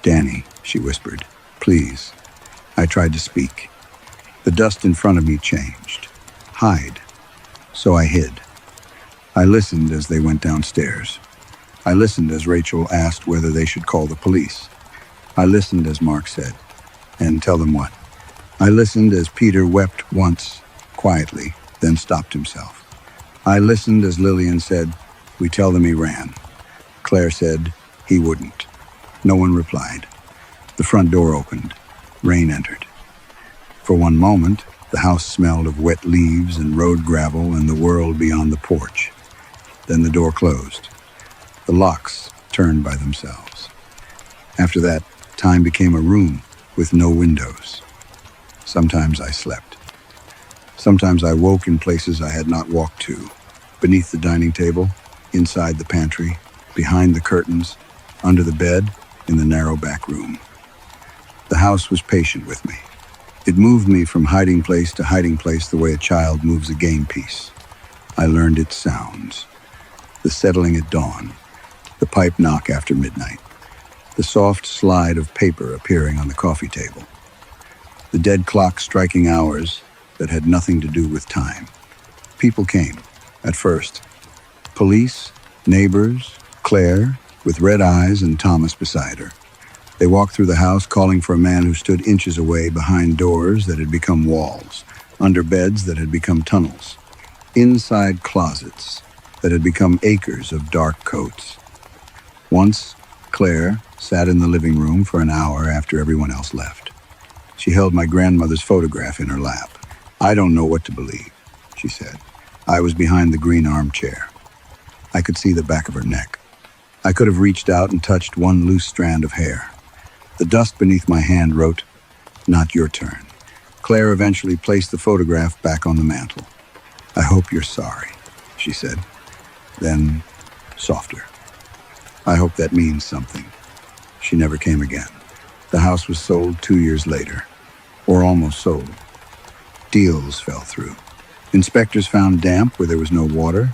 "Danny," she whispered, "please." I tried to speak. The dust in front of me changed. Hide. So I hid. I listened as they went downstairs. I listened as Rachel asked whether they should call the police. I listened as Mark said, "And tell them what?" I listened as Peter wept once, quietly, then stopped himself. I listened as Lillian said, "We tell them he ran." Claire said, "He wouldn't." No one replied. The front door opened. Rain entered. For one moment, the house smelled of wet leaves and road gravel and the world beyond the porch. Then the door closed. The locks turned by themselves. After that, time became a room with no windows. Sometimes I slept. Sometimes I woke in places I had not walked to, beneath the dining table, inside the pantry, behind the curtains, under the bed, in the narrow back room. The house was patient with me. It moved me from hiding place to hiding place the way a child moves a game piece. I learned its sounds. The settling at dawn, the pipe knock after midnight, the soft slide of paper appearing on the coffee table, the dead clock striking hours that had nothing to do with time. People came, at first. Police, neighbors, Claire, with red eyes and Thomas beside her. They walked through the house calling for a man who stood inches away behind doors that had become walls, under beds that had become tunnels, inside closets that had become acres of dark coats. Once, Claire sat in the living room for an hour after everyone else left. She held my grandmother's photograph in her lap. "I don't know what to believe," she said. I was behind the green armchair. I could see the back of her neck. I could have reached out and touched one loose strand of hair. The dust beneath my hand wrote, "Not your turn." Claire eventually placed the photograph back on the mantel. "I hope you're sorry," she said. Then, softer, "I hope that means something." She never came again. The house was sold 2 years later, or almost sold. Deals fell through. Inspectors found damp where there was no water,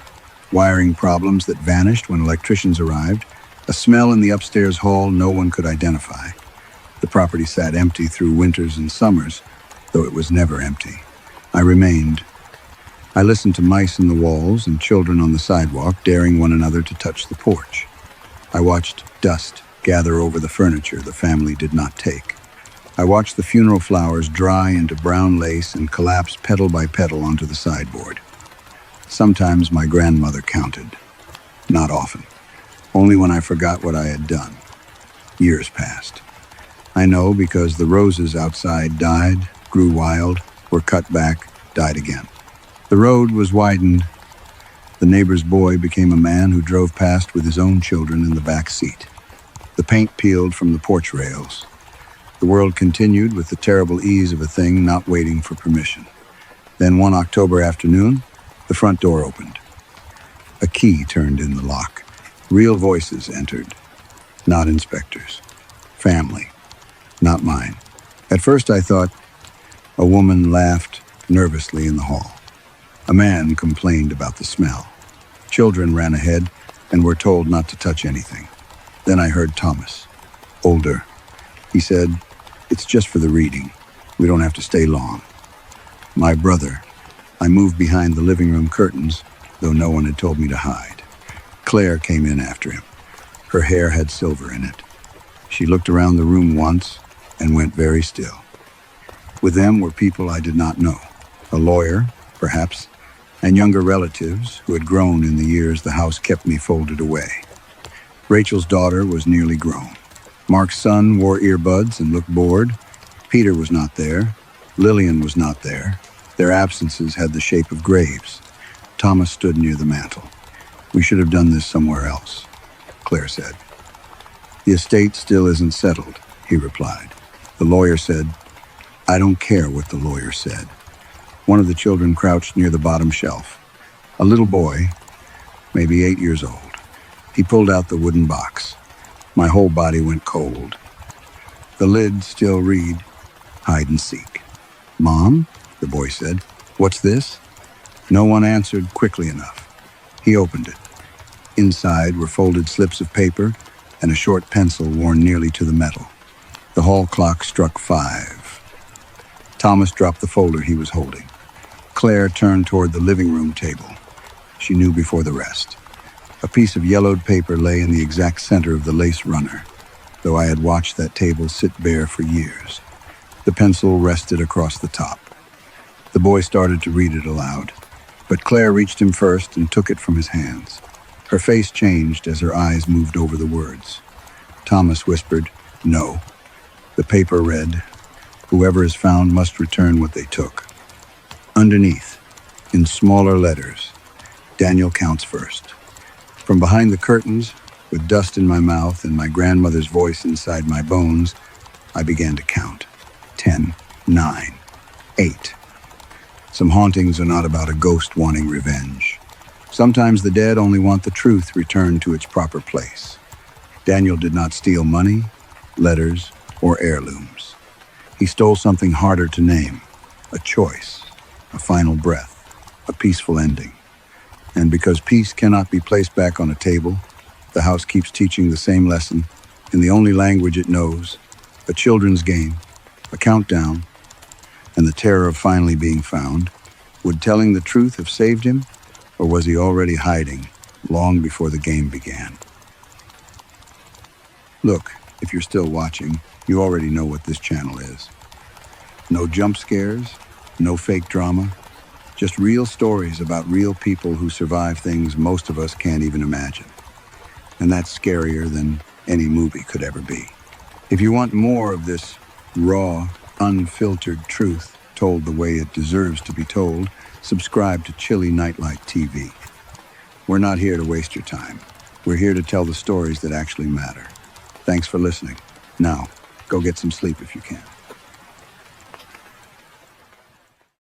wiring problems that vanished when electricians arrived, a smell in the upstairs hall no one could identify. The property sat empty through winters and summers, though it was never empty. I remained. I listened to mice in the walls and children on the sidewalk daring one another to touch the porch. I watched dust gather over the furniture the family did not take. I watched the funeral flowers dry into brown lace and collapse petal by petal onto the sideboard. Sometimes my grandmother counted. Not often. Only when I forgot what I had done. Years passed. I know because the roses outside died, grew wild, were cut back, died again. The road was widened. The neighbor's boy became a man who drove past with his own children in the back seat. The paint peeled from the porch rails. The world continued with the terrible ease of a thing not waiting for permission. Then one October afternoon, the front door opened. A key turned in the lock. Real voices entered. Not inspectors. Family. Not mine. At first I thought a woman laughed nervously in the hall. A man complained about the smell. Children ran ahead and were told not to touch anything. Then I heard Thomas, older. He said, "It's just for the reading. We don't have to stay long." My brother. I moved behind the living room curtains, though no one had told me to hide. Claire came in after him. Her hair had silver in it. She looked around the room once and went very still. With them were people I did not know. A lawyer, perhaps, and younger relatives who had grown in the years the house kept me folded away. Rachel's daughter was nearly grown. Mark's son wore earbuds and looked bored. Peter was not there. Lillian was not there. Their absences had the shape of graves. Thomas stood near the mantel. We should have done this somewhere else. Claire said. The estate still isn't settled, he replied. The lawyer said, I don't care what the lawyer said. One of the children crouched near the bottom shelf. A little boy, maybe 8 years old. He pulled out the wooden box. My whole body went cold. The lid still read, hide and seek. Mom, the boy said, what's this? No one answered quickly enough. He opened it. Inside were folded slips of paper and a short pencil worn nearly to the metal. The hall clock struck 5. Thomas dropped the folder he was holding. Claire turned toward the living room table. She knew before the rest. A piece of yellowed paper lay in the exact center of the lace runner, though I had watched that table sit bare for years. The pencil rested across the top. The boy started to read it aloud, but Claire reached him first and took it from his hands. Her face changed as her eyes moved over the words. Thomas whispered, no. The paper read, whoever is found must return what they took. Underneath, in smaller letters, Daniel counts first. From behind the curtains, with dust in my mouth and my grandmother's voice inside my bones, I began to count. 10, 9, 8. Some hauntings are not about a ghost wanting revenge. Sometimes the dead only want the truth returned to its proper place. Daniel did not steal money, letters, or heirlooms. He stole something harder to name, a choice, a final breath, a peaceful ending. And because peace cannot be placed back on a table, the house keeps teaching the same lesson in the only language it knows, a children's game, a countdown, and the terror of finally being found. Would telling the truth have saved him, or was he already hiding long before the game began? Look, if you're still watching, you already know what this channel is. No jump scares, no fake drama, just real stories about real people who survive things most of us can't even imagine. And that's scarier than any movie could ever be. If you want more of this raw, unfiltered truth told the way it deserves to be told, subscribe to Chilly Nightlight TV. We're not here to waste your time. We're here to tell the stories that actually matter. Thanks for listening. Now, go get some sleep if you can.